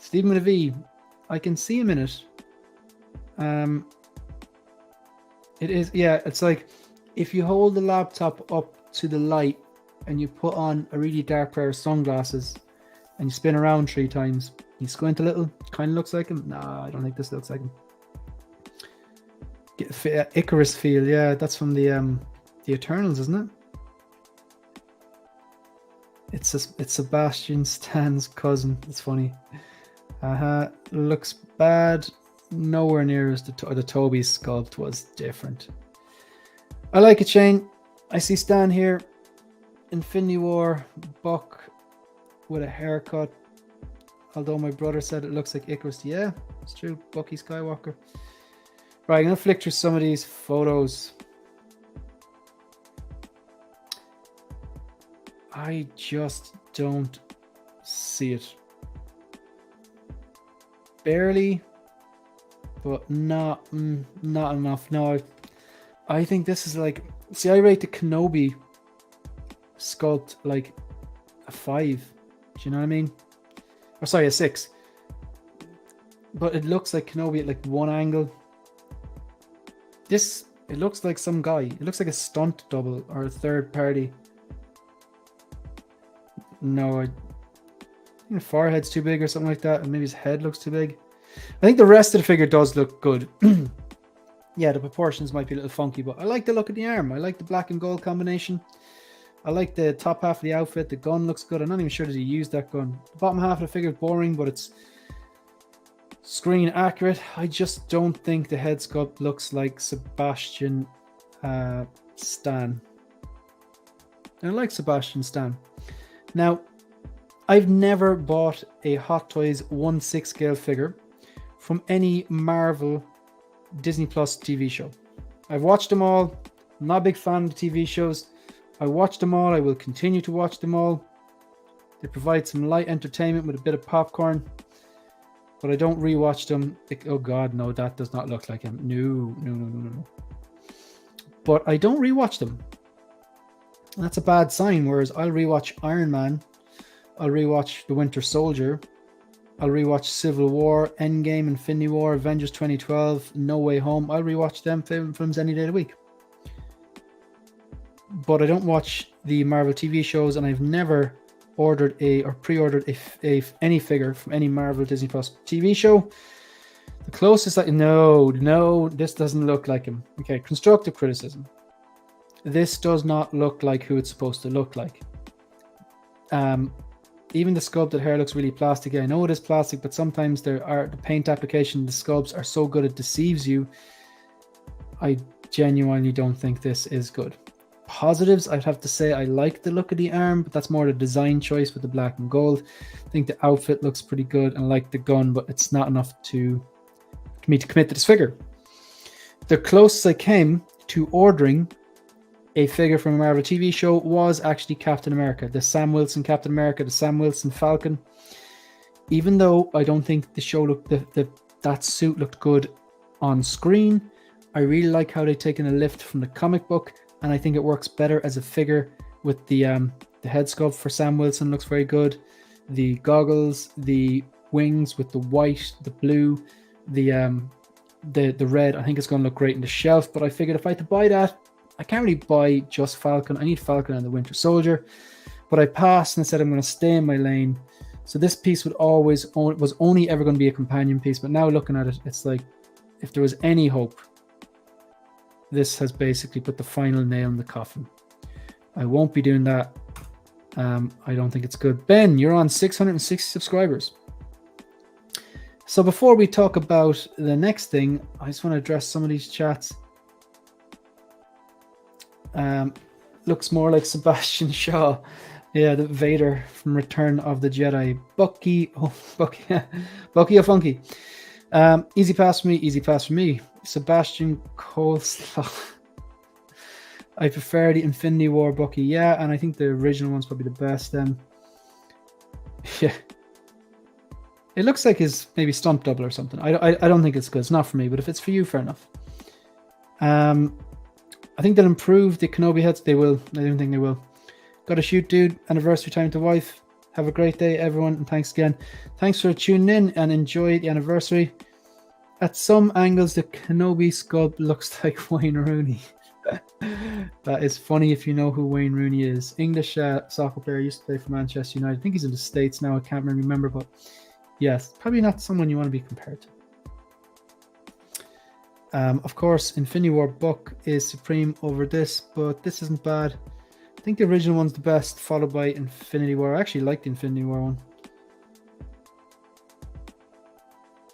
Speaker 2: Stephen with a V. I can see him in it. It is, yeah, it's like if you hold the laptop up to the light and you put on a really dark pair of sunglasses and you spin around 3 times, you squint a little, kind of looks like him. Nah, I don't think this looks like him. Get Icarus feel, yeah, that's from the Eternals, isn't it? It's Sebastian Stan's cousin. It's funny. Looks bad. Nowhere near as the Toby sculpt was different. I like it, Shane. I see Stan here. Infinity War Buck with a haircut. Although my brother said it looks like Icarus. Yeah, it's true. Bucky Skywalker. Right, I'm going to flick through some of these photos. I just don't see it. Barely, but not enough. No, I think this is like... See, I rate the Kenobi sculpt like a 5. Do you know what I mean? Or sorry, a 6. But it looks like Kenobi at like one angle. This, it looks like some guy. It looks like a stunt double or a third party. No, I think the forehead's too big or something like that, and maybe his head looks too big. I think the rest of the figure does look good. Yeah, the proportions might be a little funky, but I like the look of the arm. I like the black and gold combination. I like the top half of the outfit. The gun looks good. I'm not even sure that he used that gun. The bottom half of the figure is boring, but it's screen accurate. I just don't think the head sculpt looks like Sebastian Stan. I like Sebastian Stan. Now, I've never bought a Hot Toys 1/6 scale figure from any Marvel Disney Plus TV show. I've watched them all. I'm not a big fan of the TV shows. I watched them all. I will continue to watch them all. They provide some light entertainment with a bit of popcorn, but I don't rewatch them. Oh God, no, that does not look like him. No. But I don't rewatch them. That's a bad sign. Whereas I'll rewatch Iron Man, I'll rewatch The Winter Soldier, I'll rewatch Civil War, Endgame, Infinity War, Avengers 2012, No Way Home. I'll rewatch them films any day of the week. But I don't watch the Marvel TV shows, and I've never ordered or pre-ordered any figure from any Marvel Disney Plus TV show. The closest, no, this doesn't look like him. Okay, constructive criticism. This does not look like who it's supposed to look like. Even the sculpted hair looks really plasticky. I know it is plastic, but sometimes the paint application, the sculpts are so good it deceives you. I genuinely don't think this is good. Positives, I'd have to say I like the look of the arm, but that's more the design choice with the black and gold. I think the outfit looks pretty good, and I like the gun, but it's not enough for me to commit to this figure. The closest I came to ordering a figure from a Marvel TV show was actually Captain America, the Sam Wilson Captain America, the Sam Wilson Falcon. Even though I don't think the show looked that suit looked good on screen, I really like how they've taken a lift from the comic book, and I think it works better as a figure with the head sculpt for Sam Wilson looks very good. The goggles, the wings with the white, the blue, the red, I think it's going to look great in the shelf. But I figured if I had to buy that, I can't really buy just Falcon. I need Falcon and the Winter Soldier. But I passed and said I'm going to stay in my lane. So this piece was only ever going to be a companion piece. But now looking at it, it's like if there was any hope, this has basically put the final nail in the coffin. I won't be doing that. I don't think it's good. Ben, you're on 660 subscribers. So before we talk about the next thing, I just want to address some of these chats. Looks more like Sebastian Shaw. Yeah, the Vader from Return of the Jedi. Bucky or Funky. Easy pass for me. Sebastian Coleslaw. I prefer the Infinity War Bucky. Yeah, and I think the original one's probably the best. Yeah. It looks like his maybe stunt double or something. I don't think it's good. It's not for me, but if it's for you, fair enough. I think they'll improve the Kenobi heads. They will. I don't think they will. Gotta shoot, dude. Anniversary time to wife. Have a great day, everyone, and thanks again. Thanks for tuning in and enjoy the anniversary. At some angles, the Kenobi sculpt looks like Wayne Rooney. That is funny if you know who Wayne Rooney is. English soccer player, used to play for Manchester United. I think he's in the States now. I can't really remember, but yes, probably not someone you want to be compared to. Of course, Infinity War book is supreme over this, but this isn't bad. I think the original one's the best, followed by Infinity War. I actually like the Infinity War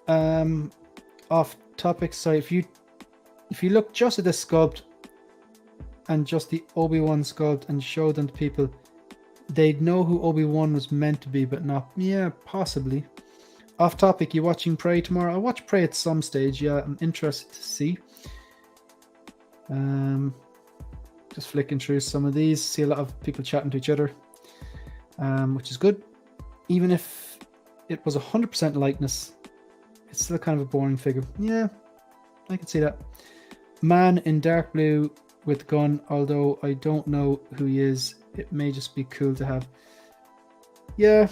Speaker 2: one. Off topic, sorry, if you look just at the sculpt and just the Obi-Wan sculpt and show them to people, they'd know who Obi-Wan was meant to be, but not. Yeah, possibly. Off topic, you watching Prey tomorrow? I'll watch Prey at some stage. Yeah, I'm interested to see. Just flicking through some of these. See a lot of people chatting to each other, which is good. Even if it was 100% likeness, it's still kind of a boring figure. Yeah, I can see that. Man in dark blue with gun, although I don't know who he is. It may just be cool to have. Yeah,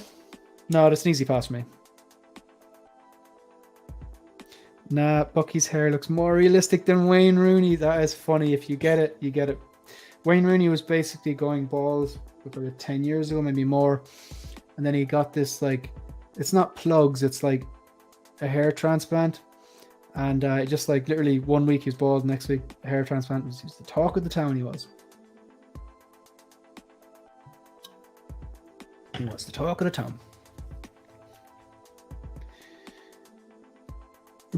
Speaker 2: no, that's an easy pass for me. Nah, Bucky's hair looks more realistic than Wayne Rooney. That is funny. If you get it, you get it. Wayne Rooney was basically going bald about 10 years ago, maybe more. And then he got this, like, it's not plugs, it's like a hair transplant. And just like literally 1 week he was bald, next week a hair transplant. He was the talk of the town. He was the talk of the town.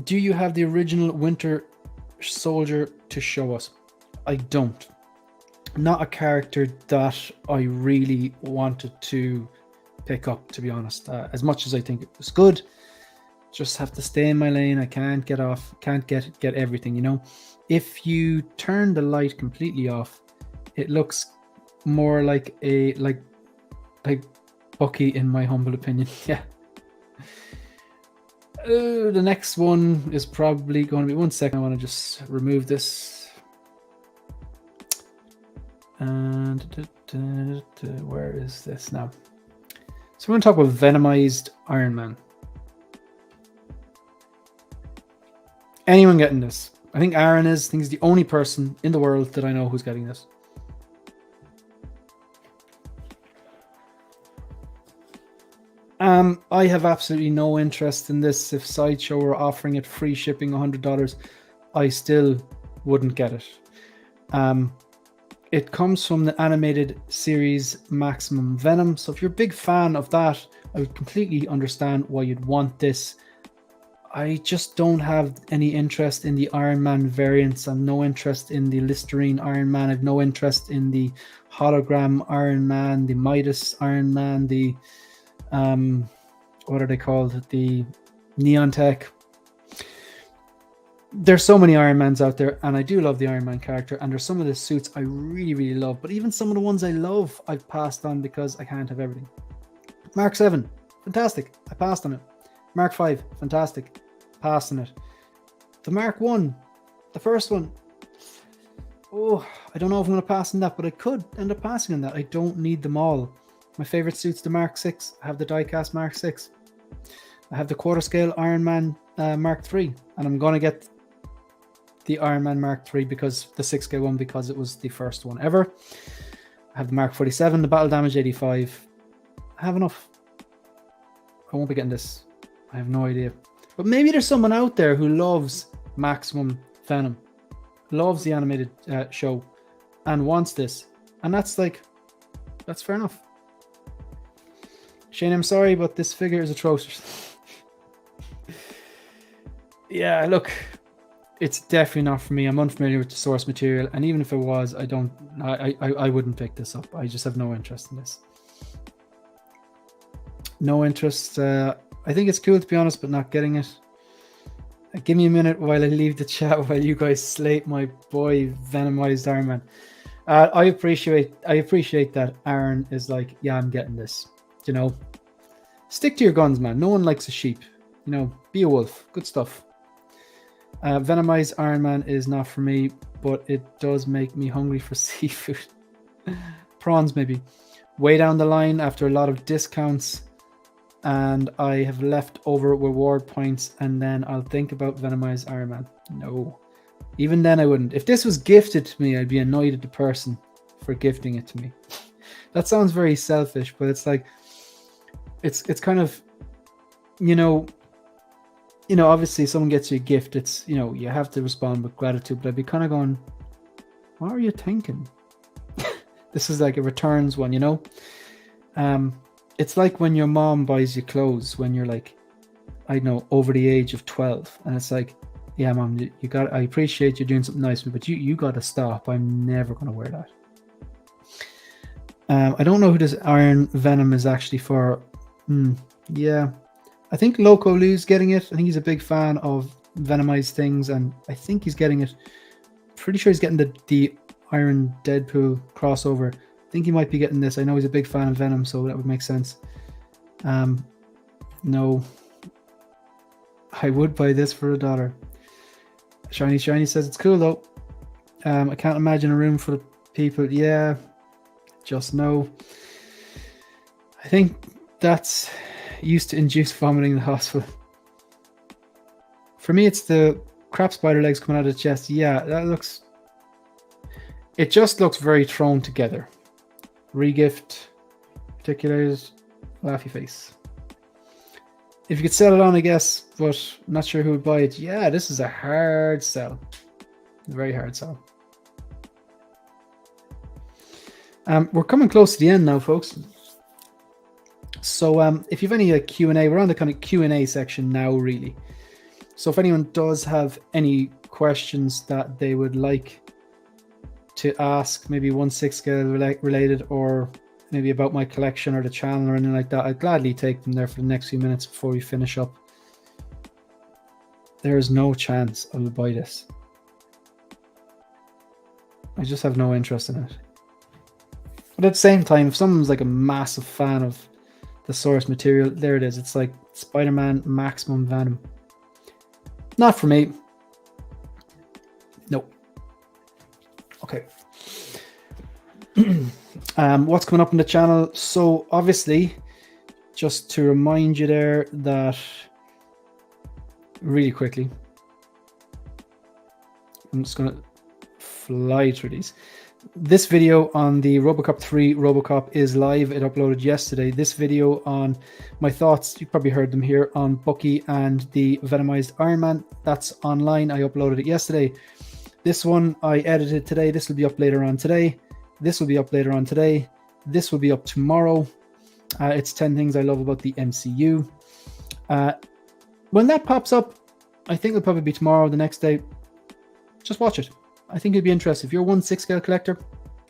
Speaker 2: Do you have the original Winter Soldier to show us? I don't. Not a character that I really wanted to pick up, to be honest. As much as I think it was good, just have to stay in my lane. I can't get off, can't get everything, you know. If you turn the light completely off, it looks more like Bucky, in my humble opinion. Yeah. The next one is probably going to be, 1 second, I want to just remove this. And where is this now? So we're going to talk about Venomized Iron Man. Anyone getting this? I think Aaron is. I think he's the only person in the world that I know who's getting this. I have absolutely no interest in this. If Sideshow were offering it free shipping, $100, I still wouldn't get it. It comes from the animated series Maximum Venom. So if you're a big fan of that, I would completely understand why you'd want this. I just don't have any interest in the Iron Man variants. I have no interest in the Listerine Iron Man. I have no interest in the hologram Iron Man, the Midas Iron Man, the what are they called? The Neon Tech. There's so many Iron Mans out there, and I do love the Iron Man character, and there's some of the suits I really, really love, but even some of the ones I love, I've passed on because I can't have everything. Mark 7, fantastic. I passed on it. Mark 5, fantastic. Passed on it. The Mark 1, the first one. Oh, I don't know if I'm going to pass on that, but I could end up passing on that. I don't need them all. My favorite suit's the Mark 6. I have the diecast Mark 6. I have the quarter scale Iron Man Mark 3, and I'm going to get the Iron Man Mark 3 because the 6 scale one, because it was the first one ever. I have the Mark 47, the Battle Damage 85. I have enough. I won't be getting this. I have no idea. But maybe there's someone out there who loves Maximum Venom, loves the animated show, and wants this. And that's fair enough. Shane, I'm sorry, but this figure is atrocious. Yeah, look, it's definitely not for me. I'm unfamiliar with the source material, and even if it was, I wouldn't pick this up. I just have no interest in this. No interest. I think it's cool, to be honest, but not getting it. Give me a minute while I leave the chat while you guys slate my boy Venomized Iron Man. I appreciate that Aaron is like, yeah, I'm getting this. You know, stick to your guns, man. No one likes a sheep. You know, be a wolf. Good stuff. Venomized Iron Man is not for me, but it does make me hungry for seafood. Prawns, maybe. Way down the line, after a lot of discounts, and I have left over reward points, and then I'll think about Venomized Iron Man. No, Even then, I wouldn't. If this was gifted to me, I'd be annoyed at the person for gifting it to me. That sounds very selfish, but it's like, it's kind of, obviously someone gets you a gift, it's, you have to respond with gratitude, but I'd be kind of going, what are you thinking? This is like a returns one, it's like when your mom buys you clothes when you're like, I don't know, over the age of 12, and it's like, yeah, mom, I appreciate you doing something nice for me, but you got to stop. I'm never going to wear that. I don't know who this Iron Venom is actually for. Yeah, I think Loco Lou's getting it. I think he's a big fan of Venomized things, and I think he's getting it. Pretty sure he's getting the Iron Deadpool crossover. I think he might be getting this. I know he's a big fan of Venom, so that would make sense. No, I would buy this for $1. Shiny says it's cool though. I can't imagine a room full of people. Yeah, just no. I think that's used to induce vomiting in the hospital. For me, it's the crap spider legs coming out of the chest. Yeah, it just looks very thrown together. Regift, particulars, laughy face. If you could sell it on, I guess, but I'm not sure who would buy it. Yeah, this is a hard sell. A very hard sell. We're coming close to the end now, folks. So if you have any Q&A, we're on the kind of Q&A section now, really. So if anyone does have any questions that they would like to ask, maybe 1/6 scale related, or maybe about my collection or the channel or anything like that, I'd gladly take them there for the next few minutes before we finish up. There is no chance I will buy this. I just have no interest in it. But at the same time, if someone's like a massive fan of the source material, there it is. It's like Spider-Man Maximum Venom. Not for me. Nope. Okay. What's coming up on the channel? So obviously, just to remind you there that really quickly, I'm just going to fly through these. This video on the Robocop 3 Robocop is live. It uploaded yesterday. This video on my thoughts, you probably heard them here, on Bucky and the Venomized Iron Man, that's online. I uploaded it yesterday. This one I edited today. This will be up later on today. This will be up later on today. This will be up tomorrow. It's 10 things I love about the MCU. When that pops up, I think it'll probably be tomorrow or the next day. Just watch it. I think you'd be interested. If you're a 1/6 scale collector,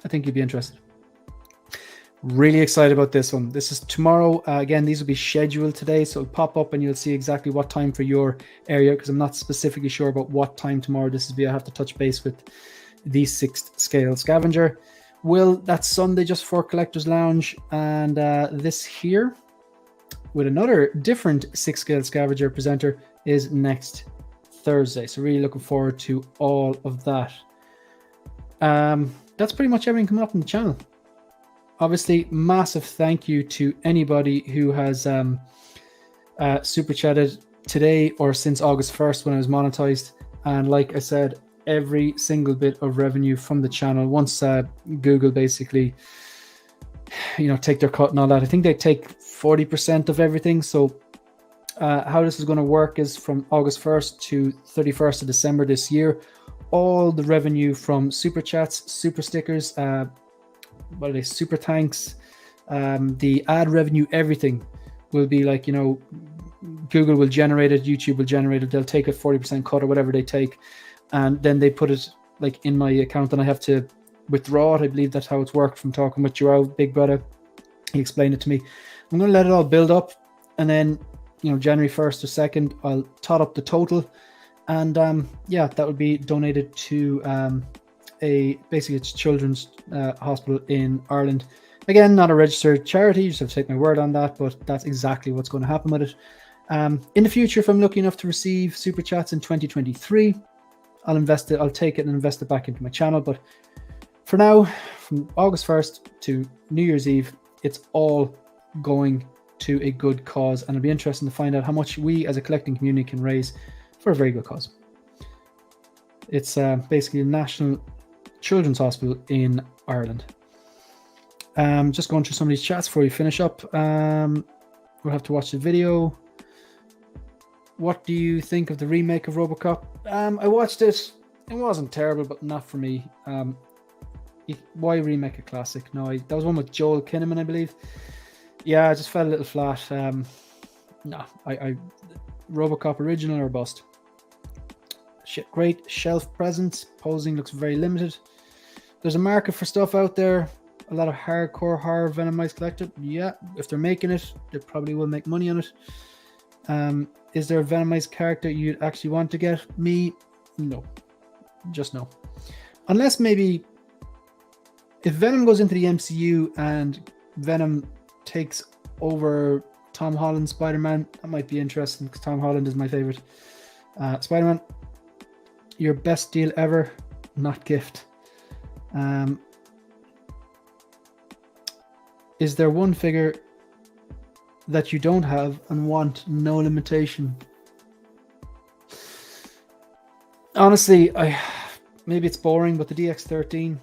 Speaker 2: I think you'd be interested. Really excited about this one. This is tomorrow. Again, these will be scheduled today, so it'll pop up and you'll see exactly what time for your area, because I'm not specifically sure about what time tomorrow this will be. I have to touch base with the 6th scale scavenger. That's Sunday just for Collector's Lounge, and this here with another different 6th scale scavenger presenter is next Thursday. So really looking forward to all of that. That's pretty much everything coming up on the channel. Obviously, massive thank you to anybody who has super chatted today or since August 1st when I was monetized. And like I said, every single bit of revenue from the channel, once Google basically, take their cut and all that, I think they take 40% of everything. So how this is going to work is from August 1st to 31st of December this year, all the revenue from super chats, super stickers, super thanks, the ad revenue, everything will be like, Google will generate it, YouTube will generate it, they'll take a 40% cut or whatever they take, and then they put it like in my account and I have to withdraw it. I believe that's how it's worked from talking with Joao, big brother. He explained it to me. I'm going to let it all build up, and then January 1st or 2nd, I'll tot up the total, and that would be donated to basically it's children's hospital in Ireland. Again, not a registered charity, you just have to take my word on that, but that's exactly what's going to happen with it. In the future, if I'm lucky enough to receive super chats in 2023, I'll take it and invest it back into my channel. But for now, from August 1st to New Year's Eve, it's all going to a good cause, and it'll be interesting to find out how much we as a collecting community can raise for a very good cause. It's basically a national children's hospital in Ireland. Just going through some of these chats before we finish up. We'll have to watch the video. What do you think of the remake of Robocop? I watched it. It wasn't terrible, but not for me. Why remake a classic? No, that was one with Joel Kinnaman, I believe. Yeah, I just fell a little flat. No, I Robocop original or bust. Shit, great shelf presence. Posing looks very limited. There's a market for stuff out there. A lot of hardcore horror Venomized collected. Yeah, if they're making it, they probably will make money on it. Is there a Venomized character you'd actually want to get? Me? No. Just no. Unless maybe if Venom goes into the MCU and Venom takes over Tom Holland's Spider-Man, that might be interesting because Tom Holland is my favorite. Spider-Man, your best deal ever, not gift. Is there one figure that you don't have and want no limitation? Honestly, maybe it's boring, but the DX13,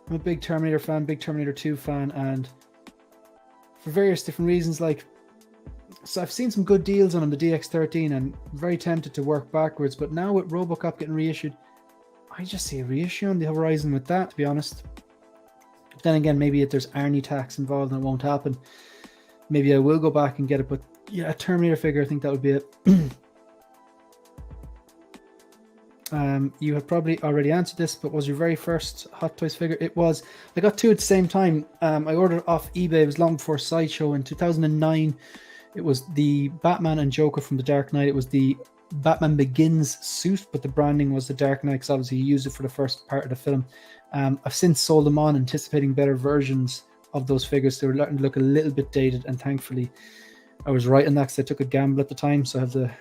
Speaker 2: I'm a big Terminator fan, big Terminator 2 fan, and for various different reasons, so I've seen some good deals on the DX13 and very tempted to work backwards, but now with Robocop getting reissued, I just see a reissue on the horizon with that, to be honest. But then again, maybe if there's Arnie tax involved and it won't happen, maybe I will go back and get it, but yeah, a Terminator figure, I think that would be it. You have probably already answered this, but was your very first Hot Toys figure? It was. I got two at the same time. I ordered it off eBay. It was long before Sideshow in 2009. It was the Batman and Joker from The Dark Knight. It was the Batman Begins suit, but the branding was The Dark Knight because obviously he used it for the first part of the film. I've since sold them on, anticipating better versions of those figures. They were starting to look a little bit dated, and thankfully I was right in that because I took a gamble at the time. So I have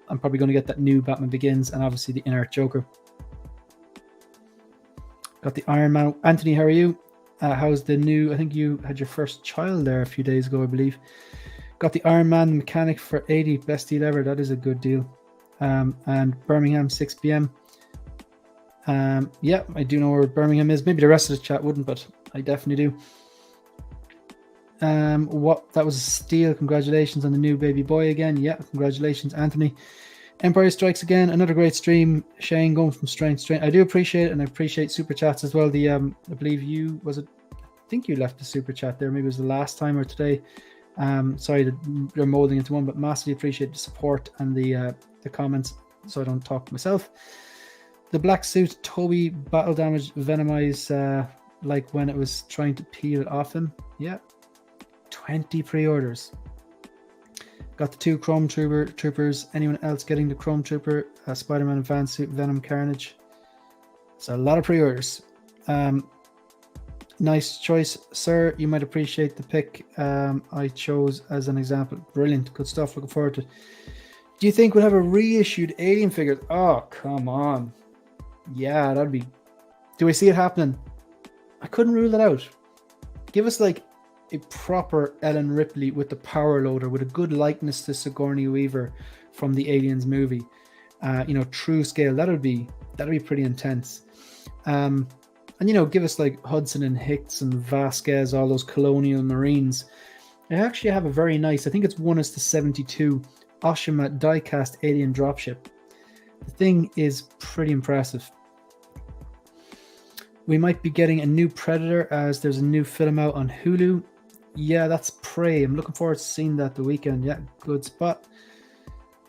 Speaker 2: I'm probably going to get that new Batman Begins and obviously the In-Art Joker. Got the Iron Man. Anthony, how are you? How's the new? I think you had your first child there a few days ago, I believe. Got the Iron Man mechanic for 80. Best deal ever. That is a good deal. And Birmingham, 6 p.m. Yeah, I do know where Birmingham is. Maybe the rest of the chat wouldn't, but I definitely do. That was a steal. Congratulations on the new baby boy again. Yeah, congratulations, Anthony. Empire Strikes Again, another great stream. Shane going from strength to strength. I do appreciate it, and I appreciate super chats as well. I believe I think you left the super chat there. Maybe it was the last time or today. Sorry that you're molding into one, but massively appreciate the support and the comments, so I don't talk myself. The black suit, Toby battle damage Venomize, like when it was trying to peel it off him. Yeah. 20 pre-orders. Got the two Chrome Troopers. Anyone else getting the Chrome Trooper, Spider-Man Advanced Suit, Venom Carnage? So a lot of pre-orders. Nice choice, sir. You might appreciate the pick I chose as an example. Brilliant. Good stuff. Looking forward to it. Do you think we'll have a reissued Alien figure? Oh, come on. Yeah, that'd be... Do I see it happening? I couldn't rule it out. Give us a proper Ellen Ripley with the power loader with a good likeness to Sigourney Weaver from the Aliens movie. True scale. That'd be pretty intense. And give us Hudson and Hicks and Vasquez, all those colonial Marines. I actually have a very nice, I think it's 1:72 Oshima diecast alien dropship. The thing is pretty impressive. We might be getting a new Predator as there's a new film out on Hulu. Yeah, that's Prey. I'm looking forward to seeing that the weekend. Yeah, good spot.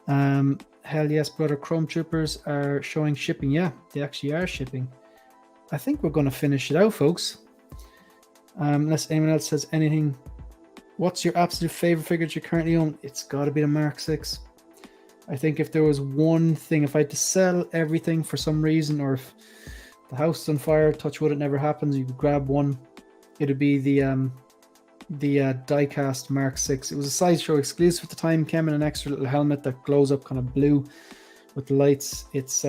Speaker 2: Hell yes, brother. Chrome Troopers are showing shipping. Yeah, they actually are shipping. I think we're going to finish it out, folks. Unless anyone else says anything. What's your absolute favorite figure you currently own? It's got to be the Mark 6. I think if there was one thing, if I had to sell everything for some reason, or if the house is on fire, touch wood, it never happens, you could grab one, it'd be the diecast Mark 6. It was a Sideshow exclusive at the time, came in an extra little helmet that glows up kind of blue with the lights. It's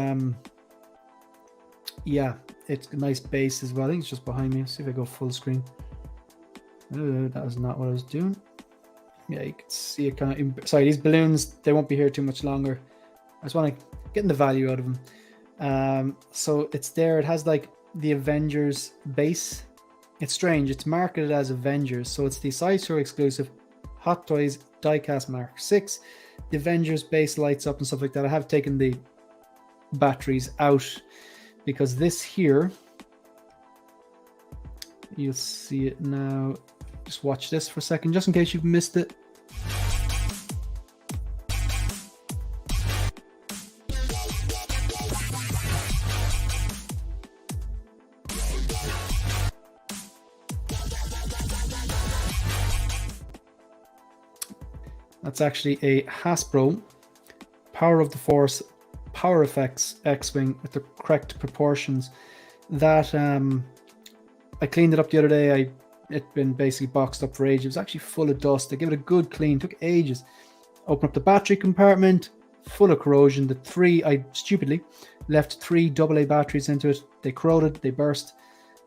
Speaker 2: it's a nice base as well. I think it's just behind me. Let's see if I go full screen. That is not what I was doing. Yeah, you can see it kind of... Sorry, these balloons, they won't be here too much longer. I just want to get the value out of them. So it's there. It has like the Avengers base. It's strange. It's marketed as Avengers. So it's the Sideshow exclusive Hot Toys diecast Mark 6. The Avengers base lights up and stuff like that. I have taken the batteries out because this here, you'll see it now. Just watch this for a second, just in case you've missed it. That's actually a Hasbro Power of the Force Power Effects X-Wing with the correct proportions. That I cleaned it up the other day. It'd been basically boxed up for ages. It was actually full of dust. I gave it a good clean. It took ages. Open up the battery compartment, full of corrosion. I stupidly left 3 AA batteries into it. They corroded, they burst,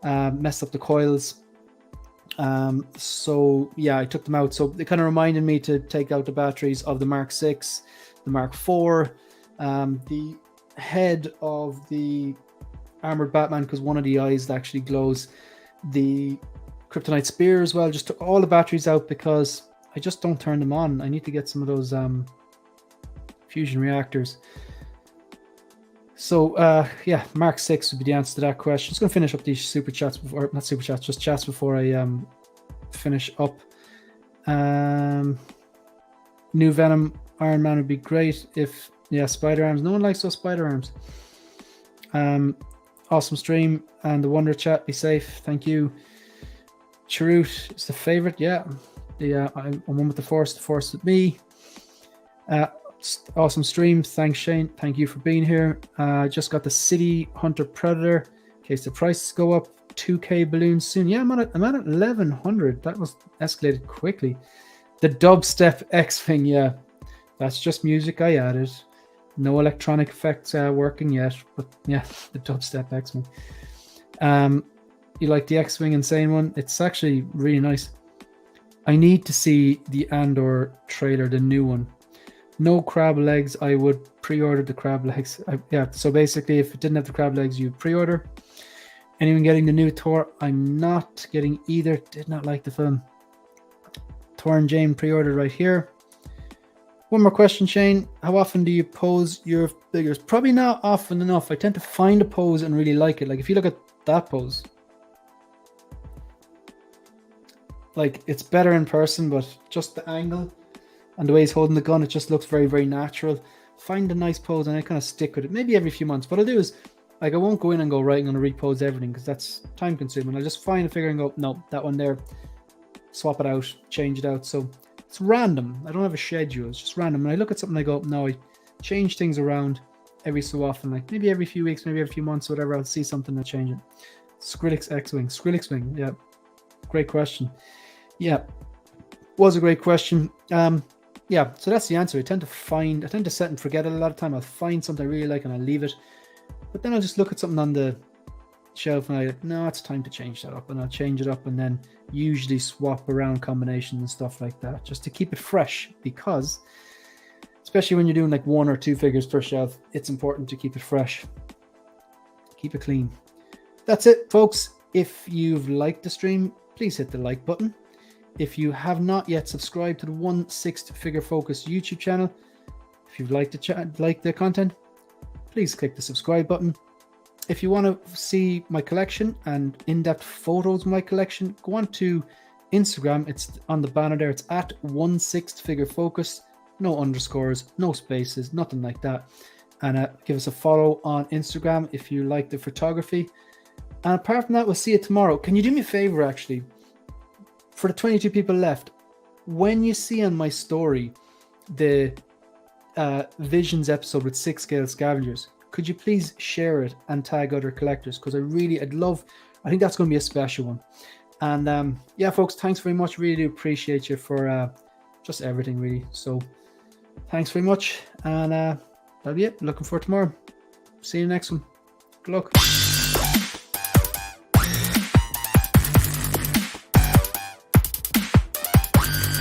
Speaker 2: messed up the coils. So yeah, I took them out. So it kind of reminded me to take out the batteries of the Mark 6, the Mark 4, the head of the Armored Batman, because one of the eyes actually glows, the Kryptonite Spear as well. Just took all the batteries out because I just don't turn them on. I need to get some of those fusion reactors. So yeah, Mark 6 would be the answer to that question. Just going to finish up these super chats before, not super chats, just chats before I finish up. New Venom Iron Man would be great if, yeah, spider arms. No one likes those spider arms. Awesome stream and the Wonder Chat. Be safe. Thank you. Chirut is the favorite. Yeah. I'm one with the Force with me. Awesome stream. Thanks, Shane. Thank you for being here. Just got the City Hunter Predator in case the prices go up. 2K balloons soon. Yeah, I'm at 1100. That was escalated quickly. The Dubstep X-Wing. Yeah, that's just music I added. No electronic effects working yet, but yeah, the Dubstep X-Wing. You like the X-Wing Insane one? It's actually really nice. I need to see the Andor trailer, the new one. No crab legs. I would pre-order the crab legs. Yeah, so basically, if it didn't have the crab legs, you'd pre-order. Anyone getting the new Thor? I'm not getting either. Did not like the film. Thor and Jane pre-ordered right here. One more question, Shane. How often do you pose your figures? Probably not often enough. I tend to find a pose and really like it. Like if you look at that pose, like it's better in person, but just the angle and the way he's holding the gun, it just looks very, very natural. Find a nice pose and I kind of stick with it. Maybe every few months. What I'll do is, like, I won't go in and go, right, I'm going to repose everything because that's time consuming. I'll just find a figure and go, no, that one there, swap it out, change it out. So it's random. I don't have a schedule. It's just random. When I look at something, I go, no, I change things around every so often. Like maybe every few weeks, maybe every few months, whatever. I'll see something and change it. Skrillex X-Wing. Skrillex Wing. Yeah. Great question. Yeah. Was a great question. Yeah. So that's the answer. I tend to set and forget it a lot of time. I'll find something I really like and I'll leave it. But then I'll just look at something on the shelf and I go, no, it's time to change that up, and I'll change it up and then usually swap around combinations and stuff like that just to keep it fresh, because especially when you're doing like 1 or 2 figures per shelf, it's important to keep it fresh, keep it clean. That's it, folks. If you've liked the stream, please hit the like button. If you have not yet subscribed to the 1/6 Figure Focus YouTube channel, if you've liked the content, please click the subscribe button. If you want to see my collection and in-depth photos of my collection, go on to Instagram. It's on the banner there. It's at 1/6 Figure Focus. No underscores, no spaces, nothing like that. And give us a follow on Instagram if you like the photography. And apart from that, we'll see you tomorrow. Can you do me a favor, actually? For the 22 people left, when you see on my story the Visions episode with 6 scale scavengers, could you please share it and tag other collectors? Because I think that's going to be a special one. And yeah, folks, thanks very much. Really do appreciate you for just everything, really. So thanks very much. And that'll be it. Looking forward to tomorrow. See you next one. Good luck.